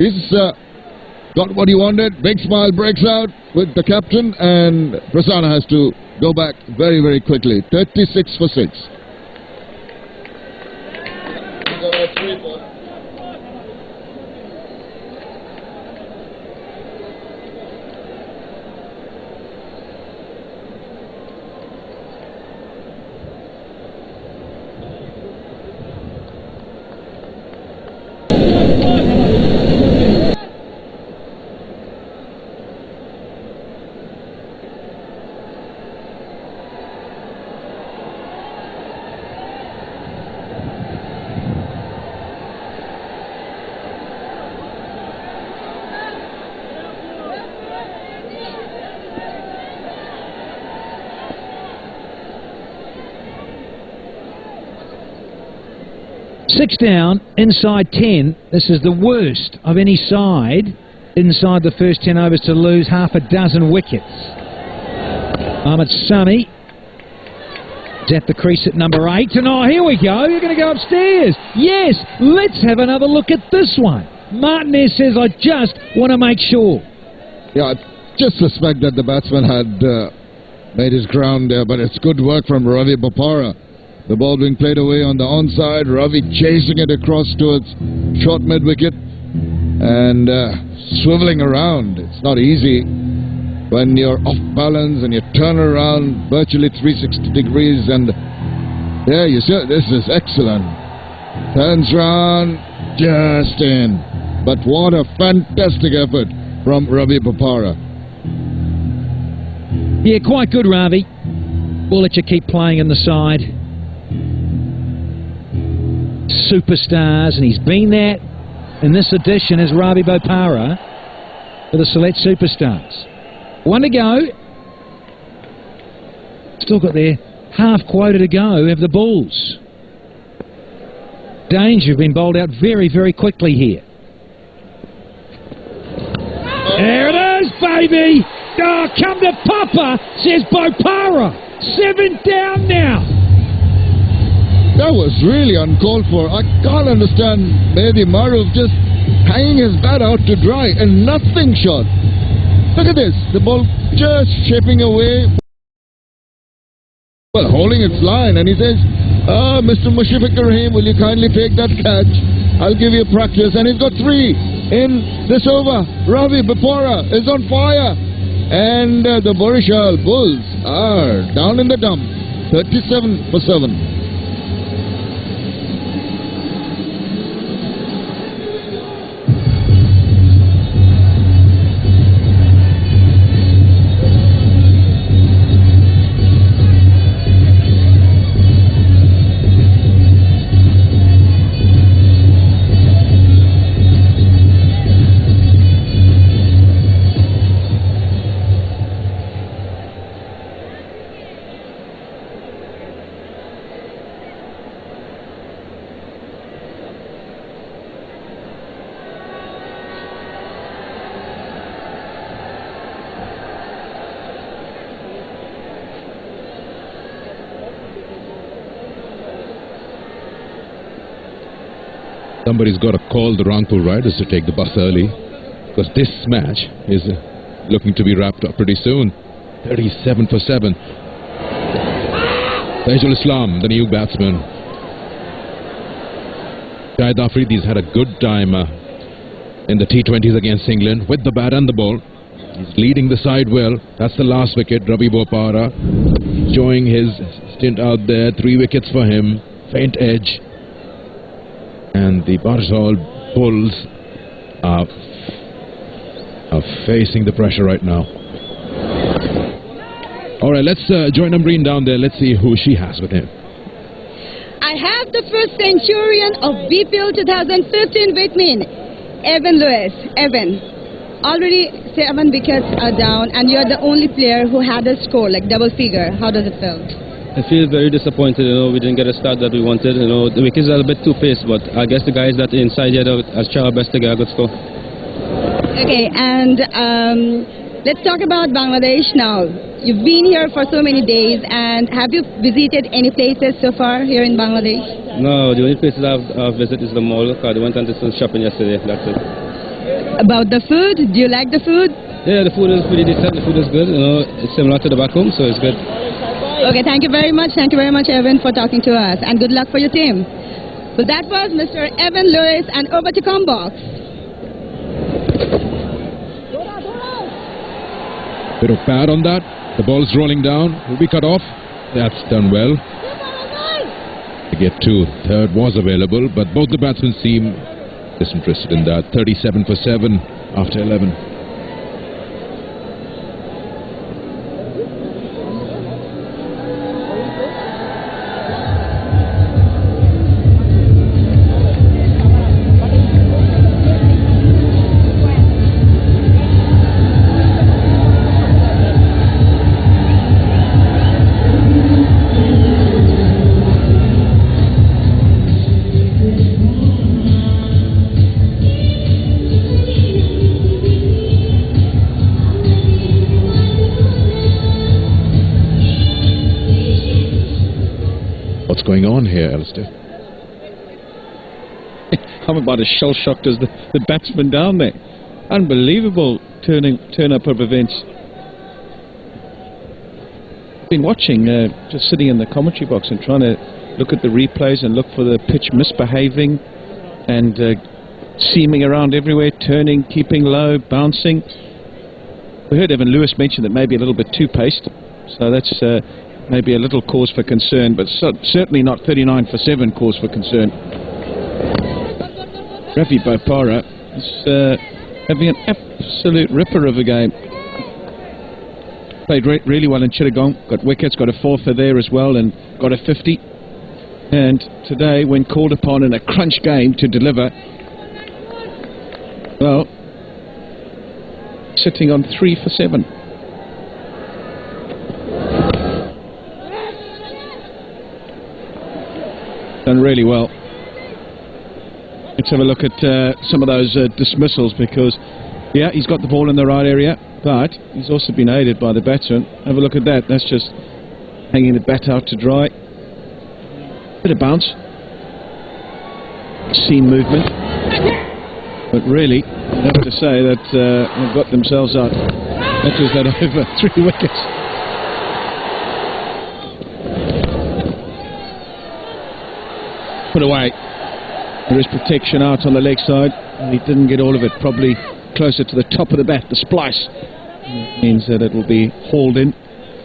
He's got what he wanted. Big smile breaks out with the captain, and Prasanna has to go back very, very quickly. 36 for 6. Six down, inside 10. This is the worst of any side inside the first 10 overs to lose half a dozen wickets. Ahmed Sami is at the crease at number 8. And oh, here we go. You're going to go upstairs. Yes, let's have another look at this one. Martinez says, I just want to make sure. Yeah, I just suspect that the batsman had made his ground there, but it's good work from Ravi Bopara. The ball being played away on the onside. Ravi chasing it across towards short mid-wicket and swiveling around. It's not easy when you're off balance and you turn around virtually 360 degrees, and there you see, this is excellent. Turns round, just in. But what a fantastic effort from Ravi Bopara. Yeah, quite good, Ravi. We'll let you keep playing in the side. Superstars, and he's been that in this edition as Ravi Bopara for the Sylhet Superstars. One to go. Still got their half quota to go of the Bulls. Danger have been bowled out very, very quickly here. There it is, baby! Oh, come to Papa, says Bopara. 7 down now. That was really uncalled for. I can't understand Mehdi Maruf just hanging his bat out to dry and nothing shot. Look at this. The ball just shaping away, well, holding its line, and he says, Mr. Mushifiq Rahim, will you kindly take that catch? I'll give you practice. And he's got 3 in this over. Ravi Bopara is on fire. And the Barisal Bulls are down in the dump. 37 for 7. Somebody's got to call the Rangpur Riders to take the bus early, because this match is looking to be wrapped up pretty soon. 37 for 7. Taijul Islam, the new batsman. Shahid Afridi's had a good time in the T20s against England with the bat and the ball. He's leading the side well. That's the last wicket. Ravi Bopara enjoying his stint out there. 3 wickets for him. Faint edge. And the Barisal Bulls are facing the pressure right now. Alright, let's join Ambreen down there. Let's see who she has with him. I have the first centurion of BPL 2015 with me, Evan Lewis. Evan, already 7 wickets are down, and you're the only player who had a score, like double figure. How does it feel? I feel very disappointed, we didn't get a start that we wanted, the wickets are a bit too paced, but I guess the guys that are inside here has tried our best to get a good score. Okay, and let's talk about Bangladesh now. You've been here for so many days, and have you visited any places so far here in Bangladesh? No, the only places I've visited is the mall. I went and did some shopping yesterday, that's it. About the food, do you like the food? Yeah, the food is pretty decent. The food is good. It's similar to the back home, so it's good. Okay, thank you very much. Thank you very much, Evan, for talking to us. And good luck for your team. So that was Mr. Evan Lewis, and over to Combox. Bit of pad on that. The ball's rolling down. Will be cut off. That's done well. To get two. Third was available, but both the batsmen seem disinterested in that. 37 for 7 after 11. What's going on here, Alistair? I'm about as shell-shocked as the batsman down there. Unbelievable turn-up of events. I've been watching, just sitting in the commentary box and trying to look at the replays and look for the pitch misbehaving and seaming around everywhere, turning, keeping low, bouncing. We heard Evan Lewis mention that maybe a little bit too paced, so that's maybe a little cause for concern, but certainly not 39 for 7 cause for concern. Ravi Bopara is having an absolute ripper of a game. Played really well in Chittagong, got wickets, got a 4 for there as well, and got a 50. And today, when called upon in a crunch game to deliver, well, sitting on 3 for 7. Done really well. Let's have a look at some of those dismissals, because, yeah, he's got the ball in the right area, but he's also been aided by the batsman. Have a look at that. That's just hanging the bat out to dry. Bit of bounce. Seam movement. But really, I have to say that they've got themselves out. That was that over 3 wickets. Put away. There is protection out on the leg side, and he didn't get all of it. Probably closer to the top of the bat, the splice. It means that it will be hauled in,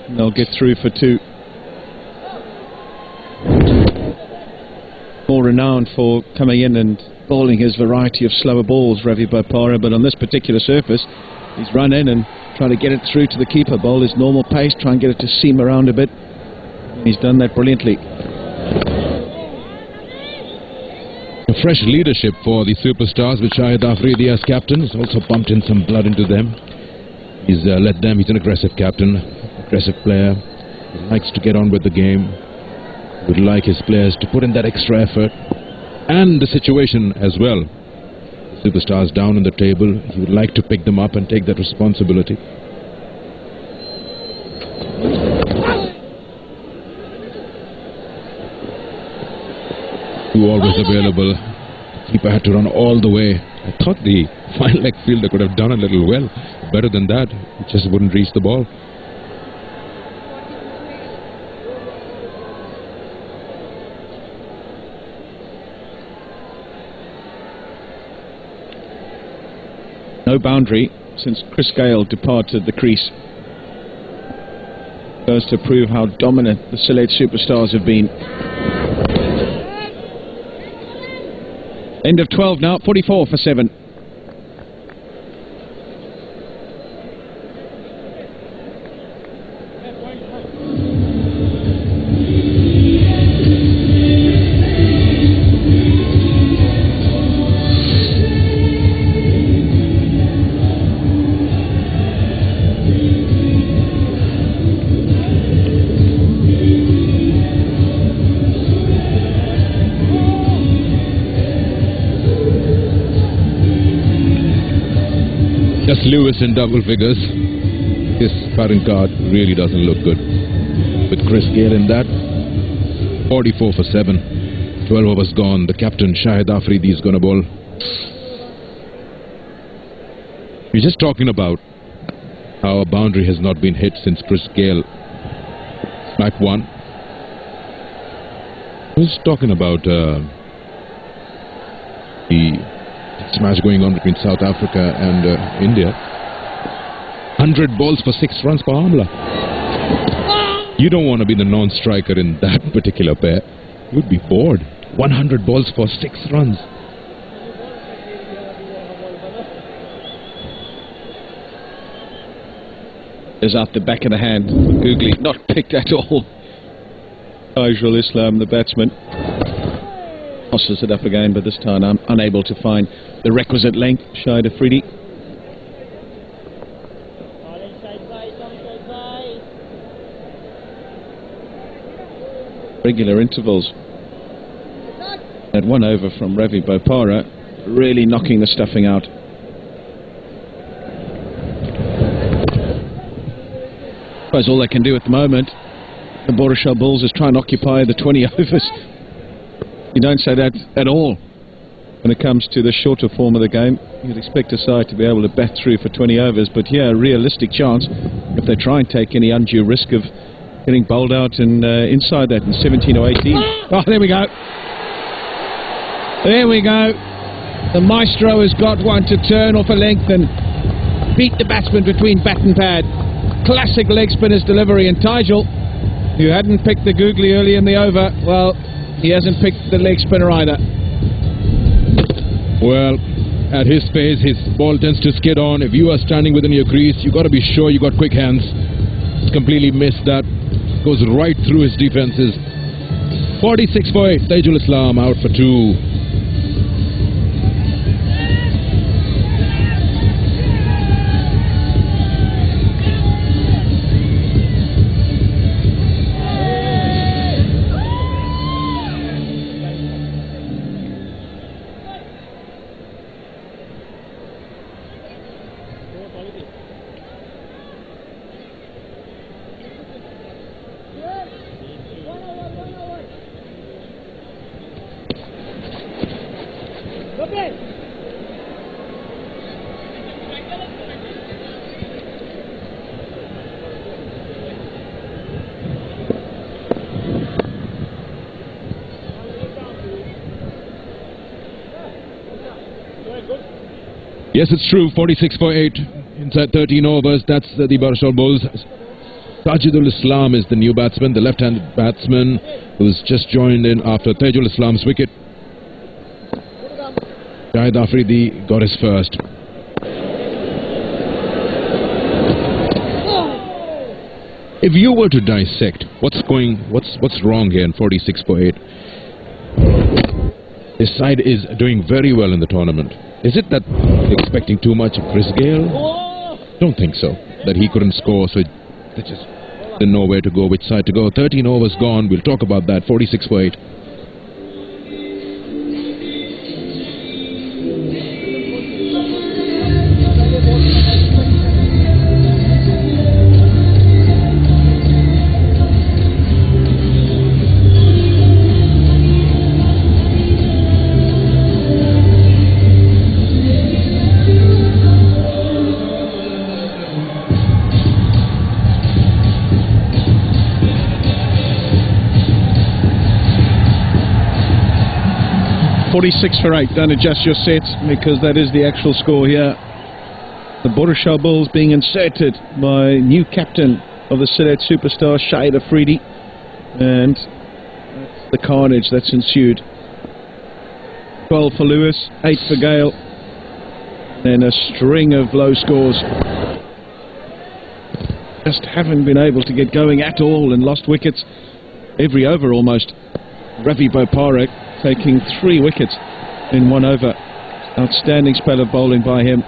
and they'll get through for 2. More renowned for coming in and bowling his variety of slower balls, Ravi Bopara, but on this particular surface, he's run in and tried to get it through to the keeper. Bowl his normal pace, try and get it to seam around a bit. He's done that brilliantly. Fresh leadership for the superstars, with Shahid Afridi as captain. He's also pumped in some blood into them. He's led them. He's an aggressive captain, aggressive player. He likes to get on with the game. He would like his players to put in that extra effort, and the situation as well. The superstars down on the table. He would like to pick them up and take that responsibility. Always available. The keeper had to run all the way. I thought the fine leg fielder could have done a little well. Better than that, he just wouldn't reach the ball. No boundary since Chris Gale departed the crease. Goes to prove how dominant the Sylhet superstars have been. End of 12 now, 44 for 7. Just Lewis in double figures. His current card really doesn't look good. With Chris Gale in that, 44 for 7. 12 overs gone. The captain, Shahid Afridi, is going to bowl. We're just talking about how a boundary has not been hit since Chris Gale smacked one. I was talking about the match going on between South Africa and India. 100 balls for 6 runs for Amla. You don't want to be the non-striker in that particular pair. You'd be bored. 100 balls for 6 runs. Is out the back of the hand. Googly not picked at all. Barisal Islam, the batsman, tosses it up again, but this time I'm unable to find the requisite length. Shahid Afridi. Regular intervals. At 1 over from Ravi Bopara, really knocking the stuffing out. I suppose all they can do at the moment, the Barisal Bulls, is try and occupy the 20 overs. You don't say that at all when it comes to the shorter form of the game. You'd expect a side to be able to bat through for 20 overs, but here a realistic chance if they try and take any undue risk of getting bowled out and inside that in 17 or 18. Oh, there we go. There we go. The maestro has got one to turn off a length and beat the batsman between bat and pad. Classic leg spinner's delivery, and Tijal, who hadn't picked the googly early in the over, well, he hasn't picked the leg spinner either. Well, at his pace, his ball tends to skid on. If you are standing within your crease, you got to be sure you got quick hands. He's completely missed that. Goes right through his defenses. 46 for 8. Taijul Islam out for 2. Yes, it's true. 46 for 8 inside 13 overs. That's the Barisal Bulls. Sajidul Islam is the new batsman, the left-handed batsman who's just joined in after Taijul Islam's wicket. Shahid Afridi got his first. If you were to dissect what's wrong here in 46 for 8, this side is doing very well in the tournament. Is it that they're expecting too much of Chris Gale? Don't think so. That he couldn't score, so they just didn't know where to go, which side to go. 13 overs gone. We'll talk about that. 46 for 8. For 8. Don't adjust your sets because that is the actual score here. The Barisal Bulls being inserted by new captain of the Sylhet superstar Shahid Afridi, and that's the carnage that's ensued. 12 for Lewis, 8 for Gale, and a string of low scores. Just haven't been able to get going at all and lost wickets every over almost. Ravi Bopara taking 3 wickets in 1 over. Outstanding spell of bowling by him.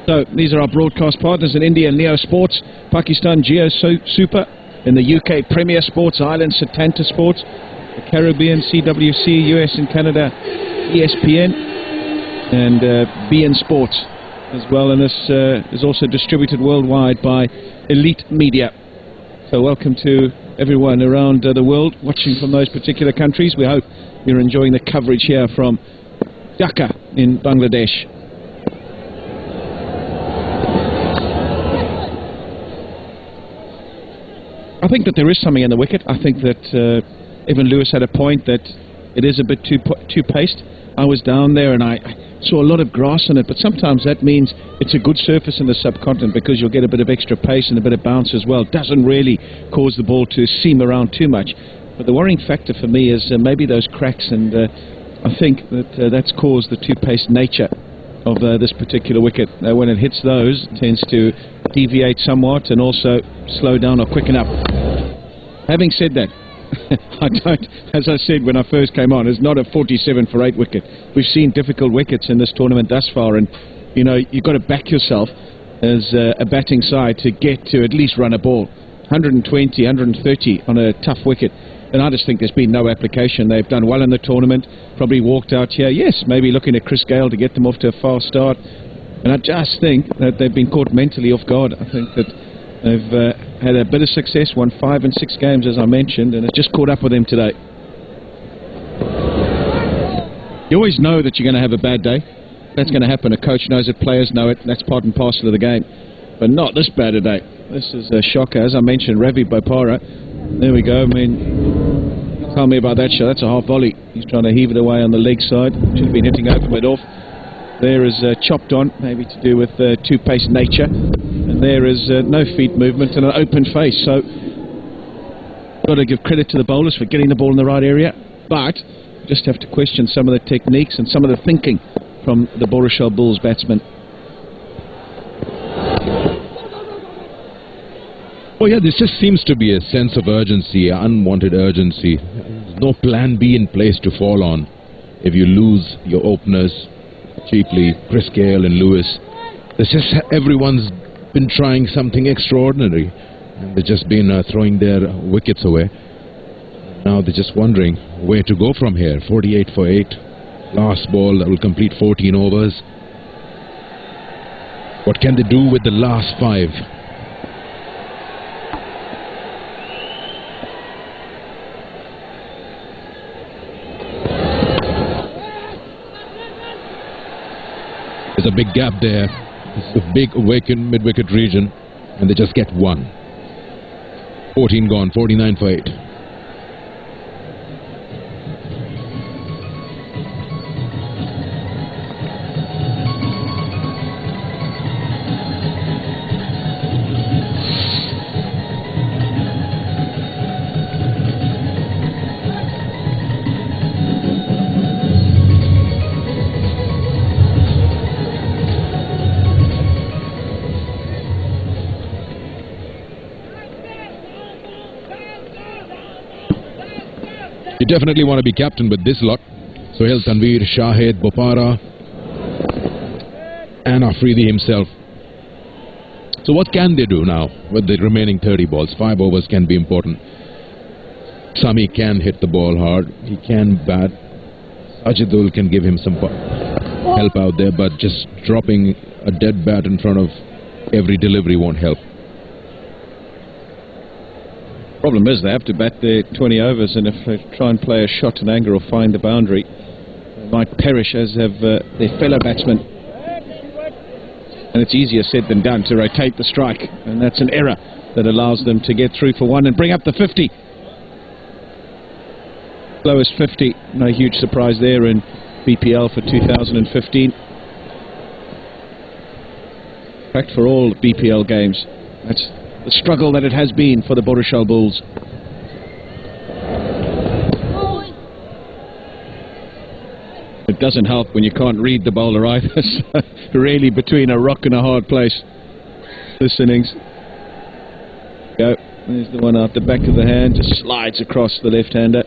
So these are our broadcast partners in India, Neo Sports, Pakistan Geo Super, in the UK Premier Sports, Ireland Setanta Sports, the Caribbean CWC, US and Canada ESPN, and BN Sports as well. And this is also distributed worldwide by Elite Media. So welcome to everyone around the world watching from those particular countries. We hope you're enjoying the coverage here from Dhaka in Bangladesh. I think that there is something in the wicket. I think that Evan Lewis had a point that it is a bit too paced. I was down there and I saw a lot of grass on it, but sometimes that means it's a good surface in the subcontinent because you'll get a bit of extra pace and a bit of bounce as well. Doesn't really cause the ball to seam around too much. But the worrying factor for me is maybe those cracks, and I think that that's caused the too-paced nature of this particular wicket. When it hits those, it tends to deviate somewhat and also slow down or quicken up. Having said that, I don't, as I said when I first came on, it's not a 47 for 8 wicket. We've seen difficult wickets in this tournament thus far, and you know, you've got to back yourself as a batting side to get to at least run a ball. 120, 130 on a tough wicket. And I just think there's been no application. They've done well in the tournament, probably walked out here. Yes, maybe looking at Chris Gale to get them off to a fast start. And I just think that they've been caught mentally off guard. I think that they've had a bit of success, won 5 and 6 games, as I mentioned, and it's just caught up with them today. You always know that you're going to have a bad day. That's going to happen. A coach knows it, players know it. That's part and parcel of the game. But not this bad a day. This is a shocker. As I mentioned, Ravi Bopara. There we go. I mean, tell me about that shot. That's a half volley. He's trying to heave it away on the leg side. Should have been hitting over mid-off. There is chopped on, maybe to do with two-pace nature. And there is no feet movement and an open face. So, got to give credit to the bowlers for getting the ball in the right area. But, just have to question some of the techniques and some of the thinking from the Barisal Bulls batsmen. Oh yeah, this just seems to be a sense of urgency, unwanted urgency. There's no plan B in place to fall on. If you lose your openers cheaply, Chris Gale and Lewis, there's just everyone's been trying something extraordinary, and they've just been throwing their wickets away. Now they're just wondering where to go from here. 48 for 8, last ball that will complete 14 overs. What can they do with the last 5? There's a big gap there. It's a big mid-wicket region, and they just get 1. 14 gone, 49 for 8. You definitely want to be captain with this lot. Sohail Tanveer, Shahid, Bopara, and Afridi himself. So what can they do now with the remaining 30 balls? 5 overs can be important. Sami can hit the ball hard. He can bat. Sajidul can give him some help out there, but just dropping a dead bat in front of every delivery won't help. Problem is they have to bat their 20 overs, and if they try and play a shot in anger or find the boundary, they might perish, as have their fellow batsmen. And it's easier said than done to rotate the strike, and that's an error that allows them to get through for 1 and bring up the 50. Lowest 50, no huge surprise there in BPL for 2015. In fact, for all BPL games, that's the struggle that it has been for the Barisal Bulls. It doesn't help when you can't read the bowler either. Really between a rock and a hard place, this innings. Go. There's the one out the back of the hand, just slides across the left-hander.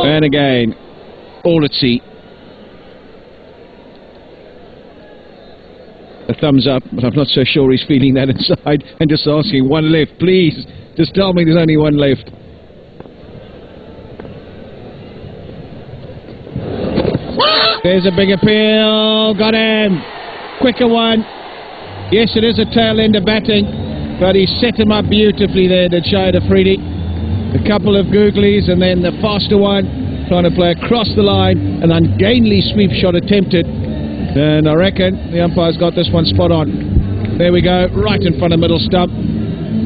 And again, all at sea. A thumbs up, but I'm not so sure he's feeling that inside, and just asking 1 left, please. Just tell me there's only 1 left. There's a big appeal, got him. Quicker one. Yes, it is a tail end of batting, but he set him up beautifully there, did Shahid Afridi. A couple of googlies, and then the faster one, trying to play across the line, an ungainly sweep shot attempted. And I reckon the umpire's got this one spot on. There we go, right in front of middle stump.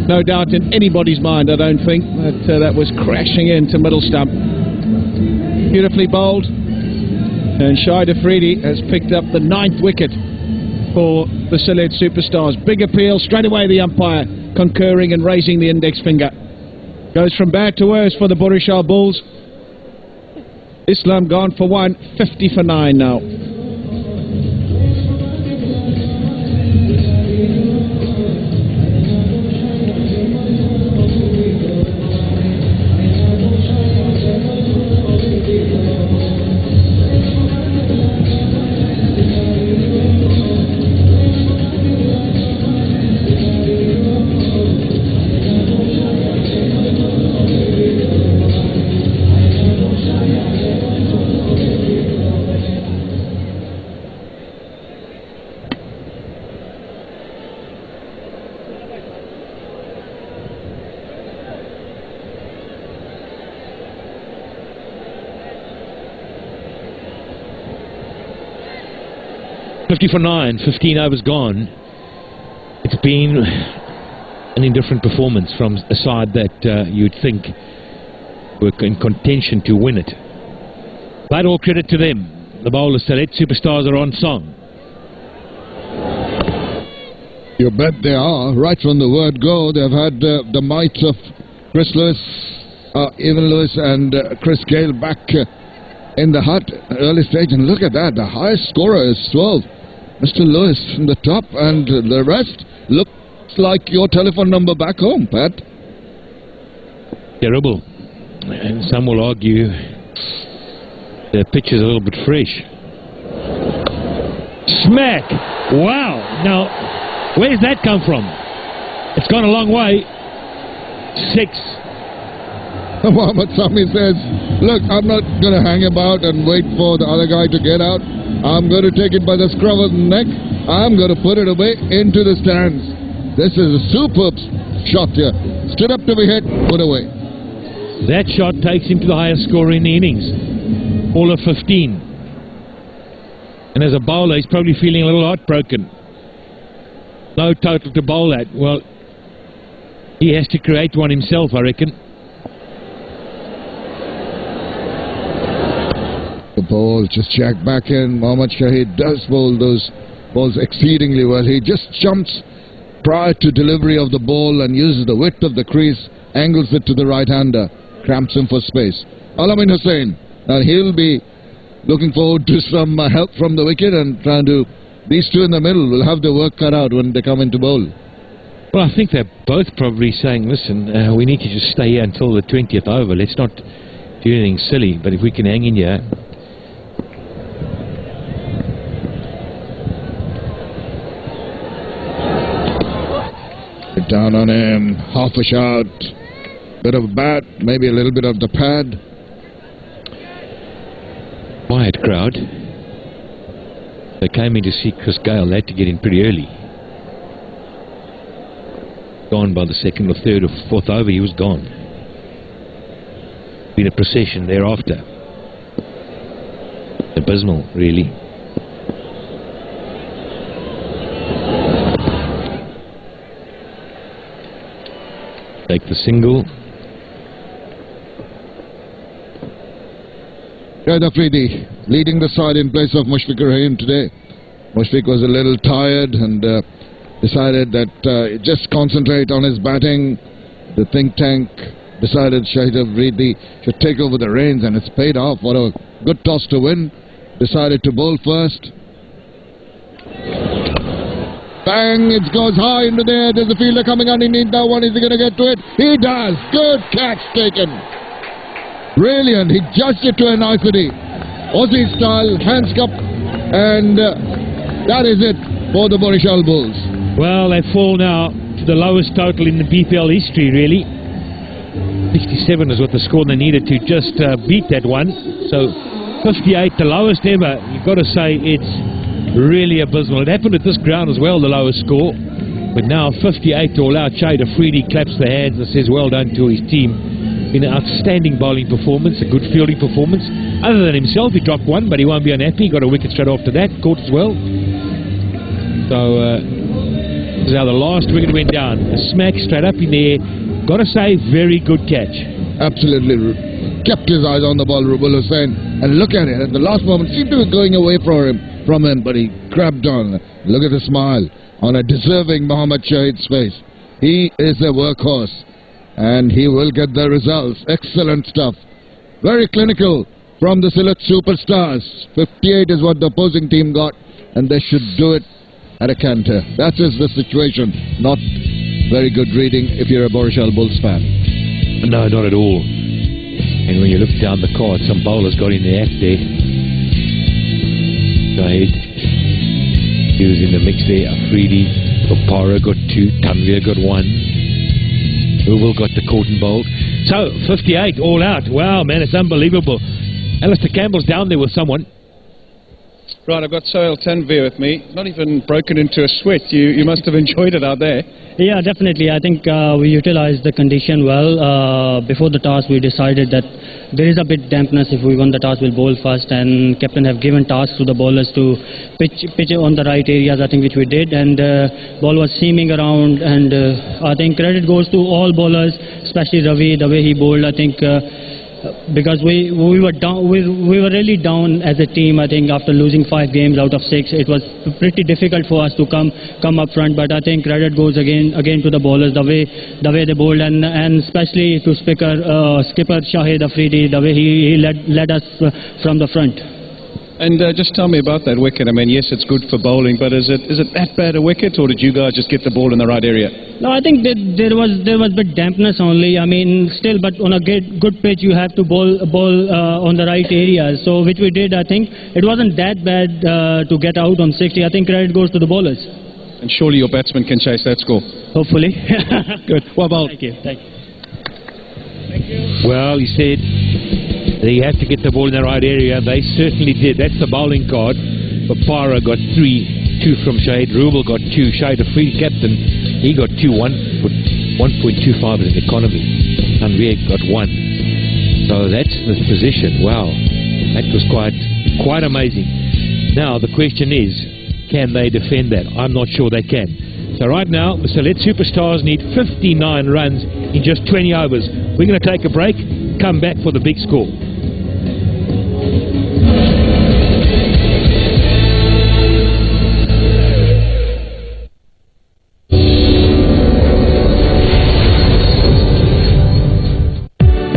no doubt in anybody's mind, I don't think, that that was crashing into middle stump. Beautifully bowled, and Shahid Afridi has picked up the 9th wicket for the Sylhet Superstars. Big appeal, straight away the umpire concurring and raising the index finger. Goes from bad to worse for the Barisal Bulls. Islam gone for 1, 50 for 9 now. For 9, 15 overs gone. It's been an indifferent performance from a side that you'd think were in contention to win it. But all credit to them. The bowlers Sylhet Superstars are on song. You bet they are. Right from the word go, they've had the might of Chris Lewis, Evan Lewis and Chris Gale back in the hut early stage. And look at that, the highest scorer is 12. Mr. Lewis in the top, and the rest looks like your telephone number back home, Pat. Terrible. And some will argue the pitch is a little bit fresh. Smack! Wow! Now, where's that come from? It's gone a long way. 6. Mohammad Sami says, look, I'm not going to hang about and wait for the other guy to get out. I'm going to take it by the scruff of the neck. I'm going to put it away into the stands. This is a superb shot here. Stood up to be hit, put away. That shot takes him to the highest score in the innings. All of 15. And as a bowler, he's probably feeling a little heartbroken. No total to bowl at. Well, he has to create one himself, I reckon. The ball just jacked back in. Mohammad Shahid does bowl those balls exceedingly well. He just jumps prior to delivery of the ball and uses the width of the crease, angles it to the right-hander, cramps him for space. Alamin Hussain, and he'll be looking forward to some help from the wicket and trying to... These two in the middle will have their work cut out when they come into bowl. Well, I think they're both probably saying, listen, we need to just stay here until the 20th over. Let's not do anything silly, but if we can hang in here... Down on him, half a shot, bit of a bat, maybe a little bit of the pad. Quiet crowd. They came in to see Chris Gale. They had to get in pretty early. Gone by the 2nd or 3rd or 4th over, he was gone. Been a procession thereafter. Abysmal, really. Take the single. Shahid Afridi leading the side in place of Mushfiqur Rahim today. Mushfiq was a little tired and decided that just concentrate on his batting. The think tank decided Shahid Afridi should take over the reins, and it's paid off. What a good toss to win. Decided to bowl first. Bang, it goes high into there. There's a fielder coming underneath that one. Is he going to get to it? He does. Good catch taken. Brilliant. He judged it to a nicety. Aussie style, hands cup, and that is it for the Barisal Bulls. Well, they fall now to the lowest total in the BPL history, really. 67 is what the score they needed to just beat that one. So 58, the lowest ever. You've got to say it's really abysmal. It happened at this ground as well, the lowest score. But now 58 all out. Shahid Afridi claps the hands and says well done to his team. In an outstanding bowling performance, a good fielding performance. Other than himself, he dropped one, but he won't be unhappy. He got a wicket straight after that, caught as well. So This is how the last wicket went down. A smack straight up in the air. Got to say, very good catch. Absolutely. Kept his eyes on the ball, Rubul Hussain. And look at it. At the last moment, seemed to be going away from him, but he grabbed on. Look at the smile on a deserving Mohammad Shahid's face. He is a workhorse, and he will get the results. Excellent stuff. Very clinical from the Sylhet Superstars. 58 is what the opposing team got, and they should do it at a canter. That is the situation. Not very good reading if you're a Barisal Bulls fan. No, not at all. And when you look down the card, some bowlers got in the act there. Shahid, he was in the mix there. Afridi, Bopara got 2, Tanvir got 1. Rubel got the cotton bowl. So, 58 all out. Wow, man, it's unbelievable. Alistair Campbell's down there with someone. Right, I've got Sohail Tanvir with me. Not even broken into a sweat. You must have enjoyed it out there. Yeah, definitely. I think we utilized the condition well. Before the toss, we decided that there is a bit dampness. If we won the toss, we'll bowl first. And captain have given tasks to the bowlers to pitch on the right areas, I think, which we did. And ball was seaming around. And I think credit goes to all bowlers, especially Ravi, the way he bowled. I think because we were down, we were really down as a team. I think after losing 5 games out of 6, it was pretty difficult for us to come up front. But I think credit goes again to the bowlers, the way they bowled, and especially to skipper Shahid Afridi, the way he led us from the front. And just tell me about that wicket. I mean, yes, it's good for bowling, but is it that bad a wicket, or did you guys just get the ball in the right area? No, I think there was a bit dampness only. I mean, still, but on a good pitch, you have to bowl on the right areas. So, which we did. I think it wasn't that bad to get out on 60. I think credit goes to the bowlers. And surely your batsman can chase that score. Hopefully. Good. Well bowled. Thank you. Well, he said that you have to get the ball in the right area. They certainly did. That's the bowling card. Bopara got 3, 2 from Shahid. Rubel got 2. Shahid Afridi, captain, he got 2, 1.25 in economy. Tanvir got 1. So that's the position. Wow, that was quite amazing. Now the question is, can they defend that? I'm not sure they can. So right now, the Sylhet Superstars need 59 runs in just 20 overs. We're going to take a break, come back for the big score.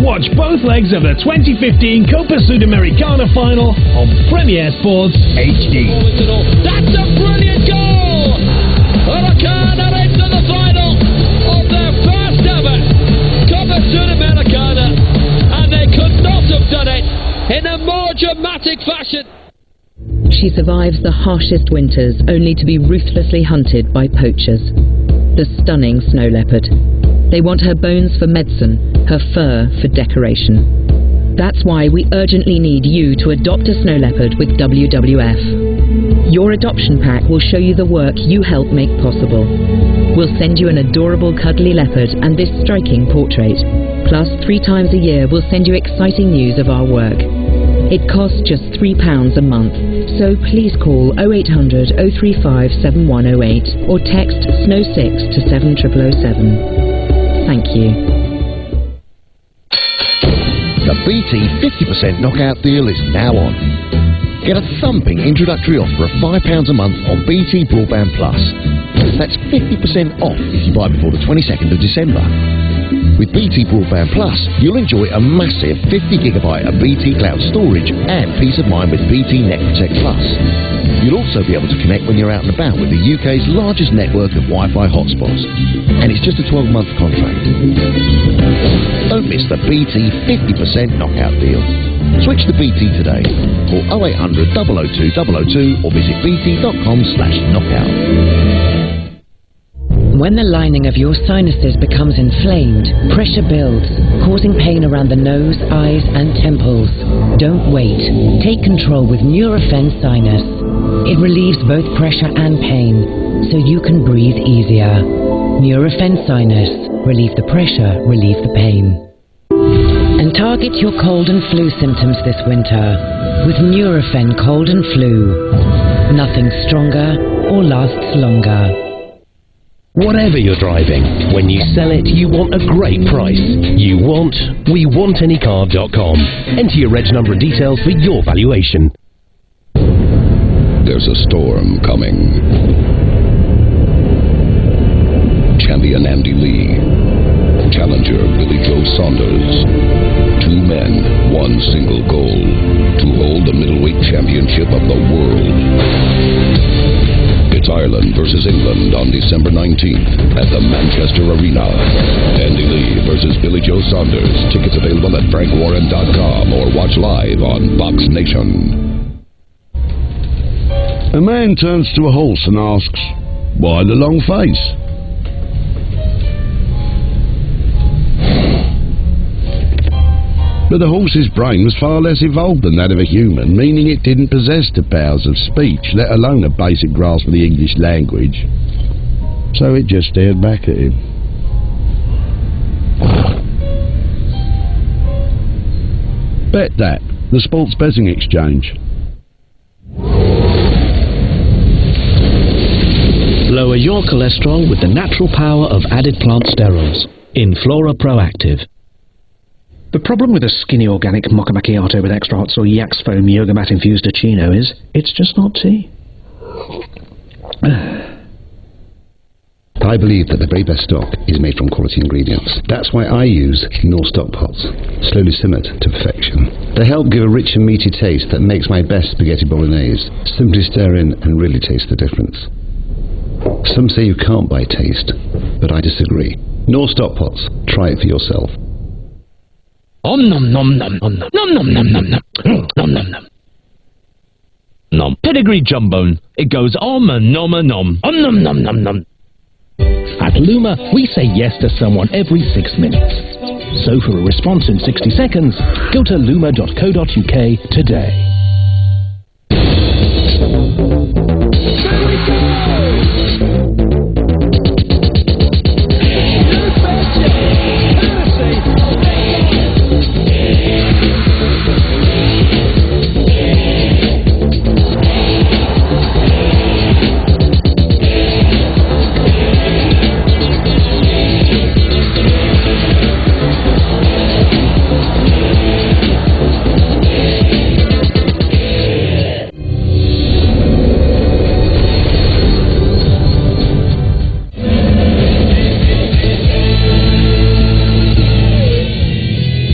Watch both legs of the 2015 Copa Sudamericana final on Premier Sports HD. That's a brilliant goal! Hurricane are into the final of their first ever Copa Sudamericana, and they could not have done it in a more dramatic fashion. She survives the harshest winters only to be ruthlessly hunted by poachers. The stunning snow leopard. They want her bones for medicine, her fur for decoration. That's why we urgently need you to adopt a snow leopard with WWF. Your adoption pack will show you the work you help make possible. We'll send you an adorable cuddly leopard and this striking portrait. Plus, 3 times a year we'll send you exciting news of our work. It costs just £3 a month, so please call 0800 035 7108 or text SNOW6 to 70007. Thank you. The BT 50% knockout deal is now on. Get a thumping introductory offer of £5 a month on BT Broadband Plus. That's 50% off if you buy before the 22nd of December. With BT Broadband Plus, you'll enjoy a massive 50GB of BT Cloud storage and peace of mind with BT Net Protect Plus. You'll also be able to connect when you're out and about with the UK's largest network of Wi-Fi hotspots. And it's just a 12-month contract. Don't miss the BT 50% knockout deal. Switch to BT today. Call 0800 002 002 or visit bt.com/knockout. When the lining of your sinuses becomes inflamed, pressure builds, causing pain around the nose, eyes and temples. Don't wait. Take control with Nurofen Sinus. It relieves both pressure and pain, so you can breathe easier. Nurofen Sinus. Relieve the pressure, relieve the pain. And target your cold and flu symptoms this winter with Nurofen Cold and Flu. Nothing stronger or lasts longer. Whatever you're driving, when you sell it, you want a great price. We want anycar.com. Enter your reg number and details for your valuation. There's a storm coming. Champion Andy Lee. Challenger Billy Joe Saunders. Two men, one single goal. To hold the middleweight championship of the world. It's Ireland versus England on December 19th at the Manchester Arena. Andy Lee versus Billy Joe Saunders. Tickets available at frankwarren.com or watch live on Box Nation. A man turns to a horse and asks, "Why the long face?" But the horse's brain was far less evolved than that of a human, meaning it didn't possess the powers of speech, let alone a basic grasp of the English language. So it just stared back at him. Bet that, the Sports Betting Exchange. Lower your cholesterol with the natural power of added plant sterols in Flora Proactive. The problem with a skinny organic mocha macchiato with extra hot soy Yax foam yoga mat infused Achino is it's just not tea. I believe that the very best stock is made from quality ingredients. That's why I use Knorr stock pots, slowly simmered to perfection. They help give a rich and meaty taste that makes my best spaghetti bolognese. Simply stir in and really taste the difference. Some say you can't buy taste, but I disagree. Knorr stock pots, try it for yourself. Om nom nom nom nom nom nom nom nom nom nom nom nom nom. Pedigree jumbo. It goes om and nom and nom. Om nom nom nom nom. At Luma, we say yes to someone every 6 minutes. So for a response in 60 seconds, go to luma.co.uk today.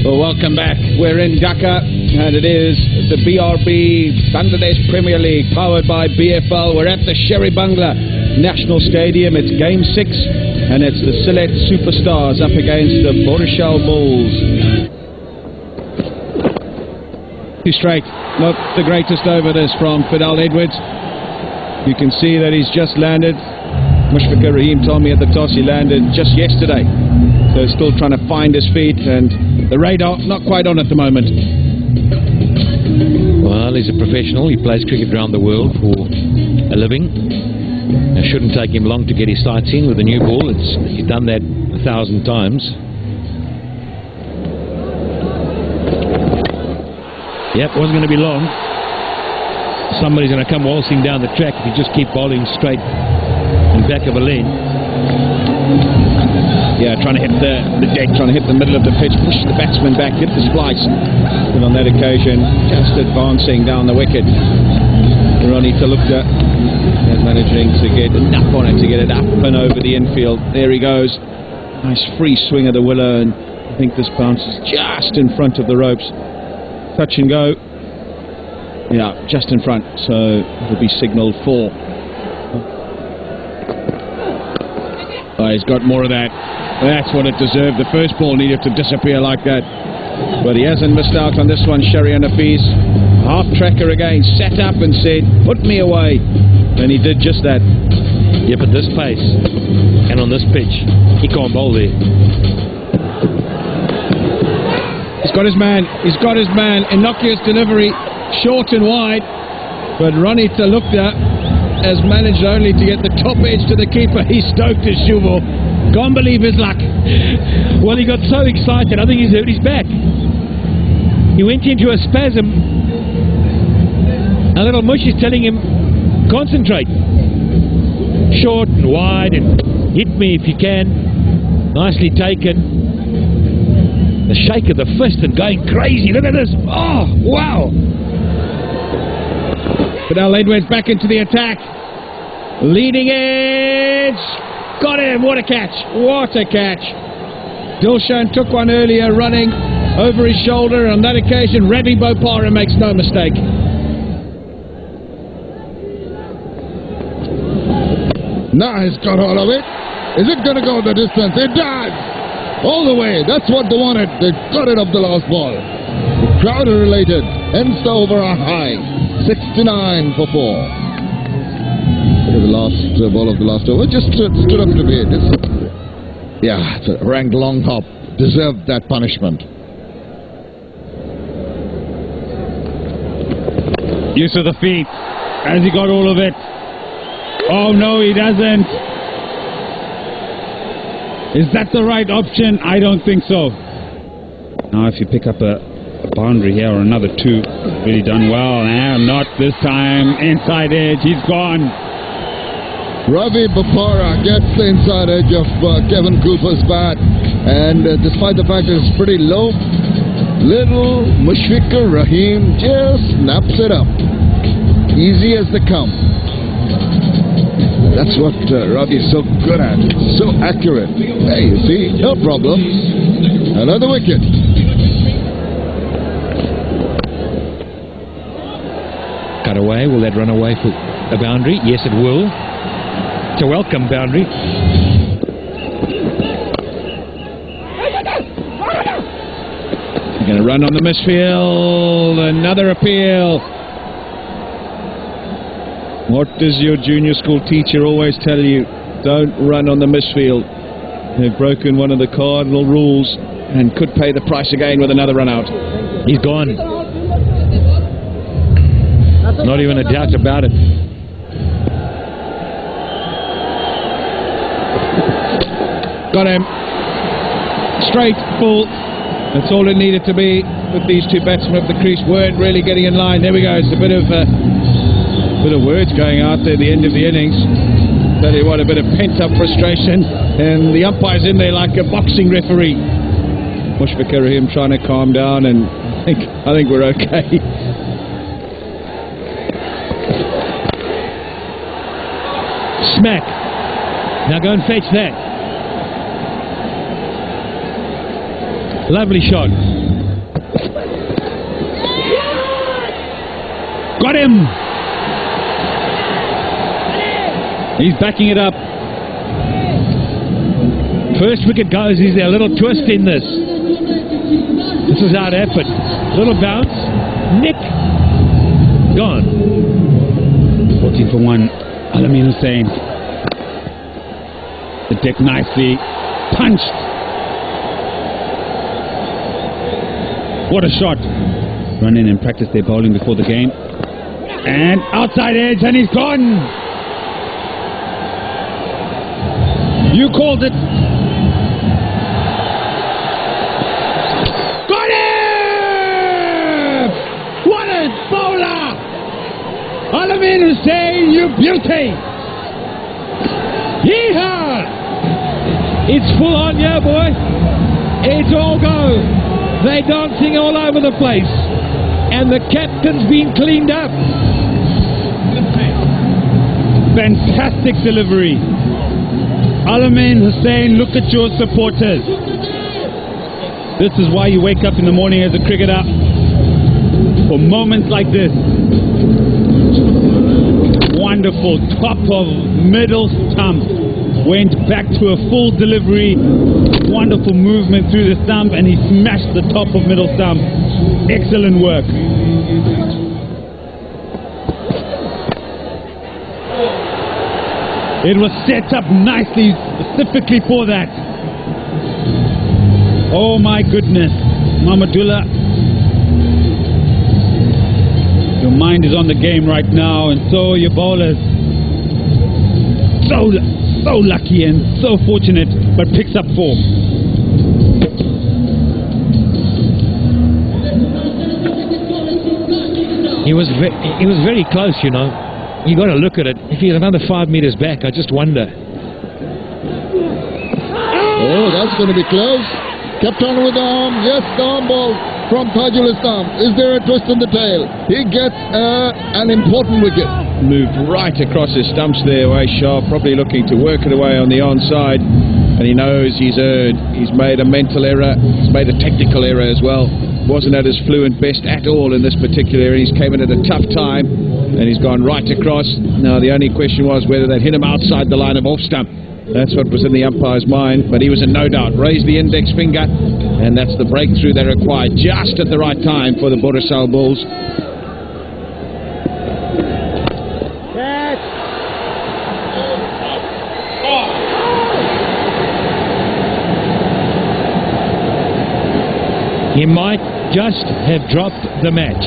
Welcome back. We're in Dhaka, and it is the BRB Bangladesh Premier League, powered by BFL. We're at the Sherry Bangla National Stadium. It's Game 6, and it's the Sylhet Superstars up against the Barisal Bulls. Two straight. Not the greatest over this from Fidel Edwards. You can see that he's just landed. Mushfiqur Rahim told me at the toss he landed just yesterday. So still trying to find his feet, and the radar not quite on at the moment. Well, he's a professional. He plays cricket around the world for a living. It shouldn't take him long to get his sights in with a new ball. He's done that 1,000 times. Yep, wasn't going to be long. Somebody's going to come waltzing down the track if you just keep bowling straight in back of a lane. Yeah, trying to hit the deck, trying to hit the middle of the pitch, push the batsman back, hit the splice. But on that occasion, just advancing down the wicket. Ronnie Talukta is managing to get enough on it to get it up and over the infield. There he goes. Nice free swing of the willow, and I think this bounces just in front of the ropes. Touch and go. Yeah, just in front, so it'll be signalled 4. Oh, he's got more of that. That's what it deserved. The first ball needed to disappear like that. But he hasn't missed out on this one, Sherry and Hafiz. Half-tracker again, sat up and said, put me away. And he did just that. Yep, at this pace and on this pitch, he can't bowl there. He's got his man. He's got his man. Innocuous delivery, short and wide. But Ronnie Talukta has managed only to get the top edge to the keeper. He stoked his shoe ball. Can't believe his luck. Well, he got so excited, I think he's hurt his back. He went into a spasm. A little mush is telling him, concentrate. Short and wide, and Hit me if you can. Nicely taken. The shake of the fist and going crazy. Look at this. Oh, wow. Fidel Edwards back into the attack. Leading edge. Got him. What a catch. What a catch. Dilshan took one earlier running over his shoulder. On that occasion, Ravi Bopara makes no mistake. Now he's got all of it. Is it going to go the distance? It does! All the way. That's what they wanted. They got it up the last ball. The crowd are related. Ends the over a high. 69 for 4. Look at the last ball of the last over. Just stood up to be it. Yeah, it's a ranked long hop. Deserved that punishment. Use of the feet. Has he got all of it? Oh no, he doesn't. Is that the right option? I don't think so. Now if you pick up a boundary here or another two, really done well. Not this time. Inside edge, he's gone. Ravi Bopara gets the inside edge of Kevin Cooper's bat, and despite the fact that it's pretty low, little Mushfiqur Rahim just snaps it up. Easy as they come. That's what Ravi is so good at. So accurate. Hey, you see, no problem. Another wicket. Cut away. Will that run away for a boundary? Yes, it will. It's a welcome boundary. Going to run on the misfield. Another appeal. What does your junior school teacher always tell you? Don't run on the misfield. They've broken one of the cardinal rules and could pay the price again with another run out. He's gone. Not even a doubt about it. Got him. Straight, full. That's all it needed to be. But these two batsmen of the crease weren't really getting in line. There we go. It's a bit of words going out there at the end of the innings. Tell you what, a bit of pent-up frustration. And the umpire's in there like a boxing referee. Mushfiqur Rahim trying to calm down, and I think we're okay. Smack. Now go and fetch that. Lovely shot. Got him. He's backing it up. First wicket goes. Is there a little twist in this? This is out effort. Little bounce. Nick. Gone. 14 for 1. Alameen Hussain. The deck nicely. Punched. What a shot. Run in and practice their bowling before the game. And outside edge, and he's gone. You called it. Got him! What a bowler! Alameen Hussain, you beauty! Yeehaw! It's full on, yeah, boy. It's all go. They're dancing all over the place. And the captain's been cleaned up. Fantastic delivery. Alameen Hussain, look at your supporters. This is why you wake up in the morning as a cricketer. For moments like this. Wonderful. Top of middle stump. Went back to a full delivery. Wonderful movement through the stump, and he smashed the top of middle stump. Excellent work. It was set up nicely, specifically for that. Oh my goodness, Mamadullah. Your mind is on the game right now, and so are your bowlers. So lucky and so fortunate, but picks up form. He was very close, you know. You got to look at it. If he's another 5 meters back, I just wonder. Oh, that's going to be close. Kept on with the arm. Yes, the arm ball from Tajul Islam. Is there a twist in the tail? He gets an important wicket. Moved right across his stumps there, way sharp, probably looking to work it away on the onside. And he knows he's erred. He's made a mental error. He's made a technical error as well. Wasn't at his fluent best at all in this particular area. He's came in at a tough time, and he's gone right across. Now, the only question was whether they'd hit him outside the line of off stump. That's what was in the umpire's mind, but he was in no doubt. Raised the index finger, and that's the breakthrough they required just at the right time for the Barisal Bulls. He might just have dropped the match.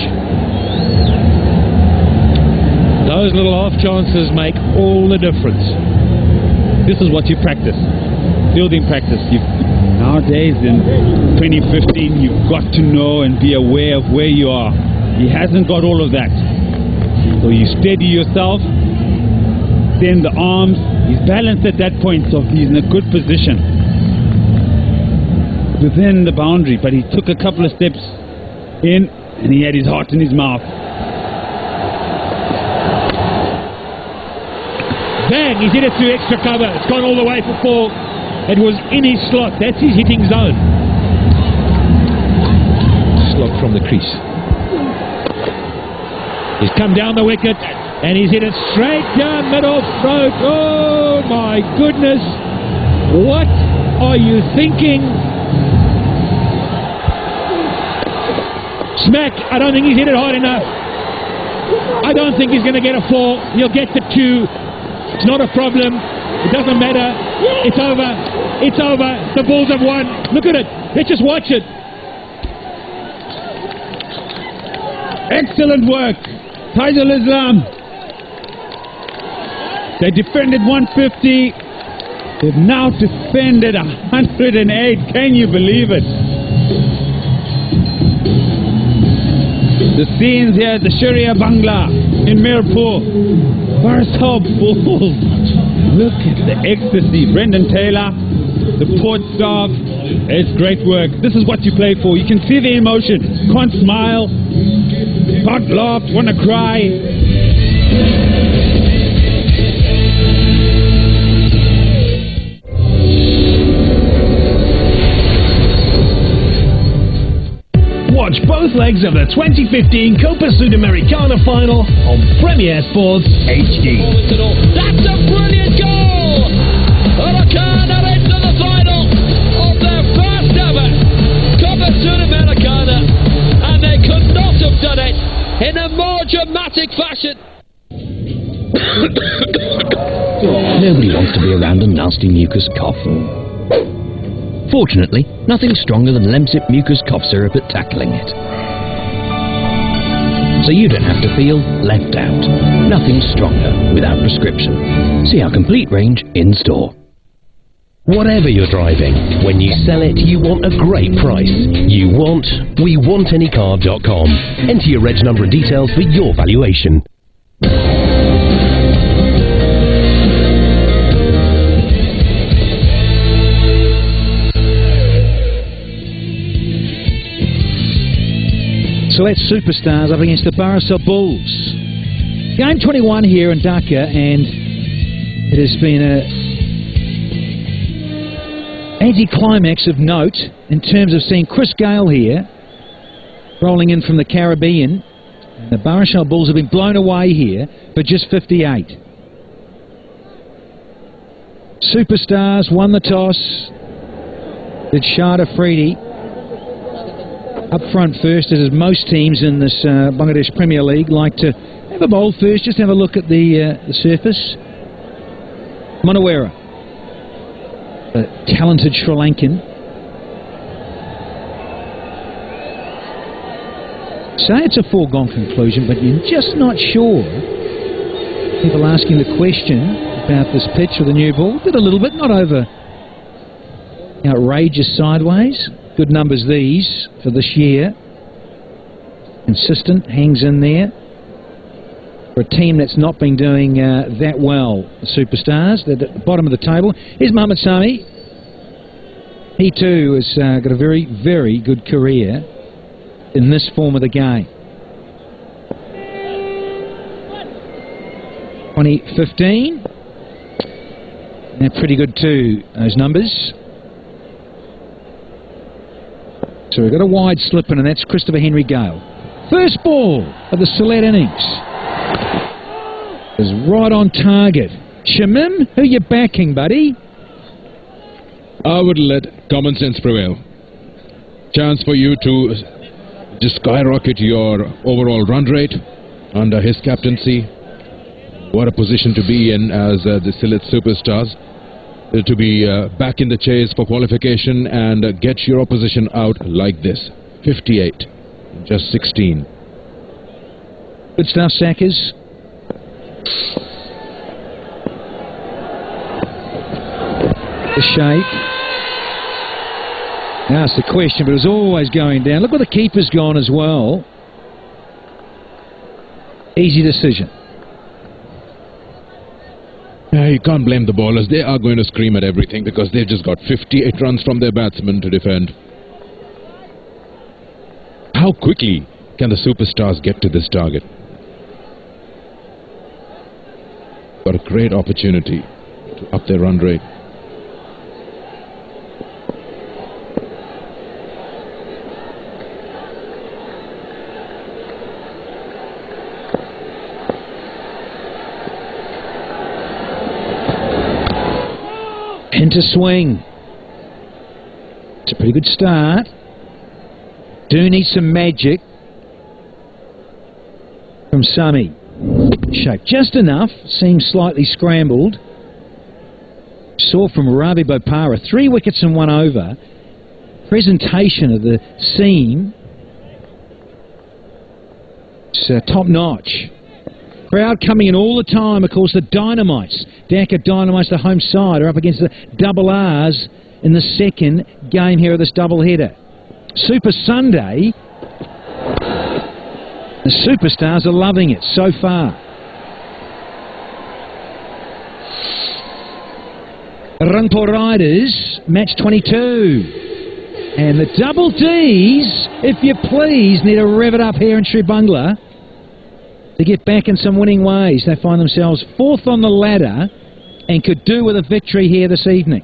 Those little half chances make all the difference. This is what you practice. Fielding practice. Nowadays, in 2015, you've got to know and be aware of where you are. He hasn't got all of that. So you steady yourself, send the arms. He's balanced at that point, so he's in a good position within the boundary, but he took a couple of steps in and he had his heart in his mouth. Bang! He's hit it through extra cover. It's gone all the way for 4. It was in his slot. That's his hitting zone. Slot from the crease. He's come down the wicket and he's hit it straight down middle throat. Oh my goodness! What are you thinking? Smack! I don't think he's hit it hard enough. I don't think he's going to get a 4. He'll get to 2. It's not a problem. It doesn't matter. It's over. It's over. The Bulls have won. Look at it. Let's just watch it. Excellent work. Tajul Islam. They defended 150. They've now defended 108. Can you believe it? The scenes here at the Sharia Bangla in Mirpur. Barisal Bulls. Look at the ecstasy. Brendan Taylor, the port staff. It's great work. This is what you play for. You can see the emotion. Can't smile. Can't laugh. Want to cry. Watch both legs of the 2015 Copa Sudamericana final on Premier Sports HD. That's a brilliant goal! Hurricane are into the final of their first ever Copa Sudamericana, and they could not have done it in a more dramatic fashion. Nobody wants to be around a nasty mucus cough. Fortunately, nothing stronger than Lemsip mucus cough syrup at tackling it. So you don't have to feel left out. Nothing stronger without prescription. See our complete range in store. Whatever you're driving, when you sell it, you want a great price. We want anycar.com. Enter your reg number and details for your valuation. Sylhet Superstars up against the Barisal Bulls. Game 21 here in Dhaka, and it has been a anti-climax of note in terms of seeing Chris Gale here rolling in from the Caribbean. And the Barisal Bulls have been blown away here for just 58. Superstars won the toss. Did Shah Afridi up front first, as most teams in this Bangladesh Premier League like to have a bowl first, just have a look at the surface. Monawera, a talented Sri Lankan. Say it's a foregone conclusion, but you're just not sure. People asking the question about this pitch with the new ball. Did a little bit, not over outrageous sideways. Good numbers these for this year. Consistent, hangs in there. For a team that's not been doing that well, the Superstars, they're at the bottom of the table. Here's Mohamed Sami. He too has got a very, very good career in this form of the game. 2015. They're pretty good too, those numbers. So we've got a wide slip in, and that's Christopher Henry Gale. First ball of the Sylhet innings. Is right on target. Shamim, who you backing, buddy? I would let common sense prevail. Chance for you to just skyrocket your overall run rate under his captaincy. What a position to be in as the Sylhet Superstars. To be back in the chase for qualification and get your opposition out like this. 58, just 16. Good stuff, Sackers. The shape. That's the question, but it was always going down. Look where the keeper's gone as well. Easy decision. You can't blame the bowlers. They are going to scream at everything because they've just got 58 runs from their batsmen to defend. How quickly can the Superstars get to this target? Got a great opportunity to up their run rate. Into swing. It's a pretty good start. Do need some magic from Sami. Shape just enough. Seems slightly scrambled. Saw from Ravi Bopara. 3 wickets and 1 over. Presentation of the seam. It's top notch. Crowd coming in all the time. Of course, the Dynamites. Dhaka Dynamites, the home side, are up against the Double R's in the second game here of this double header. Super Sunday. The Superstars are loving it so far. Rangpur Riders, match 22. And the Double Ds, if you please, need to rev it up here in Sri Bangla to get back in some winning ways. They find themselves 4th on the ladder and could do with a victory here this evening.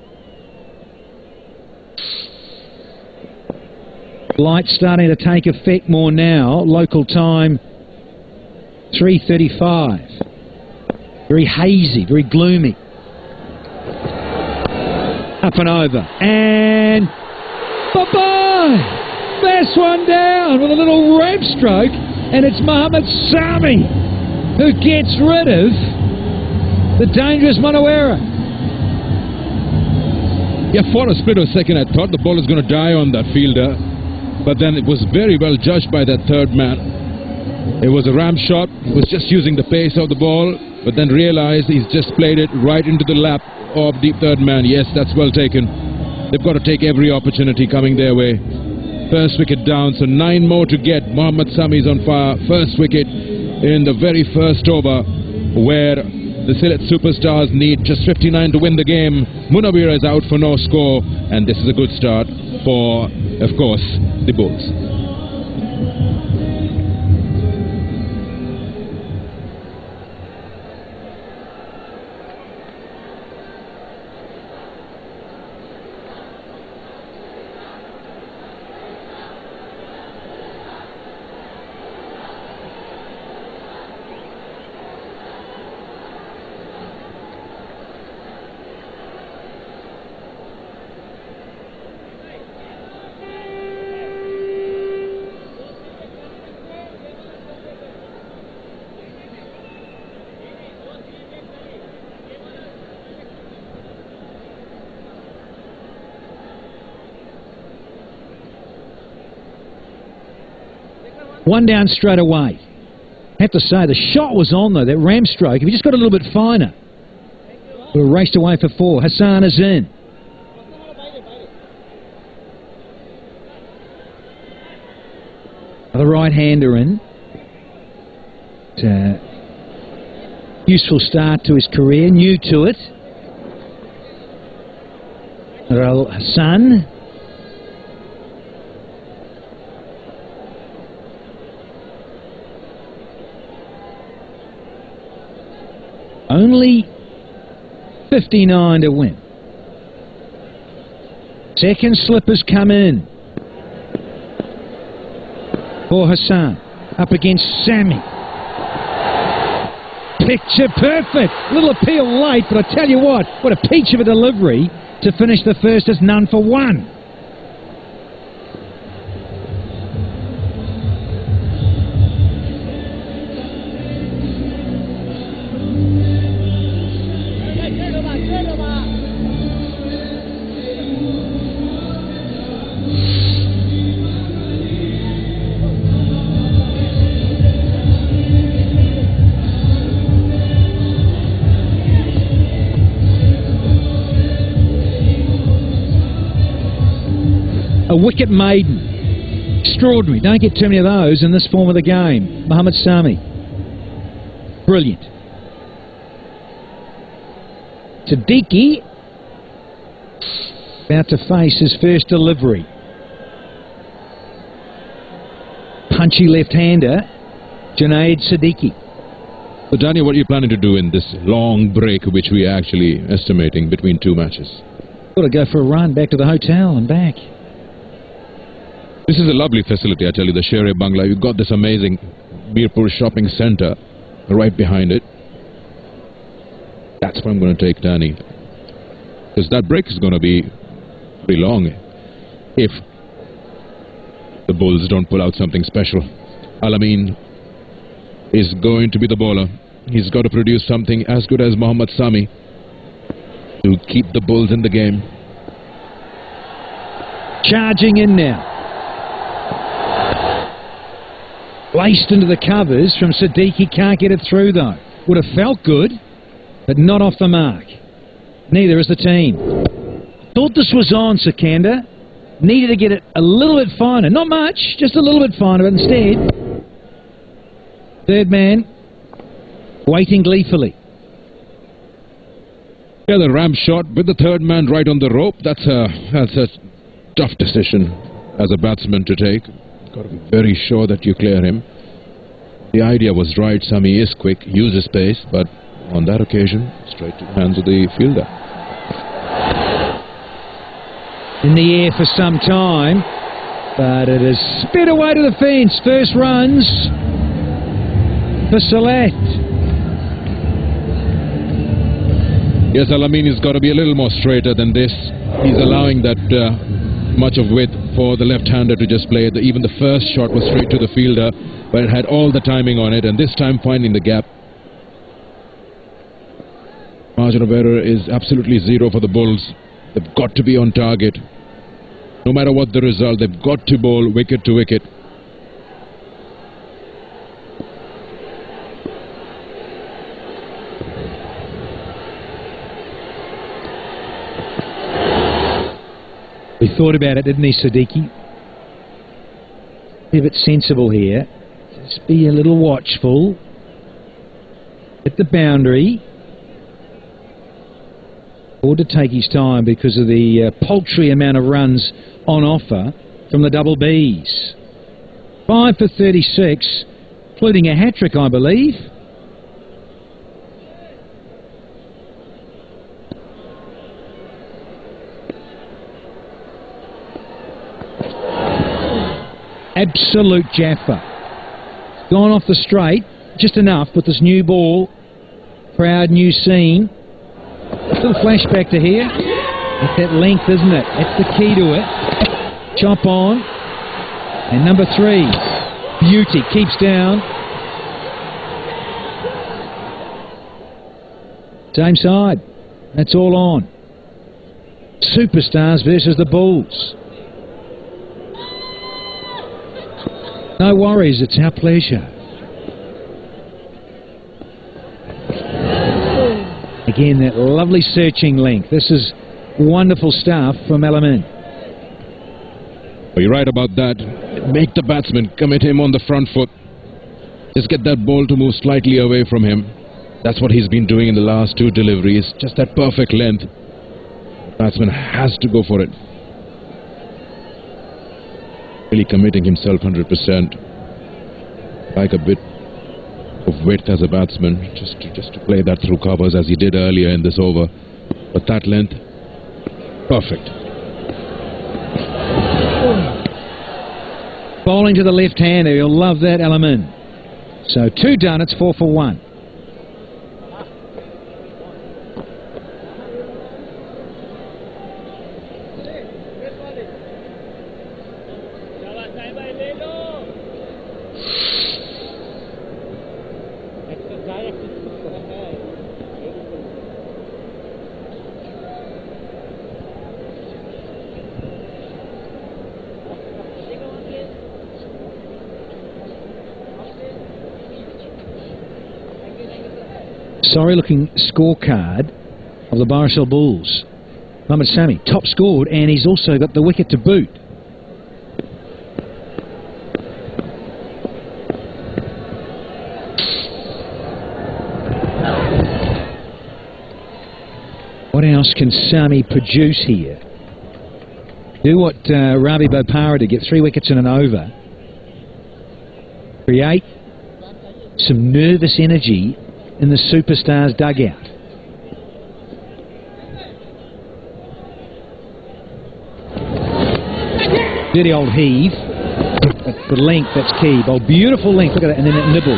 Light starting to take effect more now. Local time 3:35. Very hazy, very gloomy. Up and over. And bye-bye! First one down with a little ramp stroke. And it's Mohammad Sami who gets rid of the dangerous Manawara. Yeah, for a split of a second, I thought the ball was going to die on that fielder. But then it was very well judged by that third man. It was a ramp shot. He was just using the pace of the ball, but then realized he's just played it right into the lap of the third man. Yes, that's well taken. They've got to take every opportunity coming their way. First wicket down, so 9 more to get. Mohammad Sami is on fire. First wicket in the very first over, where the Sylhet Superstars need just 59 to win the game. Munawira is out for no score, and this is a good start for, of course, the Bulls. One down straight away. I have to say, the shot was on though, that ram stroke. If he just got a little bit finer, we raced away for 4. Hassan is in. The right-hander in. Useful start to his career, new to it. Hassan Only 59 to win. Second slippers come in for Hassan. Up against Sammy. Picture perfect. Little appeal late, but I tell you what a peach of a delivery to finish the first as none for one. A wicket maiden. Extraordinary. Don't get too many of those in this form of the game. Mohammad Sami. Brilliant. Siddiqui about to face his first delivery. Punchy left-hander, Junaid Siddiqui. So, Danny, what are you planning to do in this long break, which we are actually estimating between two matches? Got to go for a run back to the hotel and back. This is a lovely facility, I tell you, the Shere Bangla. You've got this amazing Mirpur shopping centre right behind it. That's where I'm going to take Danny. Because that break is going to be pretty long if the Bulls don't pull out something special. Al-Amin is going to be the bowler. He's got to produce something as good as Mohammad Sami to keep the Bulls in the game. Charging in now. Laced into the covers from Siddiqui, can't get it through though. Would have felt good, but not off the mark. Neither is the team. Thought this was on, Sikandar. Needed to get it a little bit finer. Not much, just a little bit finer, but instead, third man waiting gleefully. Yeah, the ramp shot with the third man right on the rope. That's a tough decision as a batsman to take. Got to be very sure that you clear him. The idea was right. Sami is quick, uses pace, but on that occasion, straight to the hands of the fielder. In the air for some time, but it is sped away to the fence. First runs for Sylhet. Yes, Al-Amin has got to be a little more straighter than this. He's allowing that much of width for the left-hander to just play. Even the first shot was straight to the fielder, but it had all the timing on it, and this time finding the gap. Margin of error is absolutely zero for the Bulls. They've got to be on target. No matter what the result, they've got to bowl wicket to wicket. He thought about it, didn't he, Siddiqui? Be a bit sensible here. Just be a little watchful. Hit the boundary. Or to take his time because of the paltry amount of runs on offer from the double Bs. 5 for 36, including a hat-trick, I believe. Absolute Jaffa. Gone off the straight, just enough with this new ball. Proud new scene. A little flashback to here. It's that length, isn't it? That's the key to it. Chop on. And number 3, beauty, keeps down. Same side. That's all on. Superstars versus the Bulls. No worries, it's our pleasure. Again, that lovely searching length. This is wonderful stuff from Al-Amin. Well, you're right about that. Make the batsman commit him on the front foot. Just get that ball to move slightly away from him. That's what he's been doing in the last 2 deliveries. Just that perfect length. The batsman has to go for it. Really committing himself 100%. Like a bit of width as a batsman, just to play that through covers as he did earlier in this over. But that length, perfect. Bowling to the left-hander, you'll love that element. So 2 done, it's 4 for 1. Sorry-looking scorecard of the Barisal Bulls. Mohamed Sami, top scored, and he's also got the wicket to boot. What else can Sami produce here? Do what Ravi Bopara did, get 3 wickets in an over. Create some nervous energy in the superstars dugout. Dirty old heave. The length, that's key. Bowl, beautiful length, look at that, and then that nibble.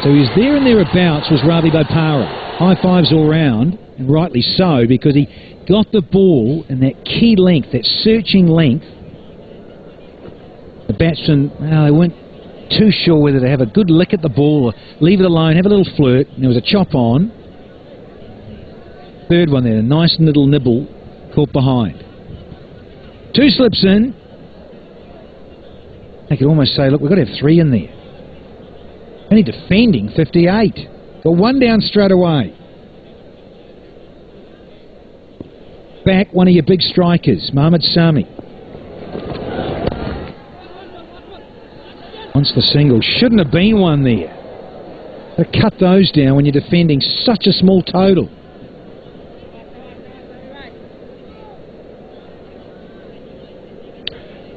So he was there and thereabouts was Ravi Bopara. High fives all round, and rightly so, because he got the ball in that key length, that searching length. The batsmen, well, they weren't too sure whether to have a good lick at the ball or leave it alone, have a little flirt, and there was a chop on. Third one there, a nice little nibble caught behind. 2 slips in. I could almost say, look, we've got to have 3 in there. Only defending 58. Got 1 down straight away. Back one of your big strikers, Mohamed Sami. Once the single, shouldn't have been one there. But cut those down when you're defending such a small total.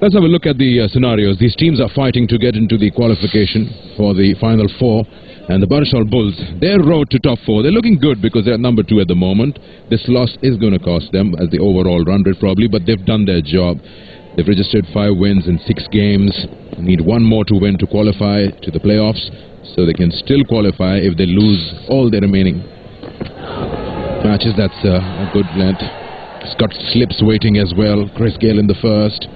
Let's have a look at the scenarios. These teams are fighting to get into the qualification for the final 4. And the Barisal Bulls, their road to top 4, they're looking good because they're number 2 at the moment. This loss is going to cost them as the overall run rate probably, but they've done their job. They've registered 5 wins in 6 games. They need 1 more to win to qualify to the playoffs, so they can still qualify if they lose all their remaining matches. That's a good length. Scott Slips waiting as well. Chris Gale in the first.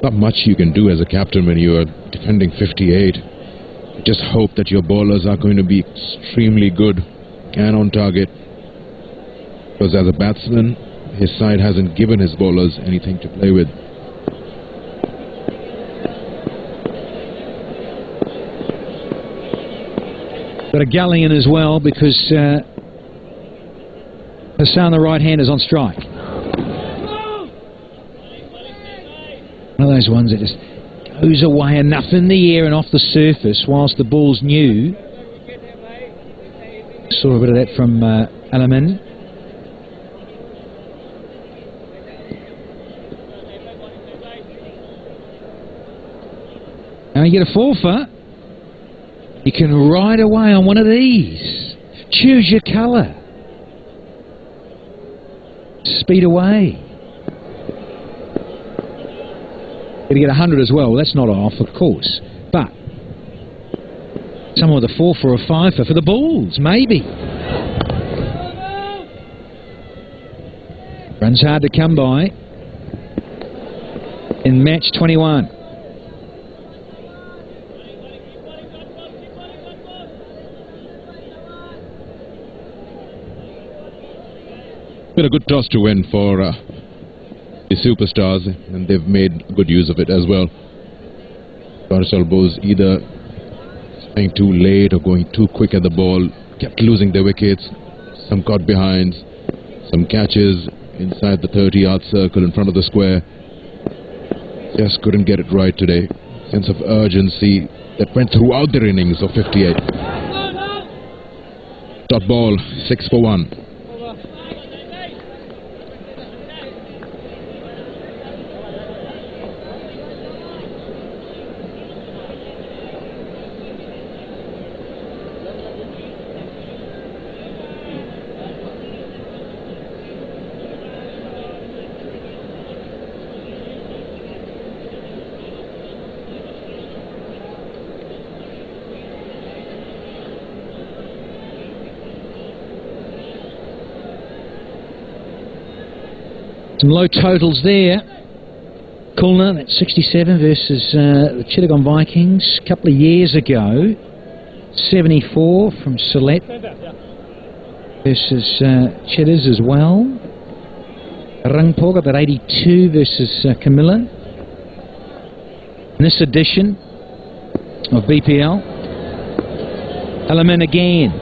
Not much you can do as a captain when you are defending 58. Just hope that your bowlers are going to be extremely good and on target, because as a batsman his side hasn't given his bowlers anything to play with. Got a gully in as well because Hassan, the right hand, is on strike. One of those ones that just goes away enough in the air and off the surface whilst the ball's new. Saw a bit of that from Alamin. Now you get a 4-for. You can ride away on one of these. Choose your colour. Speed away. Going to get 100 as well. That's not off, of course. But someone with a 4 for a 5 for the Bulls, maybe. Runs hard to come by in match 21. Been a good toss to win for the superstars, and they've made good use of it as well. Barisal Bulls either playing too late or going too quick at the ball, kept losing their wickets, some caught behind, some catches inside the 30-yard circle in front of the square. Just couldn't get it right today. Sense of urgency that went throughout their innings of 58. Dot ball, 6 for 1. Some low totals there. Kulna, that's 67 versus the Chittagong Vikings a couple of years ago. 74 from Sylhet versus Chitters as well. Rangpo got that 82 versus Camilla. In this edition of BPL, Alamin again.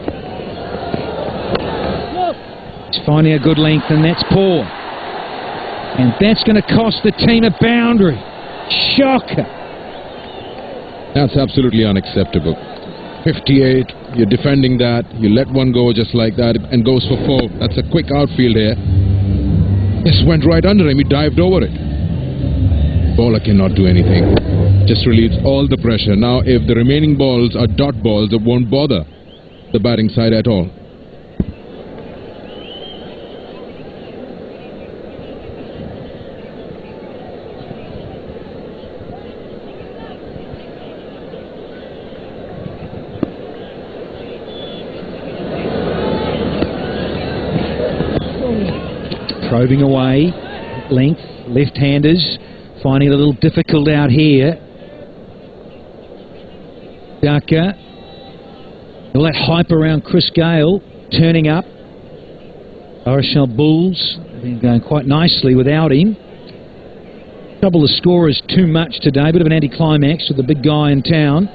He's finding a good length, and that's poor. And that's going to cost the team a boundary. Shocker. That's absolutely unacceptable. 58, you're defending that, you let one go just like that, and goes for 4. That's a quick outfield here. Just went right under him, he dived over it. Bowler cannot do anything. Just relieves all the pressure. Now, if the remaining balls are dot balls, it won't bother the batting side at all. Probing away, length, left-handers, finding it a little difficult out here. Daka, all that hype around Chris Gale, turning up. Barisal Bulls have been going quite nicely without him. Trouble the scorers too much today, bit of an anticlimax with the big guy in town.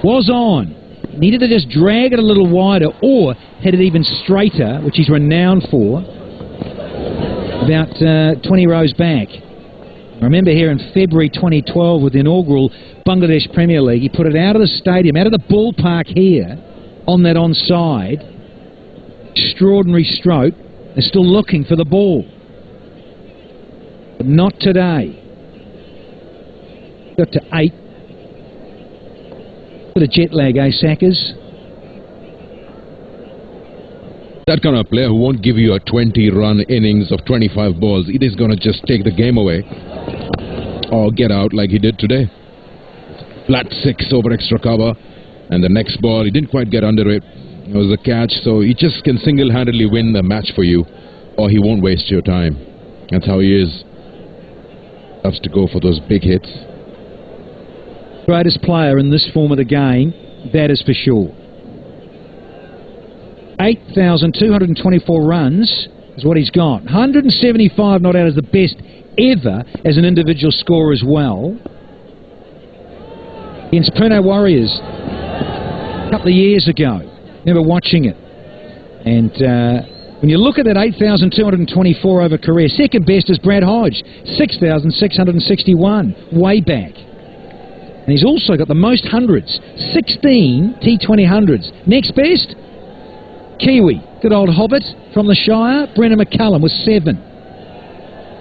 Was on. Needed to just drag it a little wider or head it even straighter, which he's renowned for. About 20 rows back. I remember here in February 2012 with the inaugural Bangladesh Premier League, he put it out of the stadium, out of the ballpark here, on that onside. Extraordinary stroke. They're still looking for the ball. But not today. Got to 8. Bit of jet lag, eh, Sackers? That kind of player who won't give you a 20-run innings of 25 balls. It is going to just take the game away or get out like he did today. Flat 6 over extra cover, and the next ball, he didn't quite get under it. It was a catch, so he just can single-handedly win the match for you, or he won't waste your time. That's how he is. Loves to go for those big hits. Greatest player in this form of the game, that is for sure. 8,224 runs is what he's got. 175 not out as the best ever as an individual scorer as well. Against Pune Warriors a couple of years ago. Remember watching it. And when you look at that 8,224 over career, second best is Brad Hodge, 6,661, way back. And he's also got the most hundreds, 16 T20 hundreds. Next best? Kiwi, good old Hobbit from the Shire, Brendan McCullum with 7.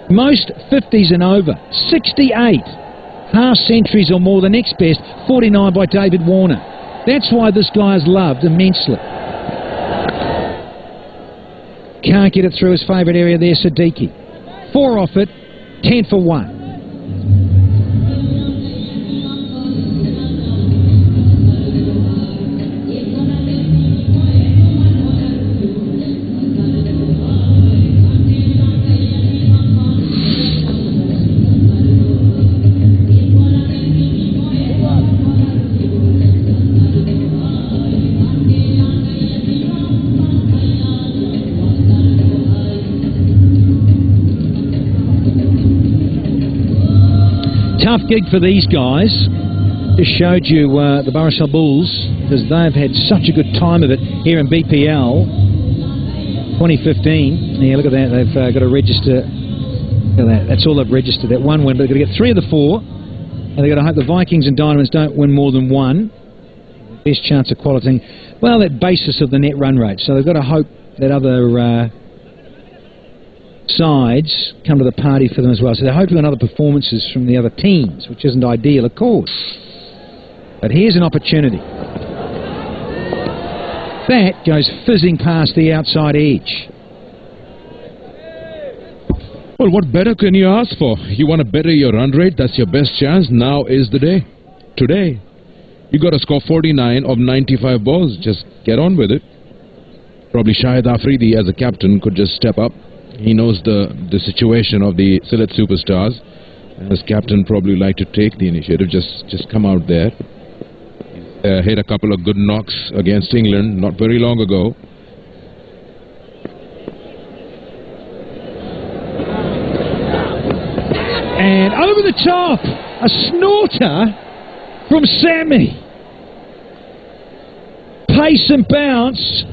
Most 50s and over, 68. Half centuries or more, the next best, 49 by David Warner. That's why this guy is loved immensely. Can't get it through his favourite area there, Siddiqui. 4 off it, 10 for 1. Tough gig for these guys. Just showed you the Barisal Bulls, because they've had such a good time of it here in BPL 2015. Yeah, look at that. They've got to register. Look at that. That's all they've registered. That one win, but they've got to get 3 of the 4, and they've got to hope the Vikings and Dynamos don't win more than 1. Best chance of qualifying. Well, that basis of the net run rate. So they've got to hope that other sides come to the party for them as well. So they're hoping on other performances from the other teams, which isn't ideal, of course. But here's an opportunity. That goes fizzing past the outside edge. Well, what better can you ask for? You want to better your run rate? That's your best chance. Now is the day. Today. You got to score 49 of 95 balls. Just get on with it. Probably Shahid Afridi as a captain could just step up He knows the situation of the Sylhet superstars. As captain, probably like to take the initiative, just come out there. Hit a couple of good knocks against England not very long ago. And over the top, a snorter from Sammy. Pace and bounce,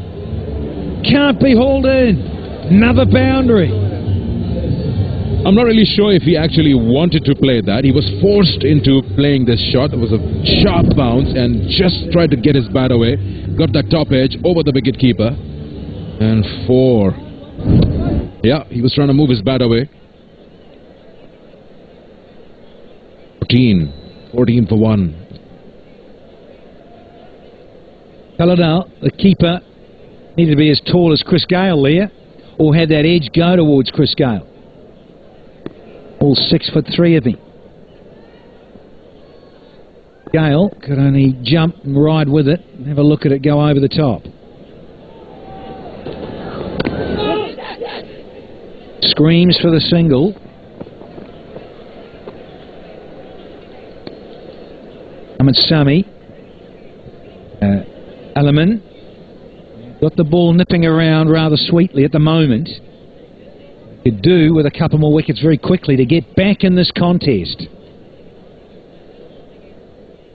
can't be hauled in. Another boundary. I'm not really sure if he actually wanted to play that. He was forced into playing this shot. It was a sharp bounce and just tried to get his bat away. Got that top edge over the wicketkeeper. And 4. Yeah, he was trying to move his bat away. 14 for 1. Paladal, the keeper, needed to be as tall as Chris Gale there, or had that edge go towards Chris Gale. All 6'3" of him. Gale could only jump and ride with it and have a look at it go over the top. Screams for the single. Ahmed Sami. Alaman got the ball nipping around rather sweetly at the moment. Could do with a couple more wickets very quickly to get back in this contest.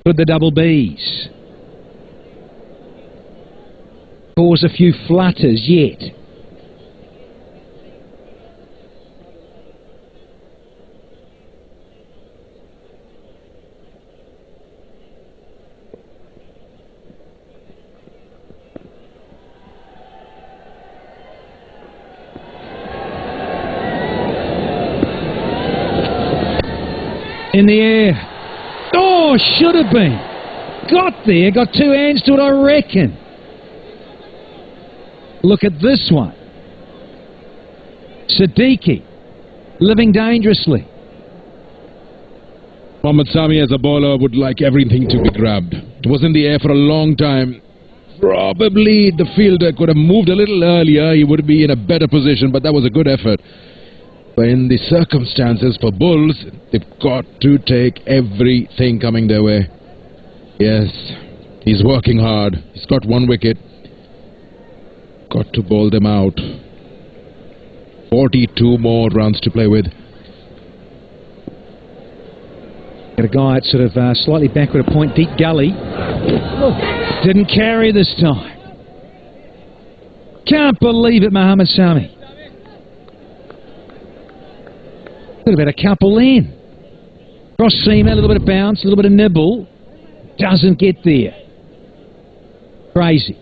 Could the double Bs cause a few flutters yet? In the air. Oh, should have been. Got there, got two hands to it, I reckon. Look at this one. Siddiqui, living dangerously. Mohammad Sami as a bowler would like everything to be grabbed. It was in the air for a long time. Probably the fielder could have moved a little earlier. He would be in a better position, but that was a good effort. But in the circumstances for Bulls, they've got to take everything coming their way. Yes, he's working hard. He's got 1 wicket. Got to bowl them out. 42 more runs to play with. Got a guy at sort of slightly backward a point, deep gully. Didn't carry this time. Can't believe it, Mohammad Sami. Could have had a couple in. Cross seamer, a little bit of bounce, a little bit of nibble. Doesn't get there. Crazy.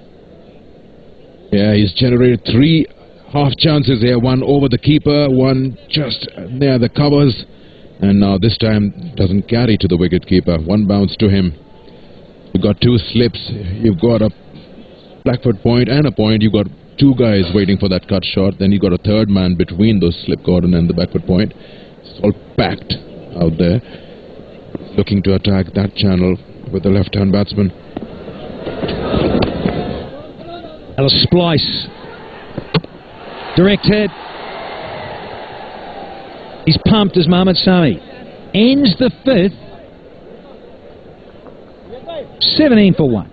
Yeah, he's generated 3 half chances here. 1 over the keeper, 1 just near the covers. And now this time doesn't carry to the wicket keeper. 1 bounce to him. You've got 2 slips. You've got a blackfoot point and a point. You've got 2 guys waiting for that cut shot. Then you've got a 3rd man between those slip cordon and the backfoot point. It's all packed out there. Looking to attack that channel with the left-hand batsman. And a splice. Direct hit. He's pumped as Mohammad Sami. Ends the 5th. 17 for 1.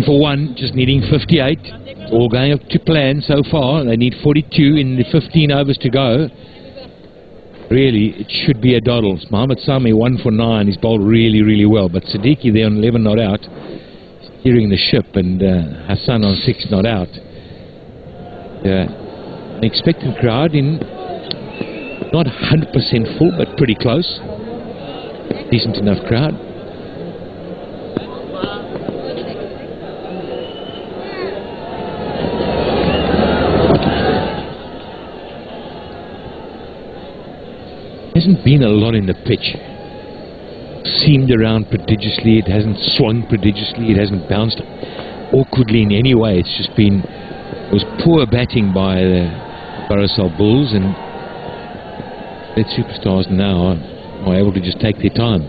For 1, just needing 58. All going up to plan so far. They need 42 in the 15 overs to go. Really, it should be a doddle. Mohammad Sami 1 for 9. He's bowled really, really well. But Siddiqui there on 11 not out, steering the ship, and Hassan on 6 not out. An expectant crowd in, not 100% full, but pretty close. Decent enough crowd. hasn't been a lot in the pitch. Seamed around prodigiously, it hasn't swung prodigiously, it hasn't bounced awkwardly in any way. It's just been, it was poor batting by the Barisal Bulls, and the Superstars now are able to just take their time.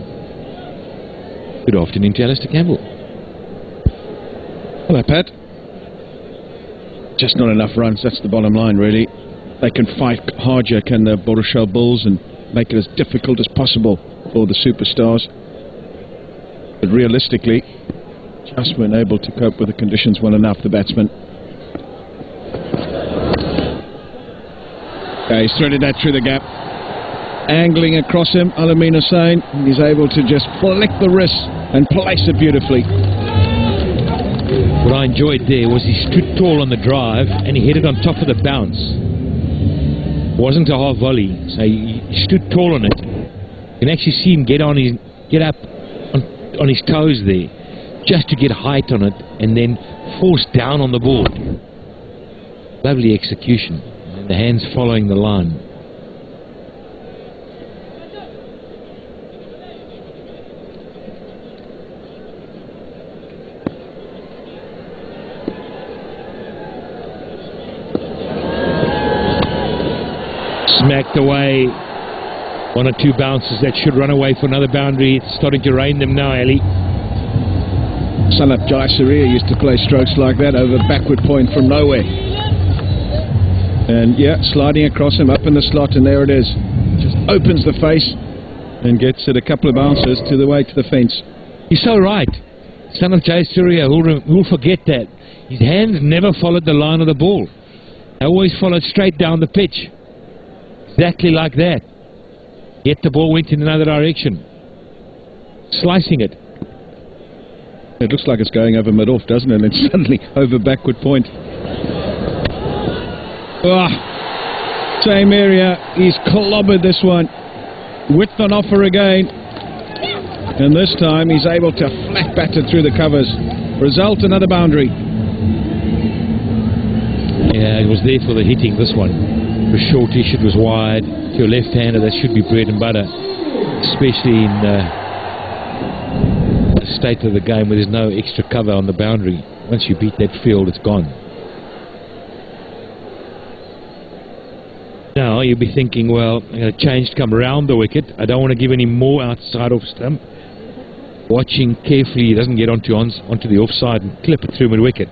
Good afternoon to Alistair Campbell. Hello, Pat. Just not enough runs, that's the bottom line, really. They can fight harder, can the Barisal Bulls, and make it as difficult as possible for the Superstars. But realistically, just weren't able to cope with the conditions well enough, the batsmen. Okay, he's threaded that through the gap. Angling across him, Al-Amin Hussain, and he's able to just flick the wrist and place it beautifully. What I enjoyed there was he stood tall on the drive and he hit it on top of the bounce. It wasn't a half volley, so he stood tall on it. You can actually see him get up on his toes there, just to get height on it, and then force down on the ball. Lovely execution, and the hands following the line. Smacked away. One or two bounces that should run away for another boundary. It's starting to rain them now, Ali. Sylhet Jaisaria used to play strokes like that over backward point from nowhere. And yeah, sliding across him up in the slot, and there it is. Just opens the face and gets it a couple of bounces to the way to the fence. He's so right. Sylhet Jaisaria, who'll forget that. His hands never followed the line of the ball. They always followed straight down the pitch. Exactly like that. Yet the ball went in another direction. Slicing it. It looks like it's going over mid-off, doesn't it? And suddenly over backward point. Same area. He's clobbered this one. Width on offer again. And this time he's able to flat batter through the covers. Result, another boundary. Yeah, it was there for the hitting, this one. It was shortish, it was wide. To a left-hander, that should be bread and butter. Especially in the state of the game where there's no extra cover on the boundary. Once you beat that field, it's gone. Now you'll be thinking, well, I'm going to change to come around the wicket. I don't want to give any more outside off stump. Watching carefully, he doesn't get onto the offside and clip it through mid-wicket.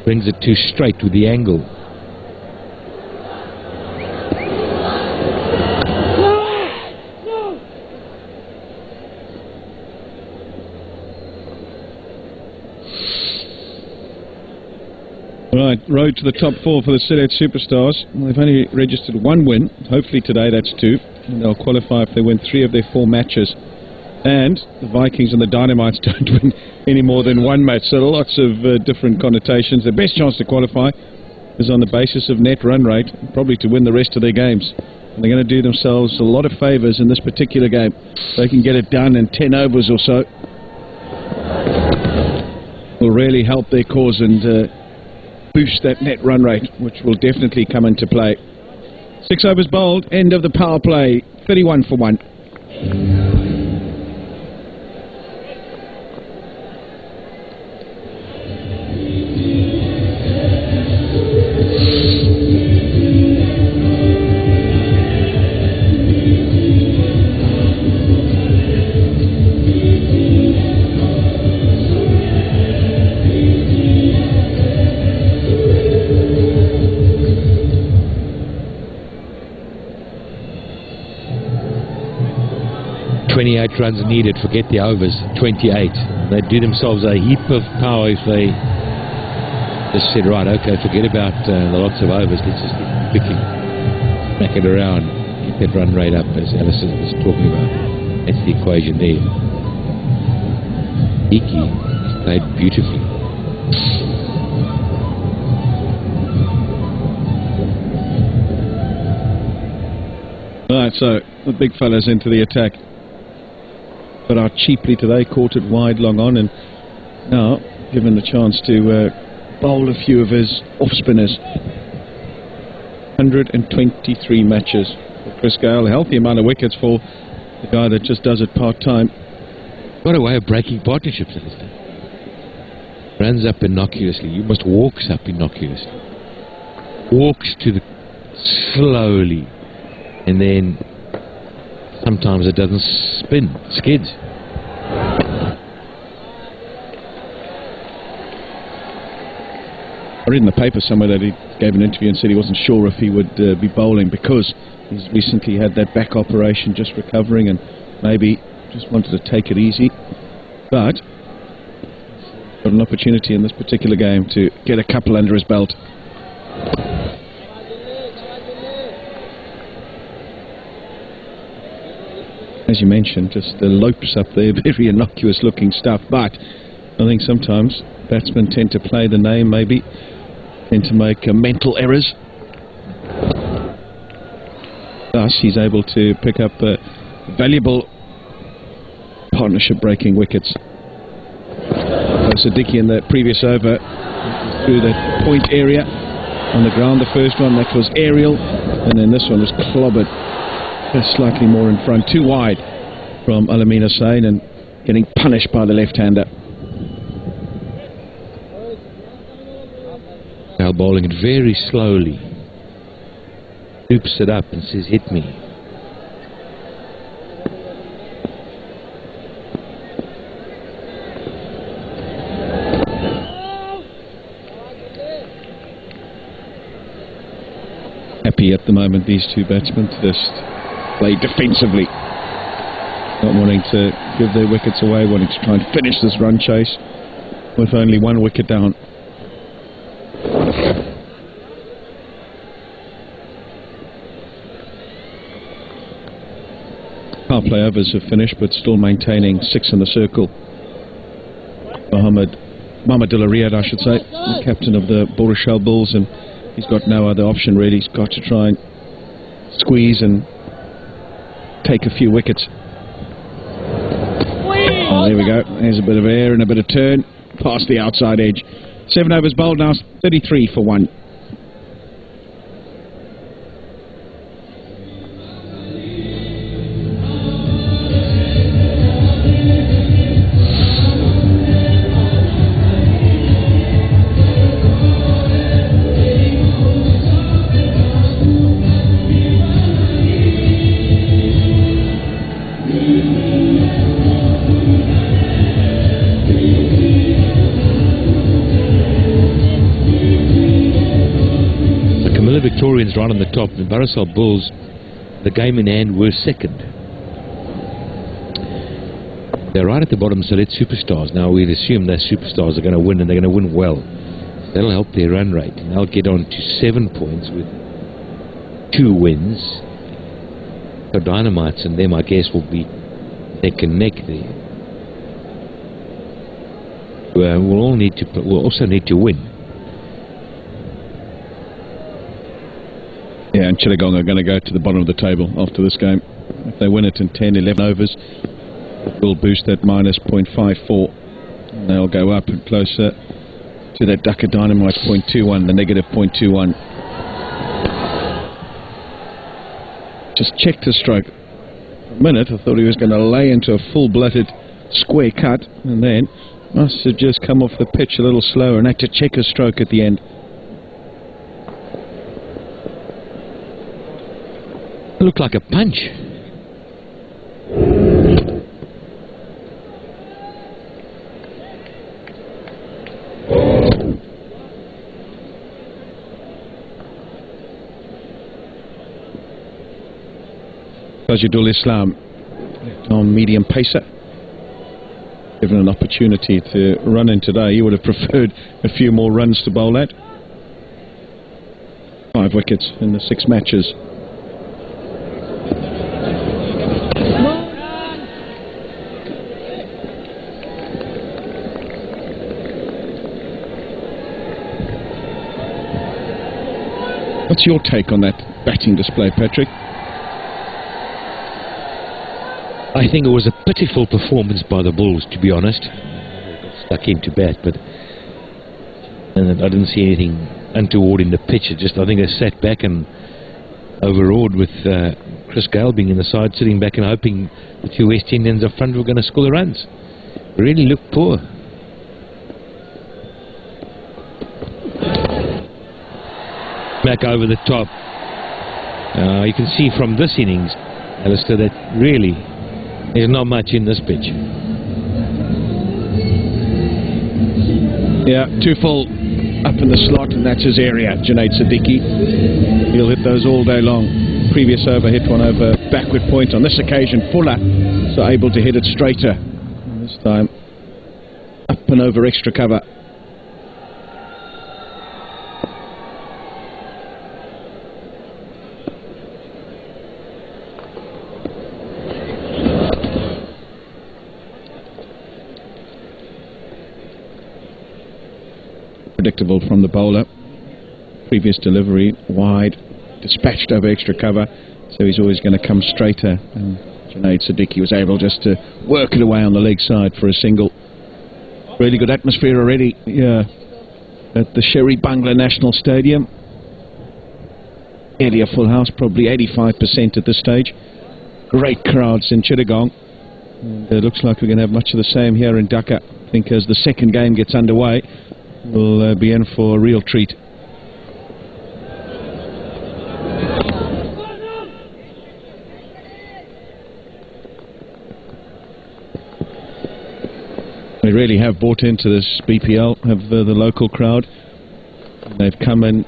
Brings it too straight with the angle. Right, road to the top four for the Sylhet Superstars. Well, they've only registered one win. Hopefully today that's two. And they'll qualify if they win 3 of their 4 matches. And the Vikings and the Dynamites don't win any more than one match. So lots of different connotations. The best chance to qualify is on the basis of net run rate, probably to win the rest of their games. And they're going to do themselves a lot of favours in this particular game. They can get it done in 10 overs or so. Will really help their cause and boost that net run rate, which will definitely come into play. 6 overs bowled, end of the power play, 31 for 1. 28 runs needed, forget the overs, 28. They'd do themselves a heap of power if they just said, right, okay, forget about the lots of overs, let's just get quickly back it around, get that run rate up, as Alison was talking about. That's the equation there. Iki played beautifully. Right, so the big fella's into the attack. But out cheaply today, caught it wide, long on, and now given the chance to bowl a few of his off-spinners. 123 matches for Chris Gale. A healthy amount of wickets for the guy that just does it part-time. What a way of breaking partnerships at this time. Runs up innocuously. You must walks up innocuously. Walks to the slowly, and then sometimes it doesn't spin, skids. I read in the paper somewhere that he gave an interview and said he wasn't sure if he would be bowling because he's recently had that back operation, just recovering, and maybe just wanted to take it easy. But got an opportunity in this particular game to get a couple under his belt. As you mentioned, just the lopes up there, very innocuous looking stuff, but I think sometimes batsmen tend to play the name, maybe tend to make mental errors. Thus he's able to pick up valuable partnership breaking wickets. Siddiqui in the previous over through the point area on the ground. The first one, that was aerial, and then this one was clobbered just slightly more in front, too wide from Alamin Hussain, and getting punished by the left-hander. Now bowling it very slowly. Scoops it up and says, hit me. Happy at the moment, these two batsmen, to just play defensively. Not wanting to give their wickets away, wanting to try and finish this run chase with only one wicket down. Power play overs have finished, but still maintaining 6 in the circle. Mohammadullah Riyad, I should say, the captain of the Barisal Bulls, and he's got no other option really. He's got to try and squeeze and take a few wickets. Oh, there we go. There's a bit of air and a bit of turn past the outside edge. 7 overs bowled now, 33 for 1. Victorians right on the top. The Barisal Bulls, the game in hand, were second. They're right at the bottom, Sylhet superstars. Now we'd assume their superstars are going to win, and they're going to win well. That'll help their run rate, and they'll get on to 7 points with 2 wins. So Dynamites and them, I guess, will be neck and neck there. We'll also need to win. Yeah, and Chittagong are going to go to the bottom of the table after this game. If they win it in 10, 11 overs, it will boost that minus 0.54. And they'll go up and closer to that Dhaka Dynamite 0.21, the negative 0.21. Just checked his stroke. For a minute, I thought he was going to lay into a full-blooded square cut, and then must have just come off the pitch a little slower and had to check his stroke at the end. Looked like a punch. Tajidul Islam on medium pacer. Given an opportunity to run in today, he would have preferred a few more runs to bowl at. 5 wickets in the 6 matches. What's your take on that batting display, Patrick? I think it was a pitiful performance by the Bulls, to be honest. Got stuck into bat, and I didn't see anything untoward in the pitch. I think they sat back and overawed with Chris Gale being in the side, sitting back and hoping the two West Indians up front were going to score the runs. Really looked poor. Back over the top. You can see from this innings, Alistair, that really there's not much in this pitch. Yeah, too full up in the slot, and that's his area, Junaid Siddiqui. He'll hit those all day long. Previous over hit one over backward point. On this occasion, Fuller so able to hit it straighter. And this time, up and over extra cover. Predictable from the bowler. Previous delivery wide, dispatched over extra cover, so he's always going to come straighter, and Junaid Siddiqui was able just to work it away on the leg side for a single. Really good atmosphere already at the Sherry Bangla National Stadium. Nearly a full house, probably 85% at this stage. Great crowds in Chittagong, and it looks like we're going to have much of the same here in Dhaka. I think as the second game gets underway, we'll be in for a real treat. They really have bought into this BPL, have the local crowd. They've come in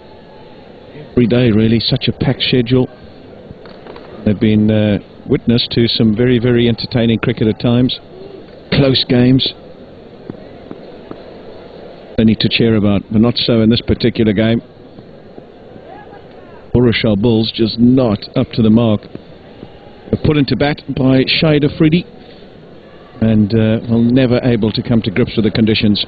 every day, really, such a packed schedule. They've been witness to some very, very entertaining cricket at times. Close games. They need to cheer about, but not so in this particular game. Barisal Bulls just not up to the mark. They're put into bat by Shahid Afridi, and well, never able to come to grips with the conditions.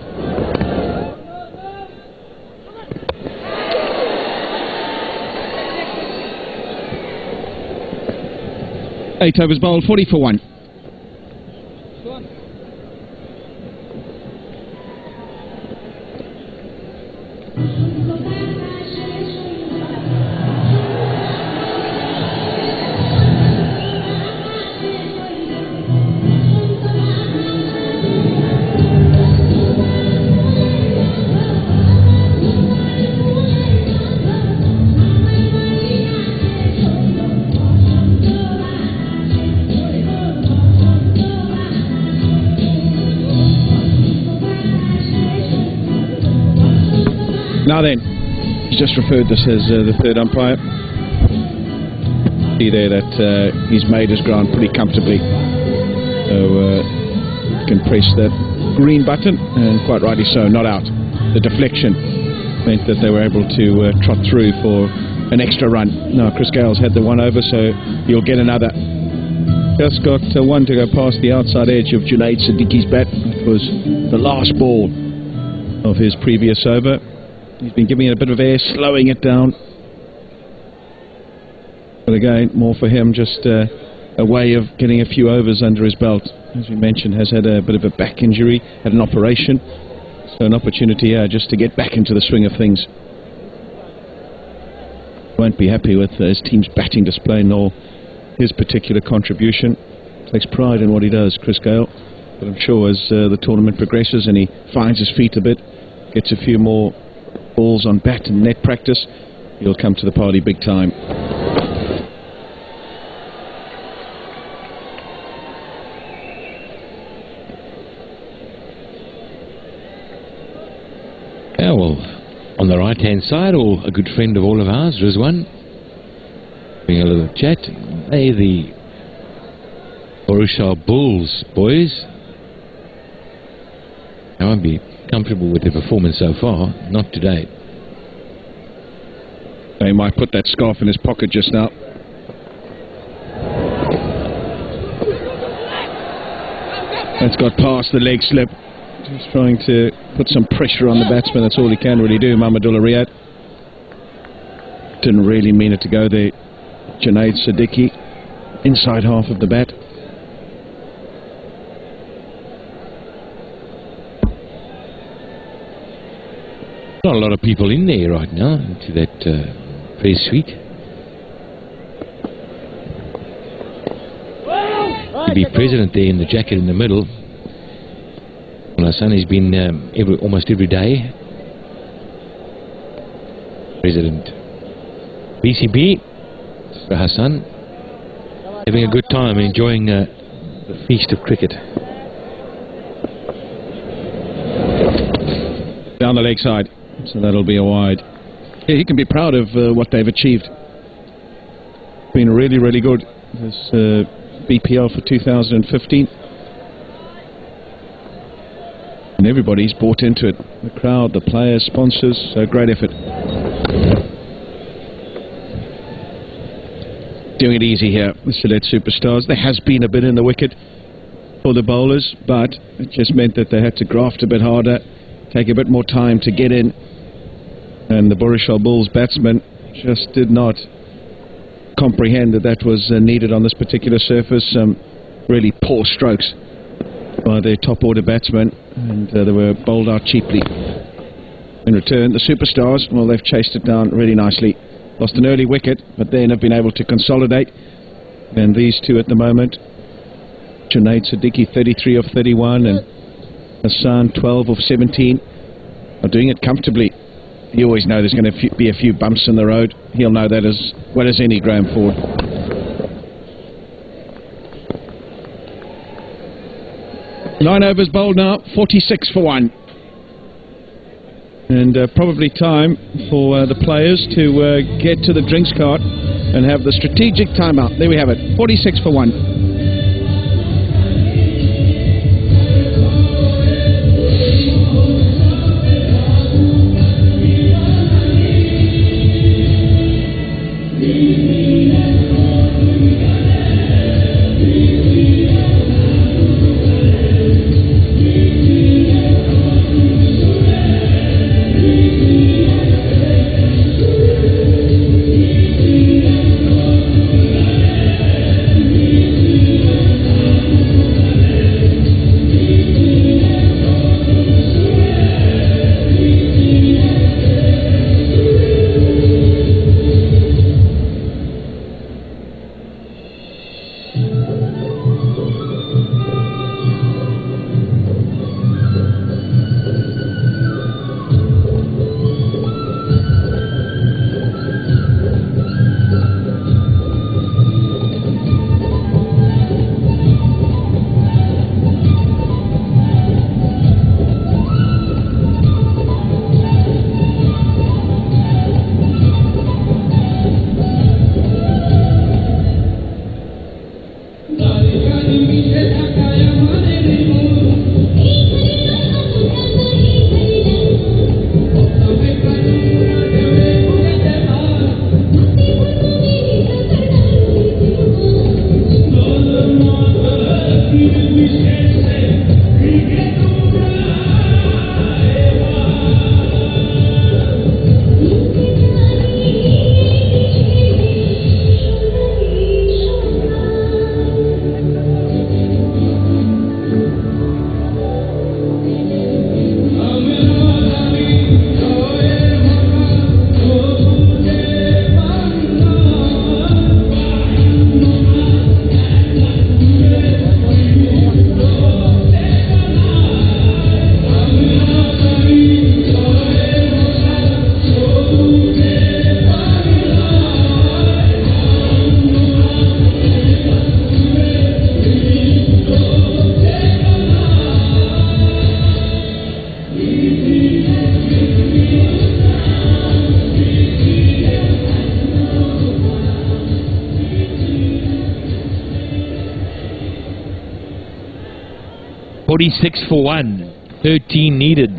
Eight overs bowled, 40 for 1. Now then, he's just referred this as the third umpire. See there that he's made his ground pretty comfortably. So can press that green button, and quite rightly so, not out. The deflection meant that they were able to trot through for an extra run. Now Chris Gale's had the one over, so he'll get another. Just got one to go past the outside edge of Junaid Siddiqui's bat. It was the last ball of his previous over. He's been giving it a bit of air, slowing it down. But again, more for him, just a way of getting a few overs under his belt. As we mentioned, has had a bit of a back injury, had an operation. So an opportunity here just to get back into the swing of things. Won't be happy with his team's batting display nor his particular contribution. Takes pride in what he does, Chris Gale. But I'm sure as the tournament progresses and he finds his feet a bit, gets a few more balls on bat and net practice, he'll come to the party big time. Yeah, well, on the right hand side, or a good friend of all of ours, Rizwan, having a little chat. Hey, the Barisal Bulls boys. I won't be comfortable with their performance so far, not today. They might put that scarf in his pocket just now. That's got past the leg slip. Just trying to put some pressure on the batsman. That's all he can really do, Mahmudullah Riyad. Didn't really mean it to go there. Junaid Siddiqui, inside half of the bat. Not a lot of people in there right now, into that press suite. be president there in the jacket in the middle. Well, Hassan has been almost every day. President BCB, Hassan, having a good time, enjoying the feast of cricket. Down the leg side, so that'll be a wide. Yeah, he can be proud of what they've achieved. Been really, really good. This BPL for 2015. And everybody's bought into it. The crowd, the players, sponsors, so great effort. Doing it easy here, the Sylhet Superstars. There has been a bit in the wicket for the bowlers, but it just meant that they had to graft a bit harder, take a bit more time to get in. And the Barisal Bulls batsmen just did not comprehend that that was needed on this particular surface. Some really poor strokes by their top order batsmen, and they were bowled out cheaply. In return, the Superstars, well, they've chased it down really nicely. Lost an early wicket, but then have been able to consolidate. And these two at the moment, Junaid Siddiqui 33 of 31 and Hassan 12 of 17, are doing it comfortably. You always know there's going to be a few bumps in the road. He'll know that as well as any, Graham Ford. 9 overs bowled now, 46 for 1. And probably time for the players to get to the drinks cart and have the strategic timeout. There we have it, 46 for 1. Six for 1, 13 needed.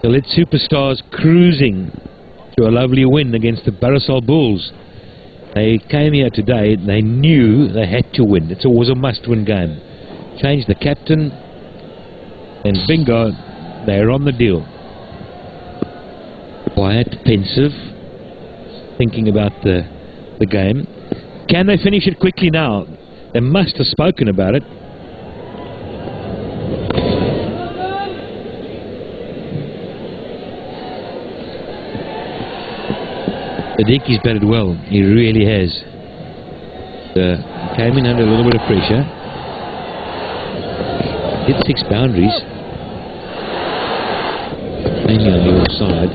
Sylhet Superstars cruising to a lovely win against the Barisal Bulls. They came here today, they knew they had to win. It was a must-win game. Changed the captain, and bingo, they're on the deal. Quiet, pensive, thinking about the game. Can they finish it quickly now? They must have spoken about it. Siddiqui's batted well, he really has. came in under a little bit of pressure. Hit 6 boundaries. Mainly on the offside.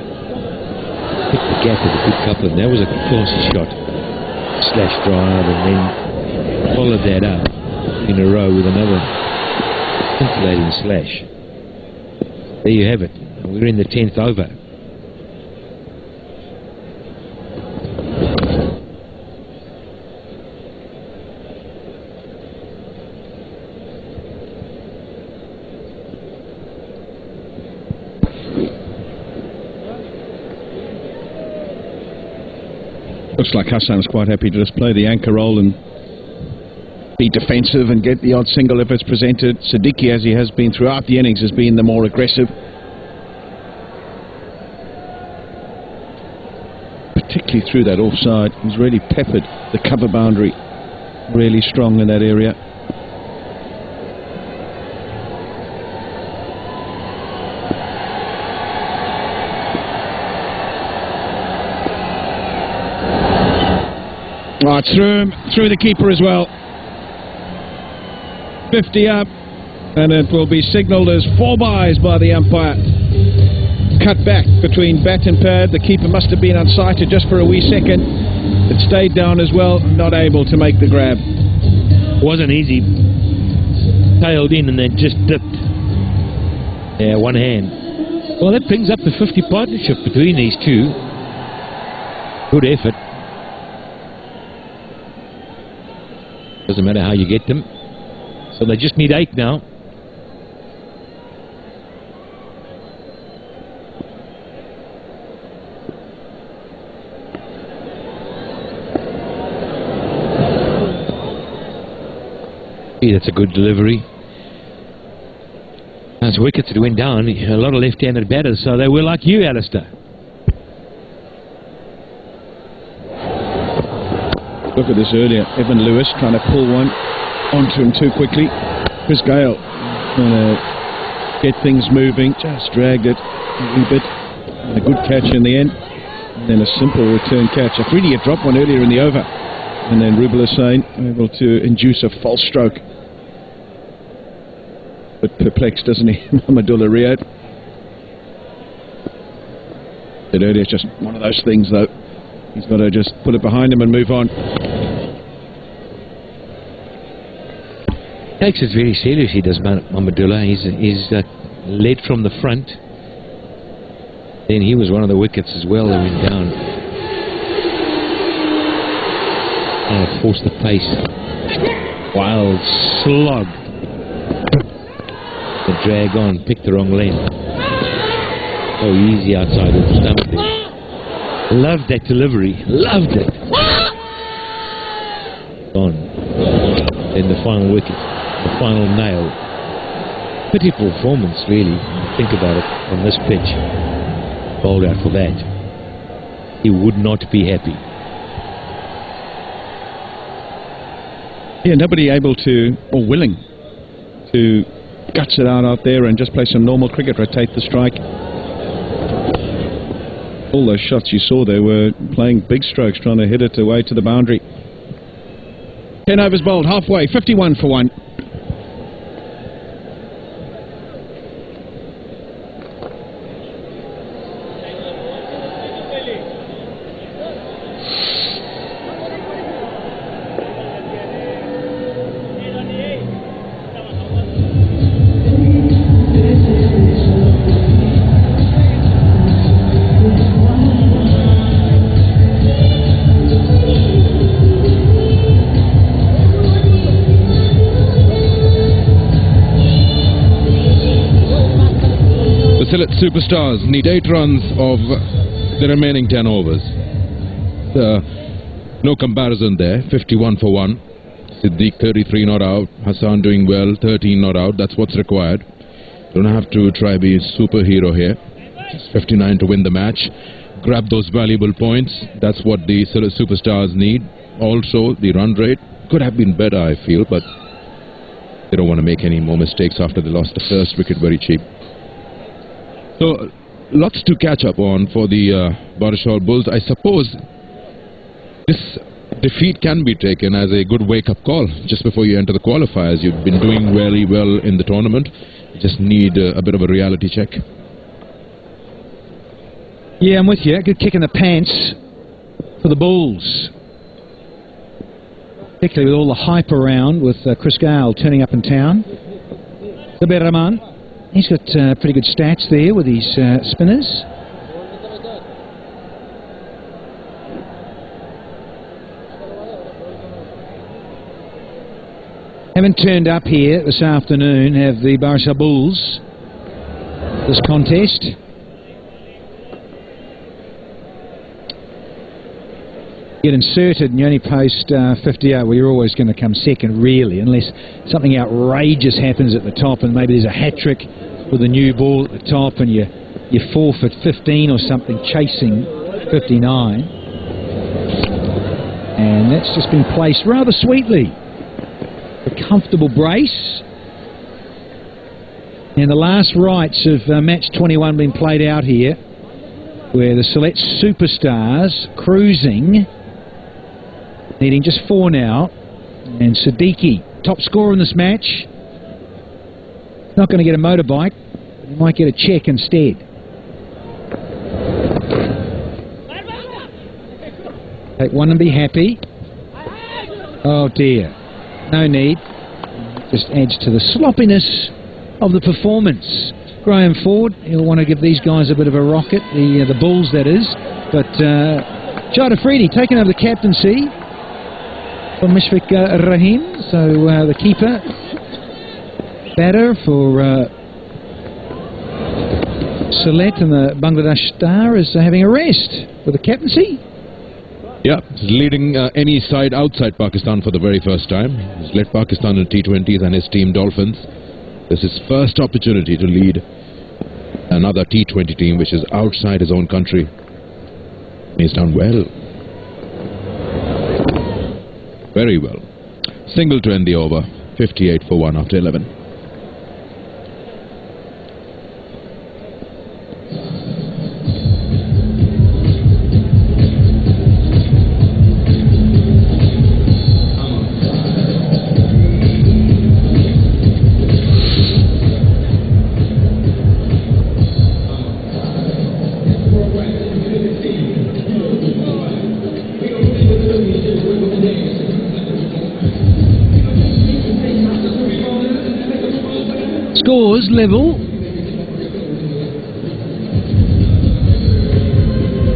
Picked the gap with a good couple, and that was a classy shot. Slash drive, and then followed that up in a row with another scintillating slash. There you have it. We're in the 10th over. Looks like Hassan's quite happy to just play the anchor role and be defensive and get the odd single if it's presented. Siddiqui, as he has been throughout the innings, has been the more aggressive. Particularly through that offside, he's really peppered the cover boundary. Really strong in that area. Oh, it's through the keeper as well. 50 up, and it will be signalled as 4 byes by the umpire. Cut back between bat and pad. The keeper must have been unsighted just for a wee second. It stayed down as well, not able to make the grab. Wasn't easy. Tailed in and then just dipped. Yeah, one hand. Well, that brings up the 50 partnership between these two. Good effort. Doesn't matter how you get them. So they just need 8 now. That's a good delivery. Those wickets that went down, a lot of left-handed batters, so they were like you, Alistair. Look at this earlier. Evan Lewis trying to pull one onto him too quickly. Chris Gale trying to get things moving. Just dragged it a wee bit. And a good catch in the end. And then a simple return catch. Afridi had dropped one earlier in the over. And then Rubel Hussain able to induce a false stroke. But perplexed, doesn't he, Mahmudullah Riyad? Said earlier, it's just one of those things, though. He's got to just put it behind him and move on. Takes it very seriously, does Mahmudullah. He's led from the front. Then he was one of the wickets as well that went down. Oh, force the pace. Wild slog. The drag on, picked the wrong lane. Oh, easy outside of the stump there. Loved that delivery. Loved it. On. Then the final wicket. The final nail. Pitiful performance, really. Think about it on this pitch. Bowled out for that. He would not be happy. Yeah, nobody able to, or willing to guts it out there and just play some normal cricket, rotate the strike. All those shots you saw there were playing big strokes, trying to hit it away to the boundary. 10 overs bowled, halfway, 51 for 1. Sylhet Superstars need 8 runs of the remaining 10 overs. No comparison there. 51 for 1. Siddiq 33 not out. Hassan doing well. 13 not out. That's what's required. Don't have to try be a superhero here. Just 59 to win the match. Grab those valuable points. That's what the Sylhet Superstars need. Also, the run rate could have been better, I feel, but they don't want to make any more mistakes after they lost the first wicket very cheap. So, lots to catch up on for the Barisal Bulls. I suppose this defeat can be taken as a good wake-up call just before you enter the qualifiers. You've been doing very well in the tournament. You just need a bit of a reality check. Yeah, I'm with you. Good kick in the pants for the Bulls. Particularly with all the hype around with Chris Gale turning up in town. The Beraman. He's got pretty good stats there with his spinners. Haven't turned up here this afternoon, have the Barisal Bulls, this contest. Get inserted and you only post 58, well, you're always going to come second, really, unless something outrageous happens at the top and maybe there's a hat-trick with a new ball at the top and you forfeit 15 or something, chasing 59. And that's just been placed rather sweetly. A comfortable brace. And the last rights of match 21 been played out here, where the Sylhet superstars cruising, needing just 4 now, and Siddiqui, top scorer in this match, not going to get a motorbike, but he might get a cheque instead. Take one and be happy. Oh dear, no need. Just adds to the sloppiness of the performance. Graham Ford, he'll want to give these guys a bit of a rocket, the Bulls that is, but Jad Afridi taking over the captaincy from Mishfiq Rahim, so the keeper batter for Sylhet, and the Bangladesh star is having a rest with the captaincy. Yeah, he's leading any side outside Pakistan for the very first time. He's led Pakistan in T20s and his team Dolphins. This is his first opportunity to lead another T20 team which is outside his own country. He's done well. Very well. Single to end the over. 58 for 1 after 11. Scores level.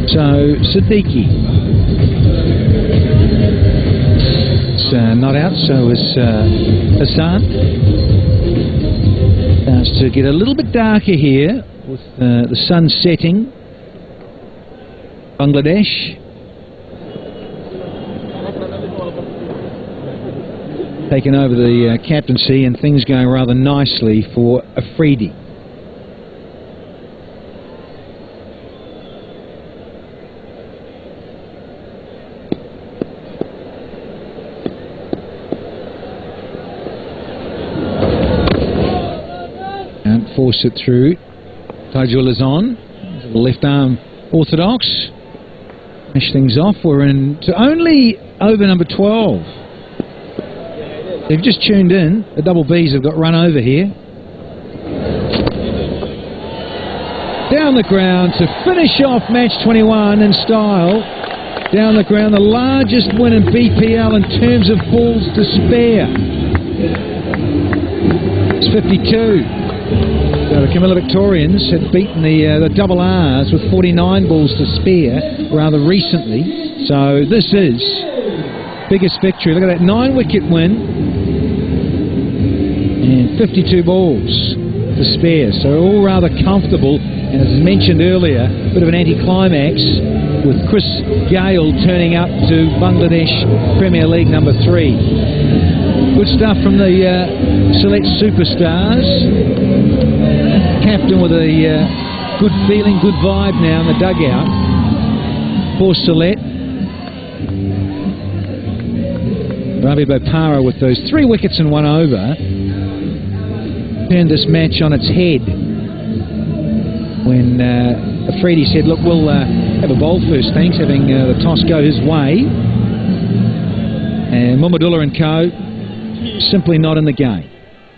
So Siddiqui. It's not out, so is Hassan. Starts to get a little bit darker here with the sun setting. Bangladesh taking over the captaincy, and things going rather nicely for Afridi. And force it through. Tajul is on. The left arm orthodox. Finish things off. We're into only over number 12. They've just tuned in. The double Bs have got run over here. Down the ground to finish off match 21 in style. Down the ground, the largest win in BPL in terms of balls to spare. It's 52. So the Camilla Victorians had beaten the double R's with 49 balls to spare rather recently. So this is biggest victory. Look at that 9-wicket win. And 52 balls to spare, so all rather comfortable. And as mentioned earlier, a bit of an anticlimax with Chris Gale turning up to Bangladesh Premier League number 3. Good stuff from the Sylhet superstars. Captain with a good feeling, good vibe now in the dugout for Sylhet. Ravi Bopara with those 3 wickets and 1 over turned this match on its head when Afridi said, look, we'll have a bowl first, thanks, having the toss go his way. And Mumadullah and co. simply not in the game.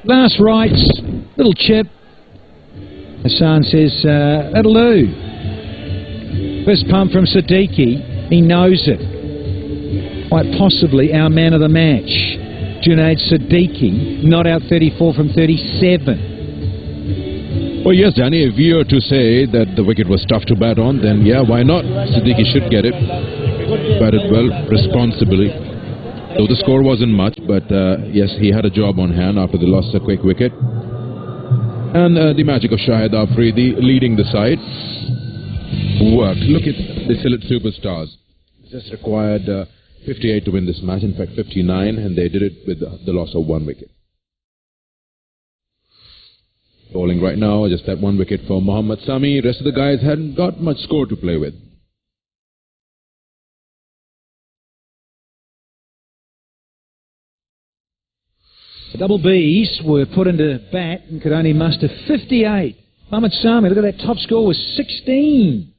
Last rights, little chip. Hassan says, that'll do. First pump from Siddiqui, he knows it. Quite possibly our man of the match, Junaid Siddiqui, not out 34 from 37. Well, yes, Danny, if you were to say that the wicket was tough to bat on, then yeah, why not? Siddiqui should get it. Batted well, responsibly. Though the score wasn't much, but yes, he had a job on hand after they lost a quick wicket. And the magic of Shahid Afridi leading the side worked. Look at the Sylhet superstars. Just required 58 to win this match, in fact 59, and they did it with the loss of 1 wicket. Bowling right now, just that 1 wicket for Mohammad Sami. Rest of the guys hadn't got much score to play with. The double Bs were put into bat and could only muster 58. Mohammad Sami, look at that top score, was 16.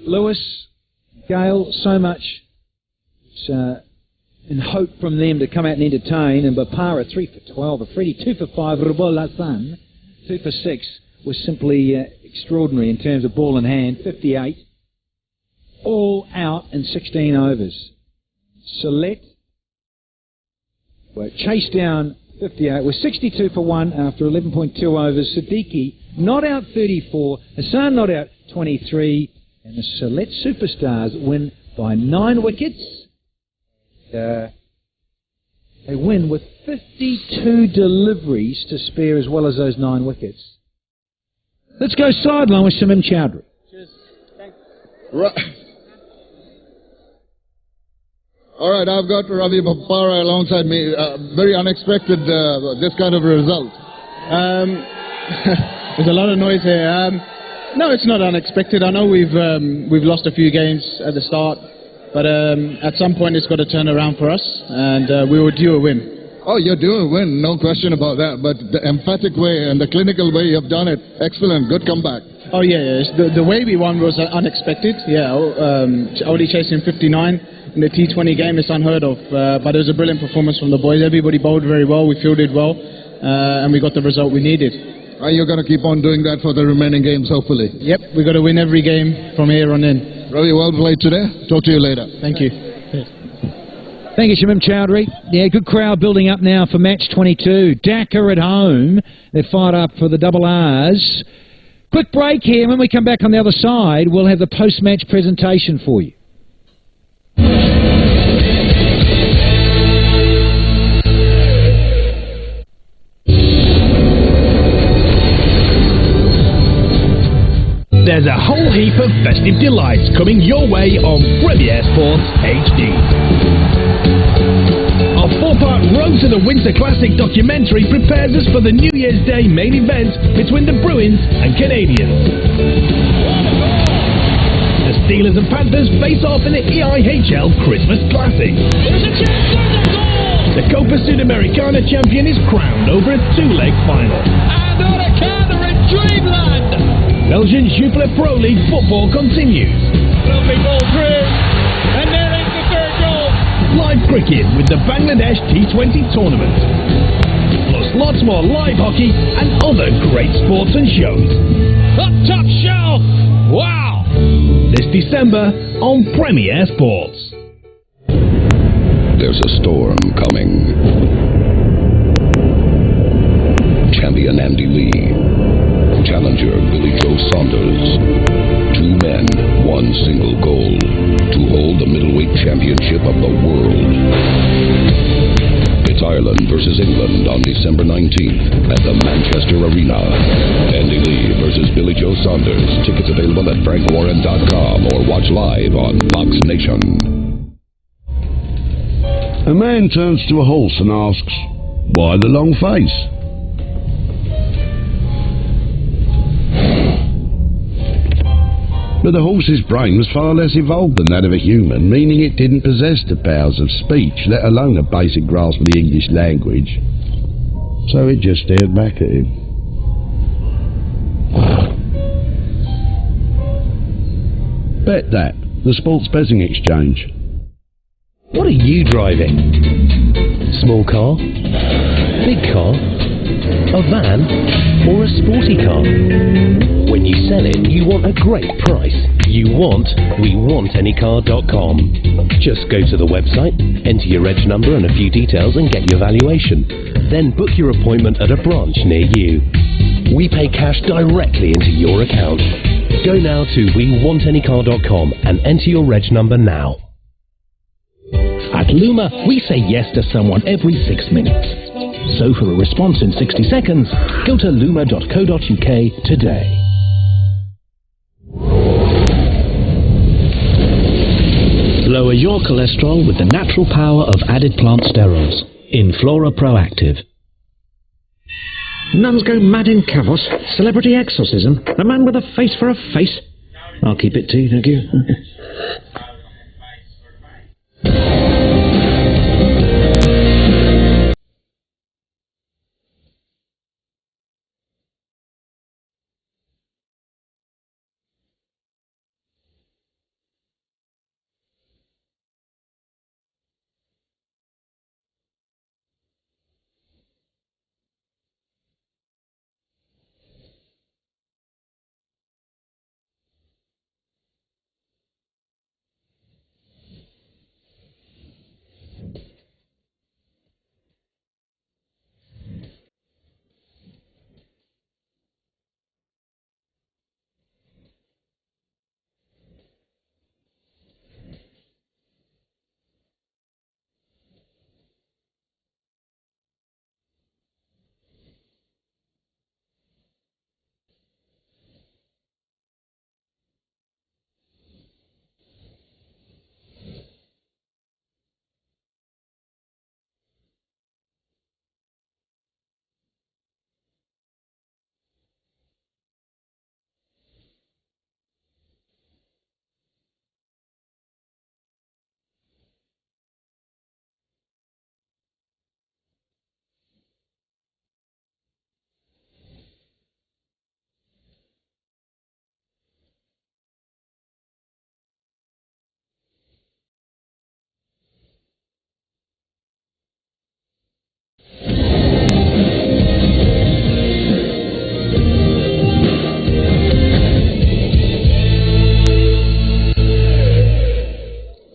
Lewis, Gale, so much in hope from them to come out and entertain. And Bapara, 3 for 12. Afridi, 2 for 5. Rubol Hassan, 2 for 6. Was simply extraordinary in terms of ball in hand. 58. All out in 16 overs. Sylhet were chased down 58. Was 62 for 1 after 11.2 overs. Siddiqui not out 34. Hassan not out 23. And the Sylhet superstars win by 9 wickets. They win with 52 deliveries to spare as well as those 9 wickets. Let's go sideline with Shamim Chowdhury. Cheers. Thanks. All right, I've got Ravi Bopara alongside me. Very unexpected, this kind of result. There's a lot of noise here. No, it's not unexpected. I know we've lost a few games at the start, but at some point it's got to turn around for us, and we were due a win. Oh, you're due a win, no question about that. But the emphatic way and the clinical way you've done it, excellent, good comeback. Oh yeah. The way we won was unexpected. Yeah, only chasing 59 in the T20 game is unheard of. But it was a brilliant performance from the boys. Everybody bowled very well. We fielded well, and we got the result we needed. Are you going to keep on doing that for the remaining games, hopefully? Yep, we've got to win every game from here on in. Ravi, well played today. Talk to you later. Thank you. Thank you, Shamim Chowdhury. Yeah, good crowd building up now for match 22. Dhaka at home. They're fired up for the double R's. Quick break here. When we come back on the other side, we'll have the post-match presentation for you. There's a whole heap of festive delights coming your way on Premier Sports HD. Our 4-part Road to the Winter Classic documentary prepares us for the New Year's Day main event between the Bruins and Canadians. The Steelers and Panthers face off in the EIHL Christmas Classic. The Copa Sudamericana champion is crowned over a 2-leg final. And Hurricane in Dreamland! Belgian Jupiler Pro League football continues. Lovely ball through, and there is the third goal. Live cricket with the Bangladesh T20 tournament. Plus lots more live hockey and other great sports and shows. The top shelf! Wow! This December on Premier Sports. There's a storm coming. Champion Andy Lee. Challenger Billy Joe Saunders. 2 men, 1 single goal. To hold the middleweight championship of the world. It's Ireland versus England on December 19th at the Manchester Arena. Andy Lee versus Billy Joe Saunders. Tickets available at frankwarren.com or watch live on Fox Nation. A man turns to a horse and asks, "Why the long face?" But the horse's brain was far less evolved than that of a human, meaning it didn't possess the powers of speech, let alone a basic grasp of the English language. So it just stared back at him. Bet that, the Sports Betting Exchange. What are you driving? Small car? Big car? A van? Or a sporty car? When you sell it, you want a great price. You want WeWantAnyCar.com. Just go to the website, enter your reg number and a few details and get your valuation. Then book your appointment at a branch near you. We pay cash directly into your account. Go now to WeWantAnyCar.com and enter your reg number now. At Luma, we say yes to someone every 6 minutes. So for a response in 60 seconds, go to luma.co.uk today. Lower your cholesterol with the natural power of added plant sterols in Flora Proactive. Nuns go mad in Kavos. Celebrity exorcism. A man with a face for a face. I'll keep it to you, thank you.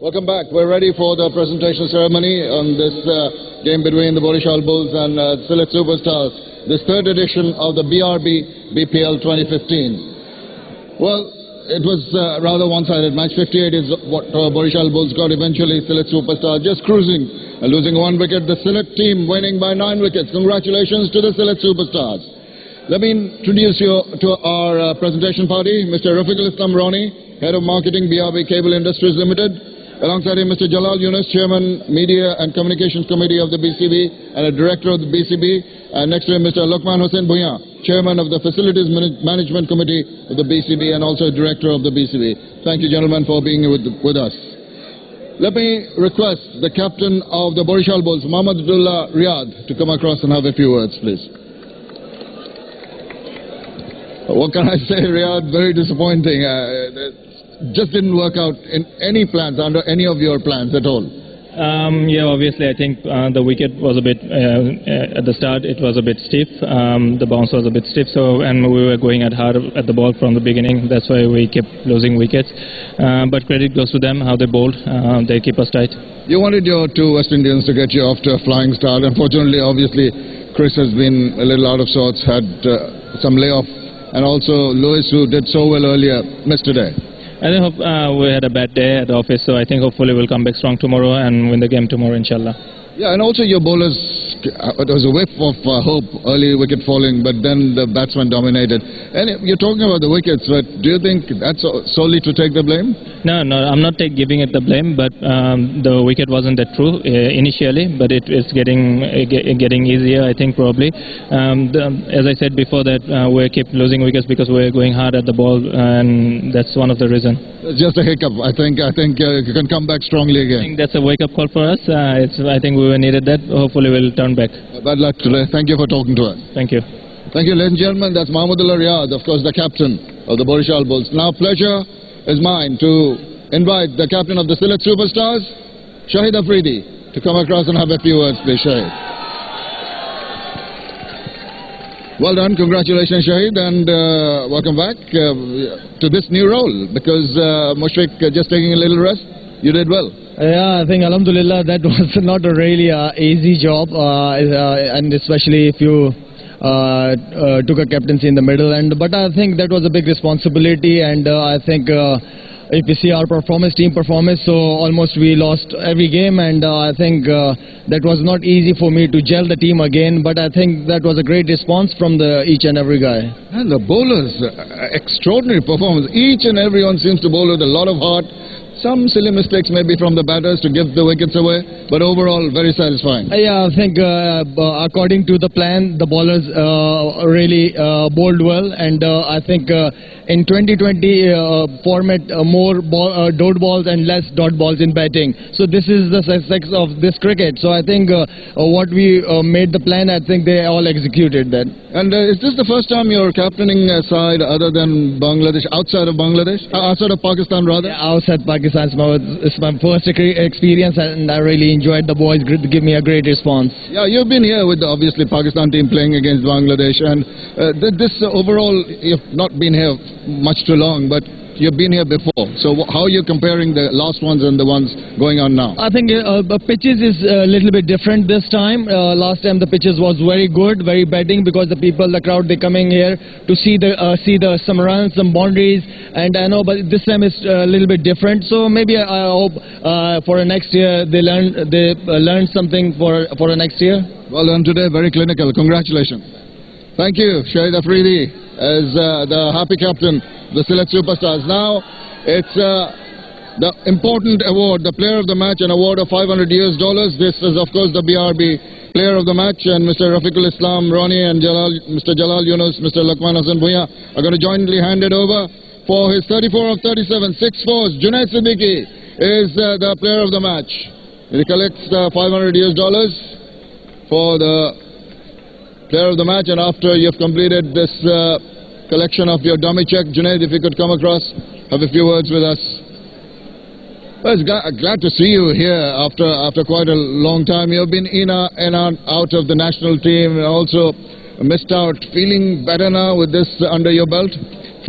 Welcome back. We're ready for the presentation ceremony on this game between the Barisal Bulls and Sylhet Superstars, this third edition of the BRB BPL 2015. Well, it was rather one-sided match. 58 is what Barisal Bulls got eventually. Sylhet Superstars just cruising, losing 1 wicket. The Sylhet team winning by 9 wickets. Congratulations to the Sylhet Superstars. Let me introduce you to our presentation party, Mr. Rafiqul Islam Rani, Head of Marketing, BRB Cable Industries Limited. Alongside him, Mr. Jalal Yunus, Chairman, Media and Communications Committee of the BCB and a Director of the BCB. And next to him, Mr. Lokman Hussain Bhuiyan, Chairman of the Facilities Management Committee of the BCB and also Director of the BCB. Thank you, gentlemen, for being with us. Let me request the captain of the Barisal Bulls, Mohammedullah Riyad, to come across and have a few words, please. What can I say, Riyad? Very disappointing. Just didn't work out in any plans, under any of your plans at all. Yeah, obviously I think the wicket was a bit, at the start it was a bit stiff, the bounce was a bit stiff, and we were going hard at the ball from the beginning. That's why we kept losing wickets, but credit goes to them, how they bowled. They keep us tight. You wanted your two West Indians to get you off to a flying start. Unfortunately, obviously Chris has been a little out of sorts, had some layoff, and also Lewis, who did so well earlier, missed today. I think we had a bad day at the office, so I think hopefully we'll come back strong tomorrow and win the game tomorrow, inshallah. Yeah, and also your bowlers, it was a whiff of hope, early wicket falling, but then the batsman dominated. And you're talking about the wickets, but do you think that's solely to take the blame? No, I'm not giving it the blame, but the wicket wasn't that true initially, but it's getting easier, I think, probably. As I said before, that we keep losing wickets because we're going hard at the ball, and that's one of the reasons. It's just a hiccup. I think you can come back strongly again. I think that's a wake-up call for us. I think we needed that. Hopefully we'll turn back. Bad luck today. Thank you for talking to us. Thank you. Thank you, ladies and gentlemen. That's Mohammedullah Riyad, of course, the captain of the Barisal Bulls. Now, pleasure is mine to invite the captain of the Sylhet Superstars, Shahid Afridi to come across and have a few words, please, Shahid. Well done, congratulations, Shahid, and welcome back to this new role, because Mushfiq just taking a little rest. You did well. Yeah, I think Alhamdulillah that was not a really easy job, and especially if you took a captaincy in the middle. But I think that was a big responsibility, and I think if you see our team performance, so almost we lost every game, and I think that was not easy for me to gel the team again. But I think that was a great response from each and every guy. And the bowlers, extraordinary performance. Each and every one seems to bowl with a lot of heart. Some silly mistakes maybe from the batters to give the wickets away, but overall very satisfying. Yeah, I think according to the plan, the bowlers really bowled well, and I think in 2020 format more dot balls and less dot balls in batting. So this is the success of this cricket. So I think what we made the plan, I think they all executed that. And is this the first time you're captaining a side other than Bangladesh, outside of Bangladesh, outside of Pakistan rather? Yeah, outside Pakistan. It's my first experience, and I really enjoyed the boys. Give me a great response. Yeah, you've been here with the obviously Pakistan team playing against Bangladesh, and this overall, you've not been here much too long, but you've been here before. So how are you comparing the last ones and the ones going on now? I think pitches is a little bit different this time. Last time the pitches was very good, very batting, because the crowd, they coming here to see some runs, some boundaries, and I know, but this time it's a little bit different. So maybe I hope for the next year they learn something for the next year. Well done today, very clinical. Congratulations. Thank you, Shahid Afridi, as the happy captain, the Sylhet Superstars. Now, it's the important award, the Player of the Match, an award of $500. This is, of course, the BRB Player of the Match, and Mr. Rafiqul Islam Rani and Mr. Jalal Yunus, Mr. Lakman Hassan Bhuiya are going to jointly hand it over for his 34 of 37, 6 fours. Junaid Siddiqui is the Player of the Match. He collects $500 for the Player of the Match, and after you've completed this collection of your dummy check, Junaid, if you could come across, have a few words with us. Well, it's glad to see you here after quite a long time. You've been in and out of the national team, and also missed out. Feeling better now with this under your belt?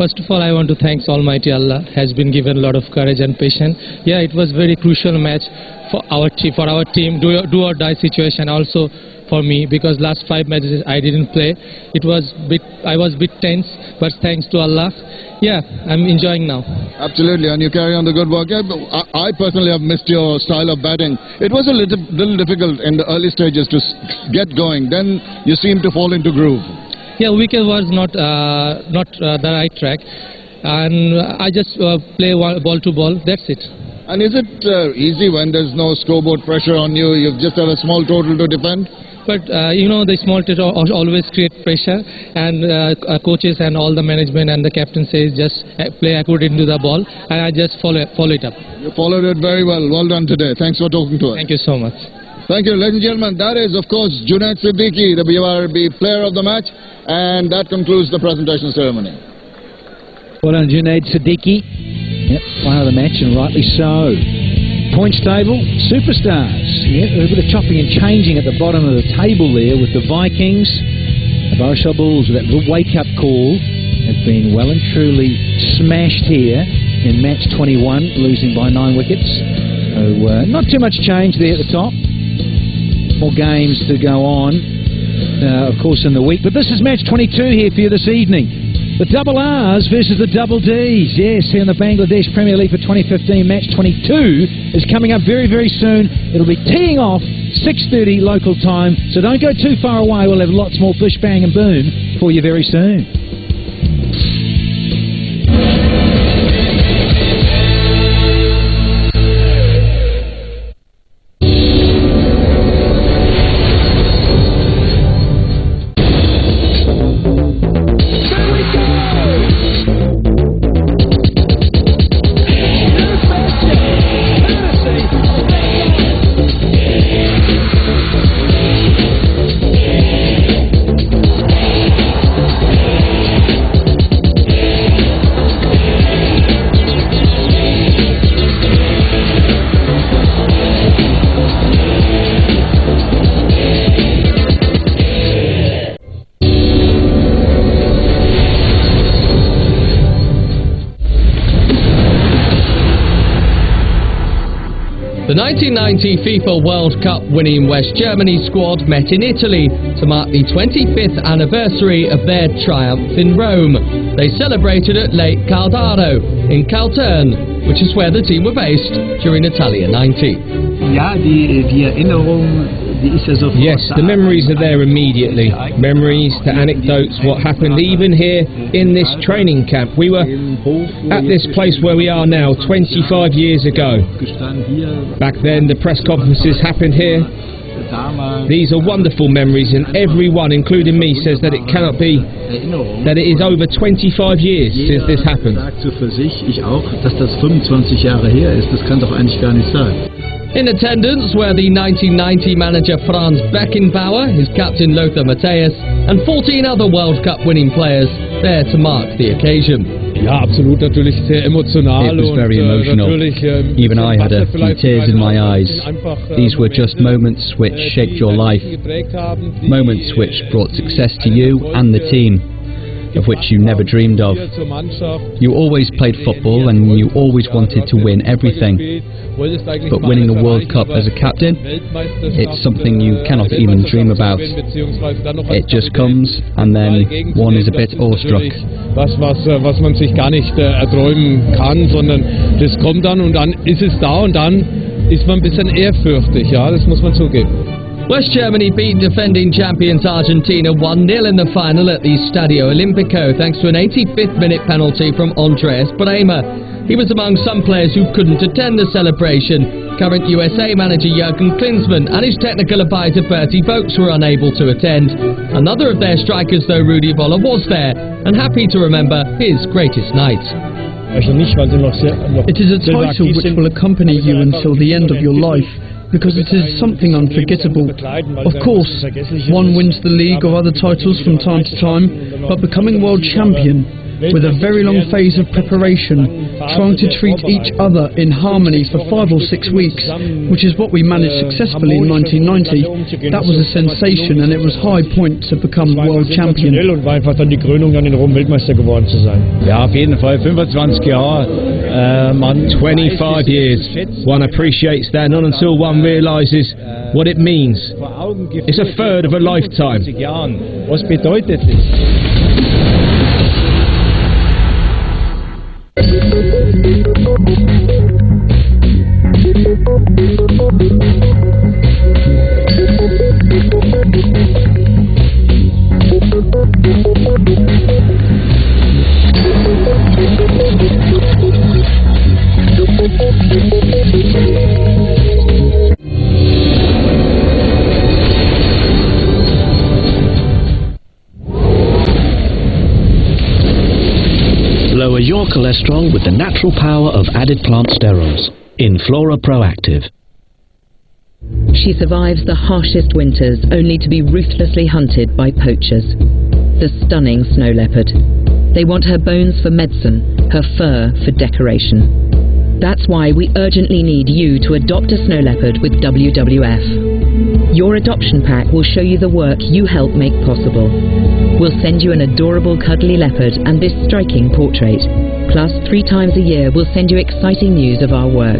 First of all, I want to thank Almighty Allah, has been given a lot of courage and patience. Yeah, it was very crucial match for our team, do or die situation also for me, because last 5 matches I didn't play. I was a bit tense, but thanks to Allah, yeah, I'm enjoying now. Absolutely, and you carry on the good work. I personally have missed your style of batting. It was a little difficult in the early stages to get going. Then you seem to fall into groove. Yeah, wicket was not the right track, and I just play ball to ball. That's it. And is it easy when there's no scoreboard pressure on you? You just have a small total to defend? But you know, the small total always create pressure, and coaches and all the management and the captain says just play according to the ball, and I just follow it up. You followed it very well. Well done today. Thanks for talking to us. Thank you so much. Thank you, ladies and gentlemen. That is, of course, Junaid Siddiqui, the BRB Player of the Match, and that concludes the presentation ceremony. Well done, Junaid Siddiqui. Yep, player of the match, and rightly so. Points table, Superstars. Yeah, a bit of chopping and changing at the bottom of the table there with the Vikings. The Barisal Bulls, with that little wake-up call, have been well and truly smashed here in match 21, losing by 9 wickets. So not too much change there at the top. More games to go on, of course, in the week. But this is match 22 here for you this evening. The double R's versus the double D's. Yes, here in the Bangladesh Premier League for 2015, match 22 is coming up very, very soon. It'll be teeing off 6:30 local time, so don't go too far away. We'll have lots more Bish Bang and Boom for you very soon. The 1990 FIFA World Cup winning West Germany squad met in Italy to mark the 25th anniversary of their triumph in Rome. They celebrated at Lake Caldaro in Caltern, which is where the team were based during Italia 90. Yes, the memories are there immediately. Memories, the anecdotes, what happened even here in this training camp. We were at this place where we are now 25 years ago. Back then the press conferences happened here. These are wonderful memories, and everyone, including me, says that it cannot be, that it is over 25 years since this happened. In attendance were the 1990 manager Franz Beckenbauer, his captain Lothar Matthäus, and 14 other World Cup winning players there to mark the occasion. Ja, absolut, natürlich sehr emotional. It was very emotional. Even I had a few tears in my eyes. These were just moments which shaped your life, moments which brought success to you and the team, of which you never dreamed of. You always played football and you always wanted to win everything. But winning a World Cup as a captain, it's something you cannot even dream about. It just comes, and then one is a bit awestruck. Was man sich gar nicht erträumen kann, sondern das kommt dann und dann ist es da und dann ist man ein bisschen ehrfürchtig, ja, das muss man zugeben. West Germany beat defending champions Argentina 1-0 in the final at the Stadio Olimpico thanks to an 85th minute penalty from Andreas Bremer. He was among some players who couldn't attend the celebration. Current USA manager Jurgen Klinsmann and his technical advisor Bertie Vogts were unable to attend. Another of their strikers, though, Rudi Völler, was there and happy to remember his greatest night. It is a title which will accompany you until the end of your life, because it is something unforgettable. Of course, one wins the league or other titles from time to time, but becoming world champion, with a very long phase of preparation, trying to treat each other in harmony for 5 or 6 weeks, which is what we managed successfully in 1990. That was a sensation, and it was high point to become world champion. Und war einfach dann die Krönung, dann in Rom Weltmeister geworden zu sein. Ja, auf jeden Fall 25 Jahre. 25 years. One appreciates that, not until one realises what it means. It's a third of a lifetime. Was bedeutet es? Lower your cholesterol with the natural power of added plant sterols in Flora Proactive. She survives the harshest winters only to be ruthlessly hunted by poachers. The stunning snow leopard. They want her bones for medicine, her fur for decoration. That's why we urgently need you to adopt a snow leopard with WWF. Your adoption pack will show you the work you help make possible. We'll send you an adorable cuddly leopard and this striking portrait. Plus, 3 times a year we'll send you exciting news of our work.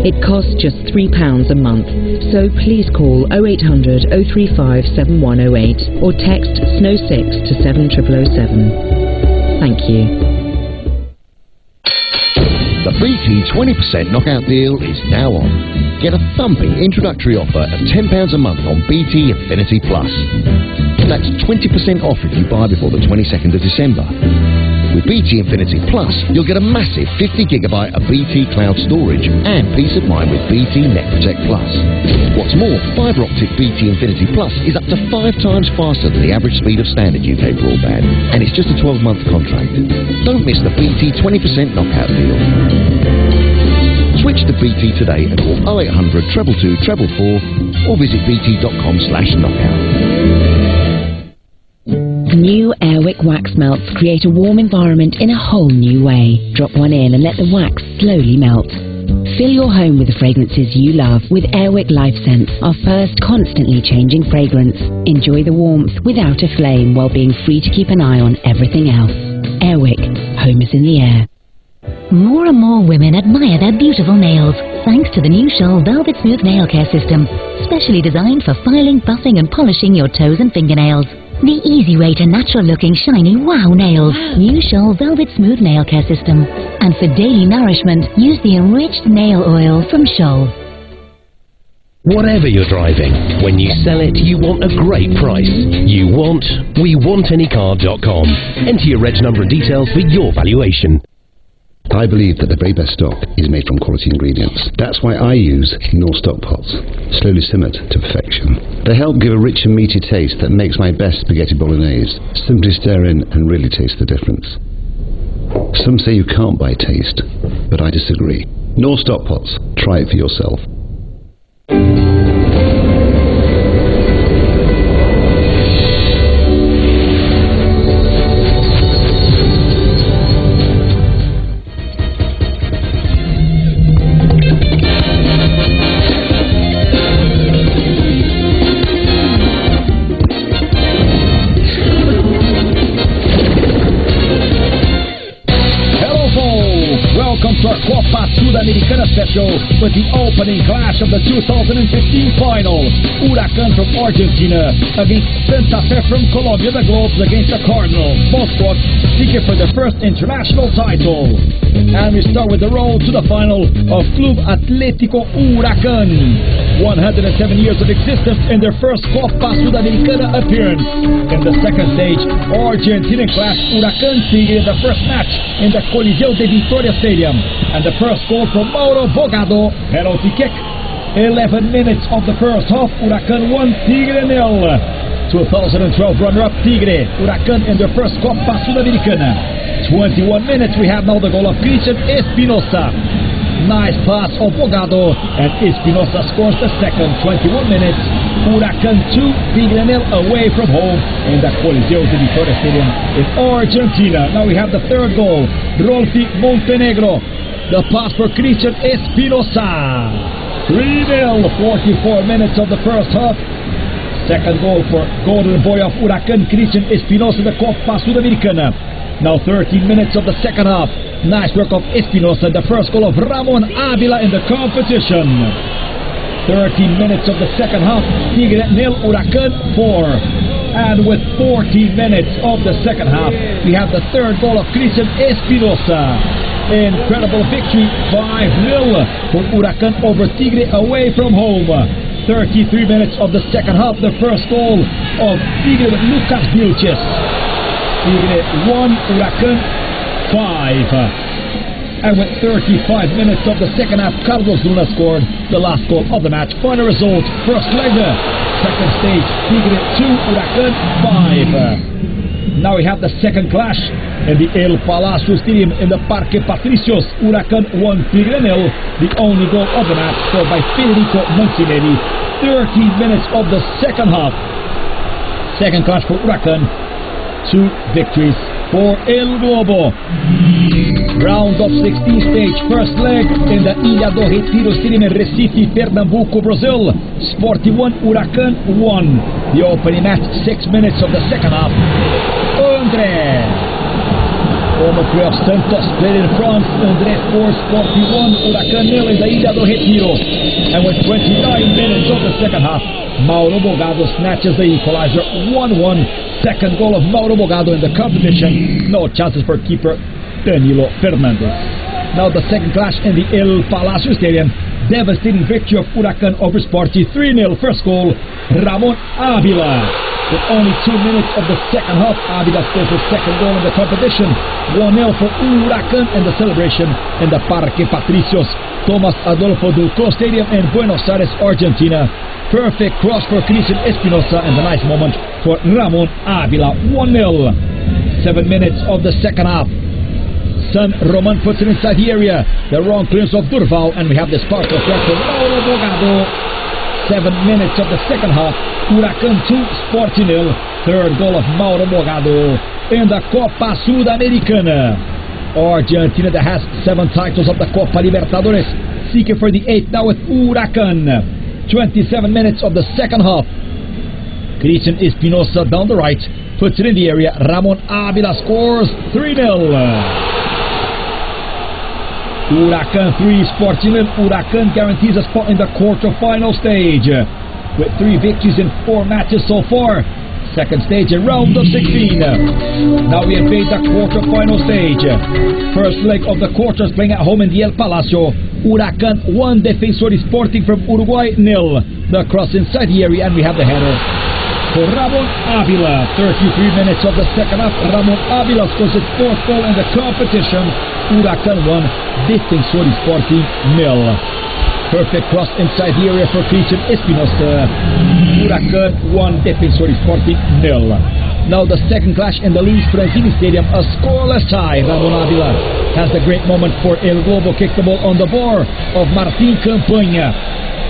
It costs just £3 a month, so please call 0800 035 7108 or text SNOW6 to 70007. Thank you. The BT 20% knockout deal is now on. Get a thumping introductory offer of £10 a month on BT Infinity Plus. That's 20% off if you buy before the 22nd of December. With BT Infinity Plus, you'll get a massive 50GB of BT cloud storage and peace of mind with BT Net Protect Plus. What's more, fibre optic BT Infinity Plus is up to 5 times faster than the average speed of standard UK broadband, and it's just a 12-month contract. Don't miss the BT 20% knockout deal. Switch to BT today and call 0800 222 444 or visit bt.com/knockout. New Airwick wax melts create a warm environment in a whole new way. Drop one in and let the wax slowly melt. Fill your home with the fragrances you love with Airwick Life Scents, our first constantly changing fragrance. Enjoy the warmth without a flame while being free to keep an eye on everything else. Airwick, home is in the air. More and more women admire their beautiful nails. thanks to the new Scholl Velvet Smooth Nail Care System, specially designed for filing, buffing and polishing your toes and fingernails. The easy way to natural-looking, shiny wow nails. New Scholl Velvet Smooth Nail Care System. And for daily nourishment, use the enriched nail oil from Scholl. Whatever you're driving, when you sell it, you want a great price. WeWantAnyCar.com. Enter your reg number and details for your valuation. I believe that the very best stock is made from quality ingredients. That's why I use North stock pots, slowly simmered to perfection. They help give a rich and meaty taste that makes my best spaghetti bolognese. Simply stir in and really taste the difference. Some say you can't buy taste, but I disagree. North stock pots. Try it for yourself. Sudamericana special with the opening clash of the 2015 final. Huracan from Argentina against Santa Fe from Colombia. The Globes against the Cardinals. Both squads seeking for their first international title. And we start with the road to the final of Club Atlético Huracan. 107 years of existence in their first Copa Sudamericana appearance. In the second stage, Argentinian clash Huracan Tigre in the first match in the Coliseo de Vitoria Stadium. And the first goal from Mauro Bogado, penalty kick. 11 minutes of the first half, Huracan 1, Tigre 0. 2012 runner-up Tigre, Huracan in their first Copa Sudamericana. 21 minutes, we have now the goal of Christian Espinosa. Nice pass of Bogado, and Espinosa scores the second. 21 minutes, Huracan 2, Tigre 0 away from home in the Coliseo de Vitoria Stadium in Argentina. Now we have the third goal, Rolfi Montenegro. The pass for Christian Espinosa. 3-0, 44 minutes of the first half. Second goal for golden boy of Huracan, Christian Espinosa, the Copa Sudamericana. Now 13 minutes of the second half. Nice work of Espinosa, the first goal of Ramon Avila in the competition. 13 minutes of the second half. Tigre 0, Huracan 4. And with 14 minutes of the second half, we have the third goal of Christian Espinosa. Incredible victory, 5-0 for Huracan over Tigre away from home. 33 minutes of the second half, the first goal of Tigre with Lucas Vilches. Tigre 1, Huracan 5. And with 35 minutes of the second half, Carlos Luna scored the last goal of the match. Final result, first leg, second stage, Tigre 2, Huracan 5. Now we have the second clash in the El Palacio Stadium in the Parque Patricios. Huracan 1, Tigre 0. The only goal of the match scored by Federico Mancinetti. 13 minutes of the second half. Second clash for Huracan. 2 victories for El Globo. Round of 16 stage, first leg in the Ilha do Retiro Stadium in Recife, Pernambuco, Brazil. Sporting 1, Huracan 1. The opening match, 6 minutes of the second half. André, former player of Santos, played in France. André scores 41, Huracan 0 in the Ilha do Retiro. And with 29 minutes of the second half, Mauro Bogado snatches the equalizer, 1-1. Second goal of Mauro Bogado in the competition. No chances for keeper Danilo Fernandes. Now the second clash in the El Palacio Stadium. Devastating victory of Huracan over Sporting 3-0. First goal, Ramon Avila. With only 2 minutes of the second half, Avila scores the second goal in the competition. 1-0 for Huracan in the celebration in the Parque Patricios Tomás Adolfo Ducó Stadium in Buenos Aires, Argentina. Perfect cross for Christian Espinosa and a nice moment for Ramon Avila. 1-0. 7 minutes of the second half. San Roman puts it inside the area. The wrong clearance of Durval, and we have the spark of for Mauro Bogado. 7 minutes of the second half. Huracan 2, Sporting 0. Third goal of Mauro Bogado in the Copa Sudamericana. Argentina that has 7 titles of the Copa Libertadores, seeking for the 8th now with Huracan. 27 minutes of the second half. Christian Espinosa down the right, puts it in the area. Ramon Avila scores 3-0. Huracan 3, Sporting 0. Huracan guarantees a spot in the quarter-final stage with 3 victories in 4 matches so far. Second stage in round of 16. Now we invade the quarter-final stage. First leg of the quarters playing at home in the El Palacio. Huracan 1, Defensor Sporting from Uruguay 0. The cross inside the area, and we have the header for Ramon Avila. 33 minutes of the second half. Ramon Avila scores his 4th goal in the competition. Huracan 1, Defensor Sporting 0. Perfect cross inside the area for Christian Espinosa. Huracan 1, Defensor Sporting 0. Now the second clash in the Luis Franzini Stadium, a scoreless tie. Ramon Avila has the great moment for El Globo, kick the ball on the bar of Martin Campaña.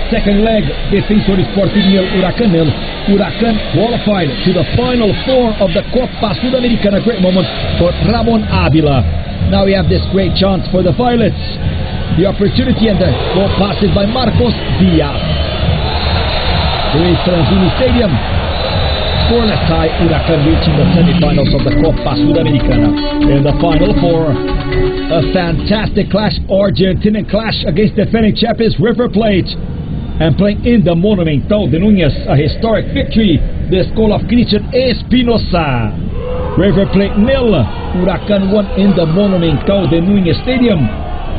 Second leg, Defensor Sporting 0, Huracan 0. Huracan qualified to the final 4 of the Copa Sudamericana. Great moment for Ramon Avila. Now we have this great chance for the Violets. The opportunity, and the ball passes by Marcos Diaz. Luis Franzini Stadium. Scoreless tie, Huracan reaching the semifinals of the Copa Sudamericana. In the final 4, a fantastic clash, Argentinian clash against defending champions River Plate. And playing in the Monumental de Núñez, a historic victory. This goal of Christian Espinosa. River Plate 0, Huracan 1 in the Monumental de Núñez Stadium.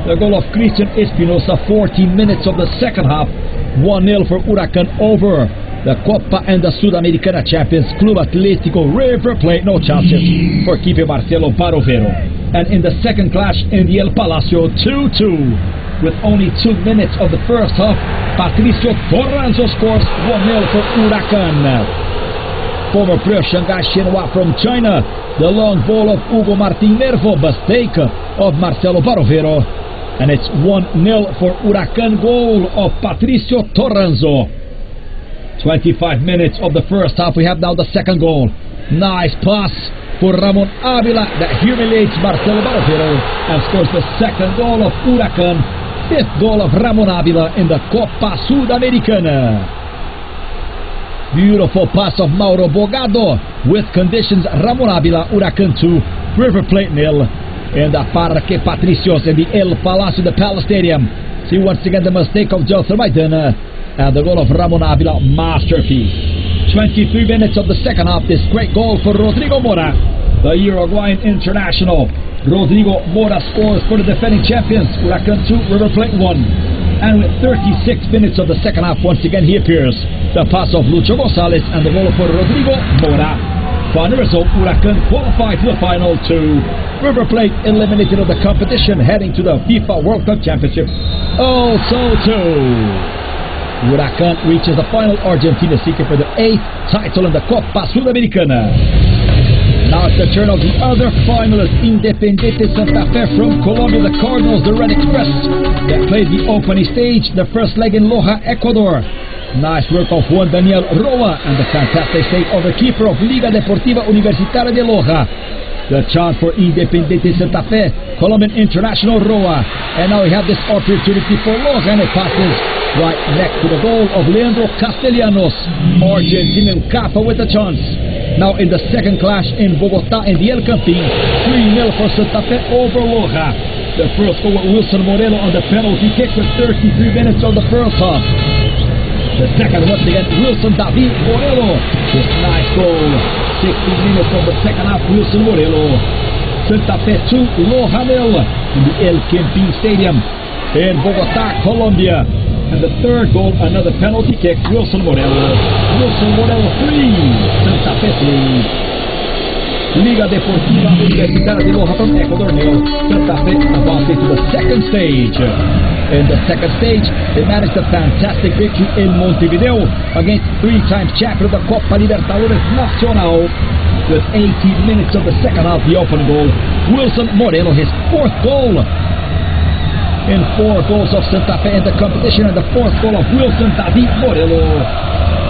The goal of Christian Espinosa, 14 minutes of the second half. 1-0 for Huracan over the Copa and the Sudamericana champions Club Atlético River Plate. No chances for keeper Marcelo Barovero. And in the second clash in the El Palacio, 2-2. With only 2 minutes of the first half, Patricio Torranzo scores 1-0 for Huracan. Former player Shanghai Shenhua from China. The long ball of Hugo Martin Nervo, mistake of Marcelo Barovero. And it's 1-0 for Huracan, goal of Patricio Torranzo. 25 minutes of the first half. We have now the second goal. Nice pass for Ramon Avila that humiliates Marcelo Barovero and scores the second goal of Huracan. 5th goal of Ramon Avila in the Copa Sudamericana. Beautiful pass of Mauro Bogado with conditions. Ramon Avila, Huracan 2, River Plate 0. In the Parque Patricios in the El Palacio, the Palace Stadium. See once again the mistake of Joe Maidana and the goal of Ramon Avila, masterpiece. 23 minutes of the second half. This great goal for Rodrigo Mora, the Uruguayan international. Rodrigo Mora scores for the defending champions, Huracan 2, River Plate 1. And with 36 minutes of the second half, once again he appears. The pass of Lucho Gonzalez and the goal for Rodrigo Mora. Final result, Huracan qualified to the final 2. River Plate eliminated of the competition, heading to the FIFA World Cup Championship. Also 2. Huracan reaches the final, Argentina seeking for the 8th title in the Copa Sudamericana. Now it's the turn of the other finalist, Independiente Santa Fe from Colombia, the Cardinals, the Red Express, that played the opening stage, the first leg in Loja, Ecuador. Nice work of Juan Daniel Roa and the fantastic save of the keeper of Liga Deportiva Universitaria de Loja. The chant for Independiente Santa Fe, Colombian international Roa. And now we have this opportunity for Loja, and it passes right next to the goal of Leandro Castellanos. Argentinian Capa with a chance. Now in the second clash in Bogotá in the El Campín, 3-0 for Santa Fe over Loja. The first goal with Wilson Morelo on the penalty kick with 33 minutes of the first half. The second, once again, Wilson David Morelo. This nice goal. 60 minutes of the second half, Wilson Morelo. Santa Fe 2, Loja 0 in the El Campín Stadium in Bogotá, Colombia. And the third goal, another penalty kick, Wilson Morelo. Wilson Morelo 3, Santa Fe 3. Liga Deportiva Universitaria de Loja from Ecuador 0. Santa Fe advancing to the second stage. In the second stage, they managed a fantastic victory in Montevideo against 3-time champion of the Copa Libertadores Nacional. With 18 minutes of the second half, the opening goal, Wilson Morelo, his 4th goal. In 4 goals of Santa Fe in the competition, and the 4th goal of Wilson David Morelo.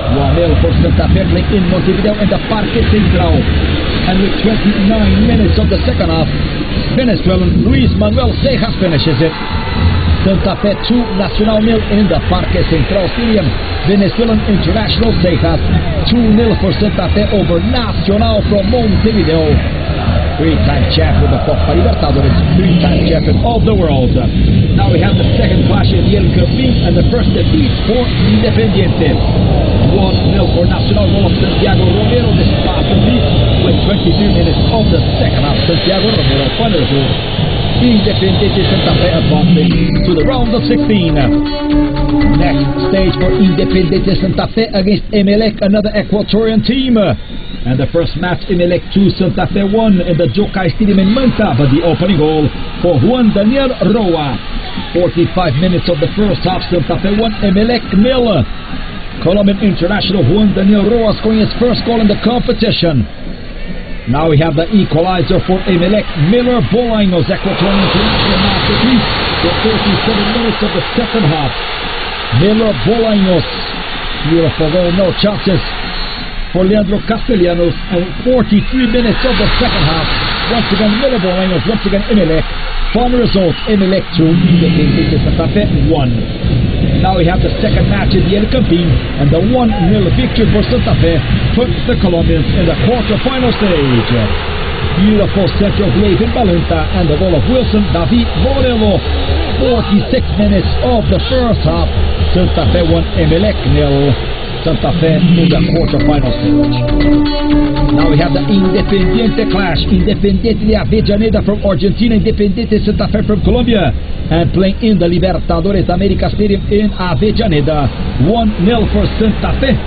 1-0 for Santa Fe playing in Montevideo in the Parque Central. And with 29 minutes of the second half, Venezuelan Luis Manuel Cejas finishes it. Santa Fe 2, Nacional 0 in the Parque Central Stadium. Venezuelan international Cejas, 2-0 for Santa Fe over Nacional from Montevideo. Three-time champion of the Copa Libertadores, three-time champion of the world. Now we have the second clash in the El Campín and the first defeat for Independiente. 1-0 for Nacional, goal of Santiago Romero this past week with 23 minutes of the second half. Santiago Romero, final result. Independiente Santa Fe advancing to the round of 16. Next stage for Independiente Santa Fe against Emelec, another Ecuadorian team. And the first match, Emelec 2, Santa Fe 1 in the Jokai Stadium in Manta, but the opening goal for Juan Daniel Roa. 45 minutes of the first half, Santa Fe 1, Emelec 0. Colombian international Juan Daniel Roa scoring his first goal in the competition. Now we have the equalizer for Emelec, Miller Bolaños, Ecuadorian international masterpiece, for 37 minutes of the second half. Miller Bolaños, beautiful goal, no chances for Leandro Castellanos, and 43 minutes of the second half. Once again, Miller Bolaños, once again Emelec. Final result, Emelec 2, Independiente Santa Fe 1. Now we have the second match in the El Campín, and the 1-0 victory for Santa Fe puts the Colombians in the quarter-final stage. Beautiful central glaive in Balunta, and the goal of Wilson David Morelo. 46 minutes of the first half, Santa Fe 1, Emelec 0. Santa Fe in the quarter-final stage. Now we have the Independiente clash. Independiente de Avellaneda from Argentina, Independiente Santa Fe from Colombia, and playing in the Libertadores America Stadium in Avellaneda. 1-0 for Santa Fe.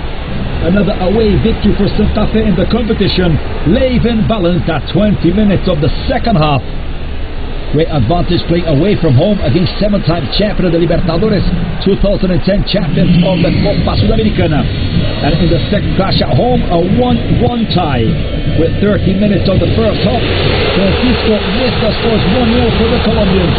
Another away victory for Santa Fe in the competition. Leyven Balunta, 20 minutes of the second half. Great advantage playing away from home against seven-time champion of the Libertadores, 2010 champions of the Copa Sudamericana. And in the second clash at home, a 1-1 tie. With 30 minutes of the first half, Francisco Nesta scores 1-0 for the Colombians.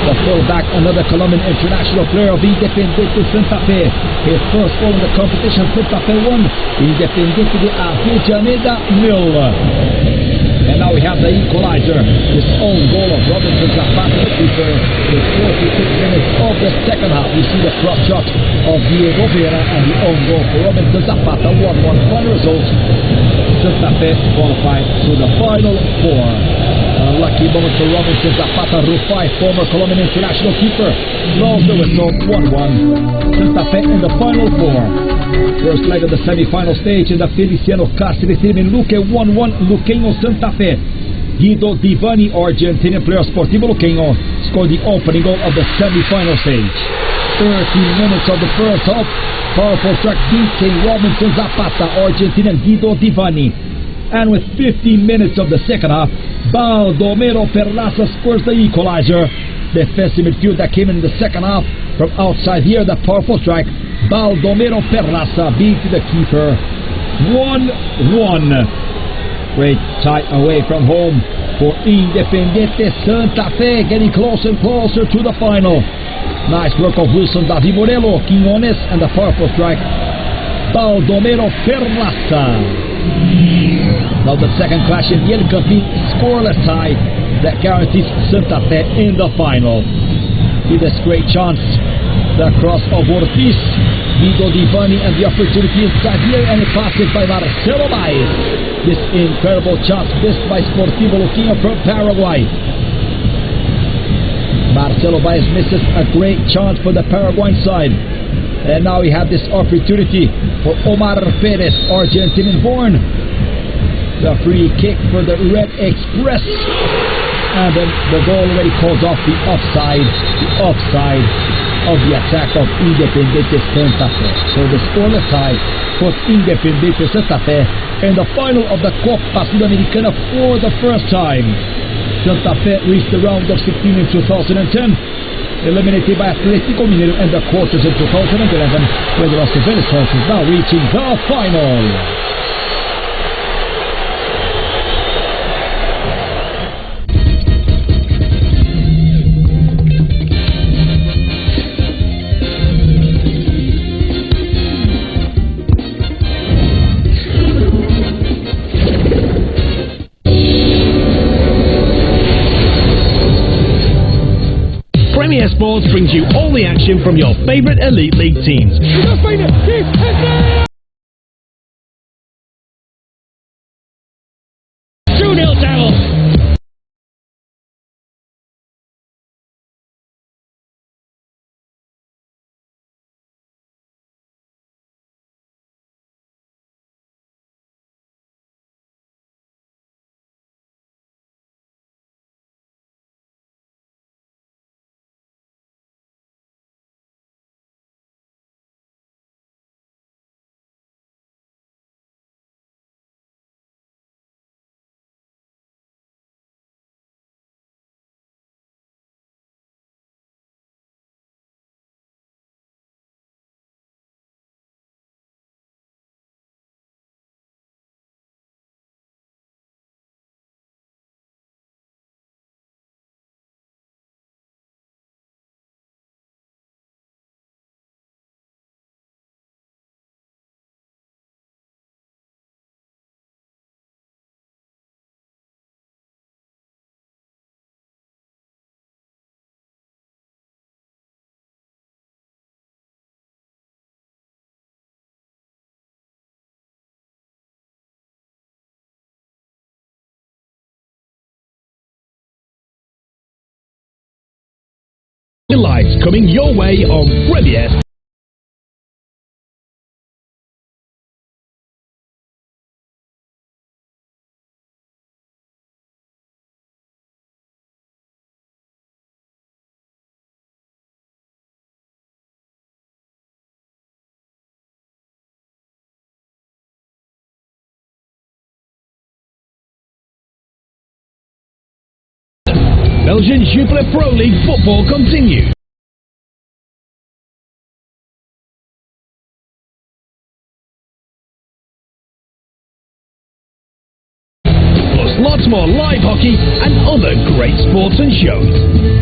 The fullback, another Colombian international player of Independiente Santa Fe. His first goal in the competition, Santa Fe 1, Independiente de Avellaneda 0. And now we have the equalizer, his own goal of Robinson Zapata, the keeper, with 46 minutes of the second half. You see the cross shot of Diego Vera and the own goal for Robinson Zapata, 1-1 final result. Santa Fe qualified to the final four. A lucky moment for Robinson Zapata. Rufai, former Colombian international keeper, blows the whistle, 1-1. Santa Fe in the final four. First leg of the semi-final stage in the Feliciano Cáceres Stadium in Luque, 1-1, Luqueño Santa Fe. Guido Divani, Argentinian player, Sportivo Luqueño, scored the opening goal of the semi-final stage. 13 minutes of the first half. Powerful track, DK Robinson Zapata, Argentinian Guido Divani. And with 15 minutes of the second half, Baldomero Perlaza scores the equalizer. Defensive midfield that came in the second half from outside here, the powerful strike. Baldomero Perlaza beat the keeper. 1-1. Great tie away from home for Independiente Santa Fe, getting closer and closer to the final. Nice work of Wilson David Morelo, Quiñones, and the powerful strike, Baldomero Perlaza. Now the second clash in the El Campín, scoreless tie that guarantees Santa Fe in the final. See this great chance, the cross of Ortiz, Guido Divani, and the opportunity inside here, and it passes by Marcelo Baez. This incredible chance missed by Sportivo Luqueño from Paraguay. Marcelo Baez misses a great chance for the Paraguayan side. And now we have this opportunity for Omar Perez, Argentinian born. The free kick for the Red Express. And then the goal already calls off the offside of the attack of Independiente Santa Fe. So the scoreless tie puts Independiente Santa Fe in the final of the Copa Sudamericana for the first time. Santa Fe reached the round of 16 in 2010, eliminated by Atlético Mineiro in the quarters in 2011, where the Los Angeles is now reaching the final. Premier Sports brings you all the action from your favourite Elite League teams. 2-0 Devils. Lights coming your way on Premier. Belgian Jupiler Pro League football continues. Plus lots more live hockey and other great sports and shows.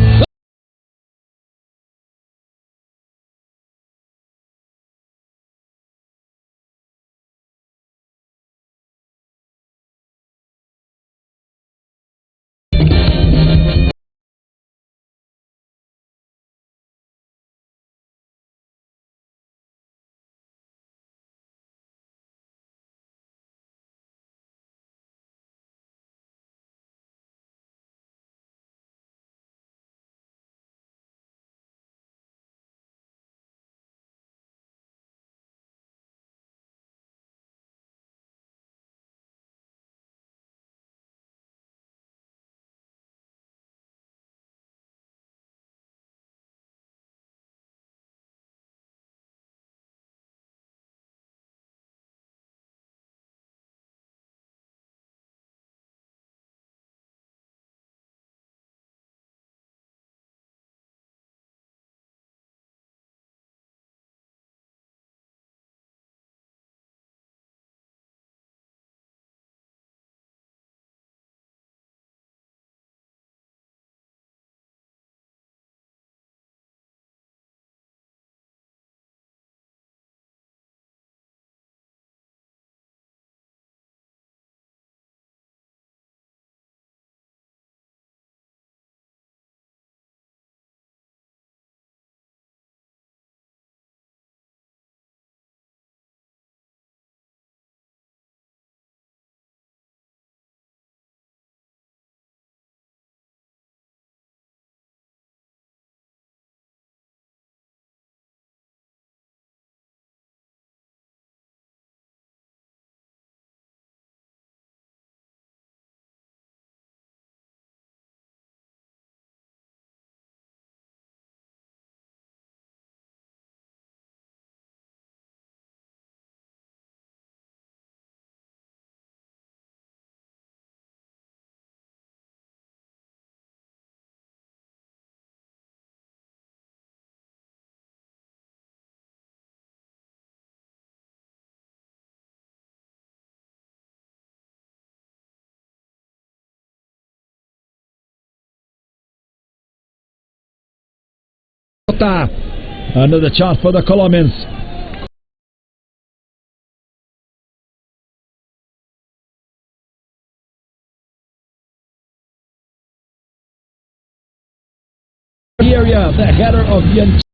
Another chance for the Colombians. Area, the header of the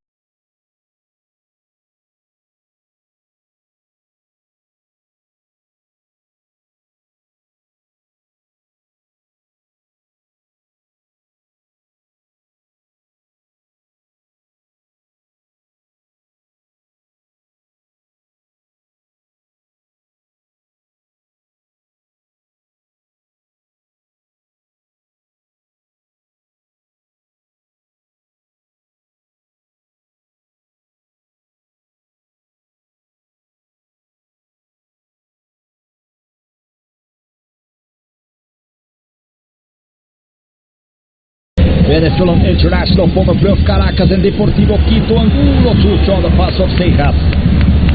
Venezuelan international former Bluff Caracas and Deportivo Quito Angulo to draw the pass of Sylhet.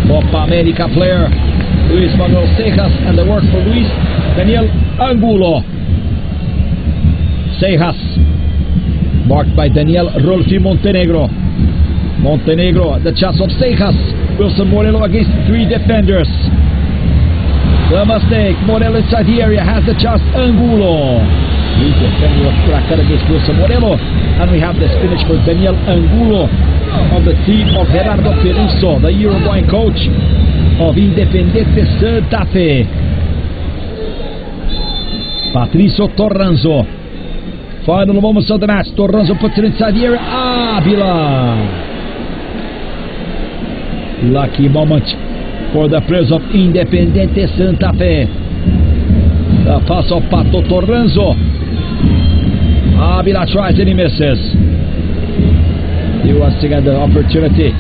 Copa America player Luis Manuel Sylhet, and the work for Luis Daniel Angulo. Sylhet marked by Daniel Rolfi Montenegro. Montenegro, the chance of Sylhet. Wilson Morello against three defenders. The mistake. Morello inside the area has the chance. Angulo. He's defending of Cracker against Wilson Morello. And we have this finish for Daniel Angulo of the team of Gerardo Peruso, the Uruguayan coach of Independiente Santa Fe. Patricio Torranzo Final moments of the match. Torrenzo puts it inside the area. Avila. Lucky moment for the players of Independiente Santa Fe. The pass of Pato Torrenzo. Avila tries and he misses. He wants to get the opportunity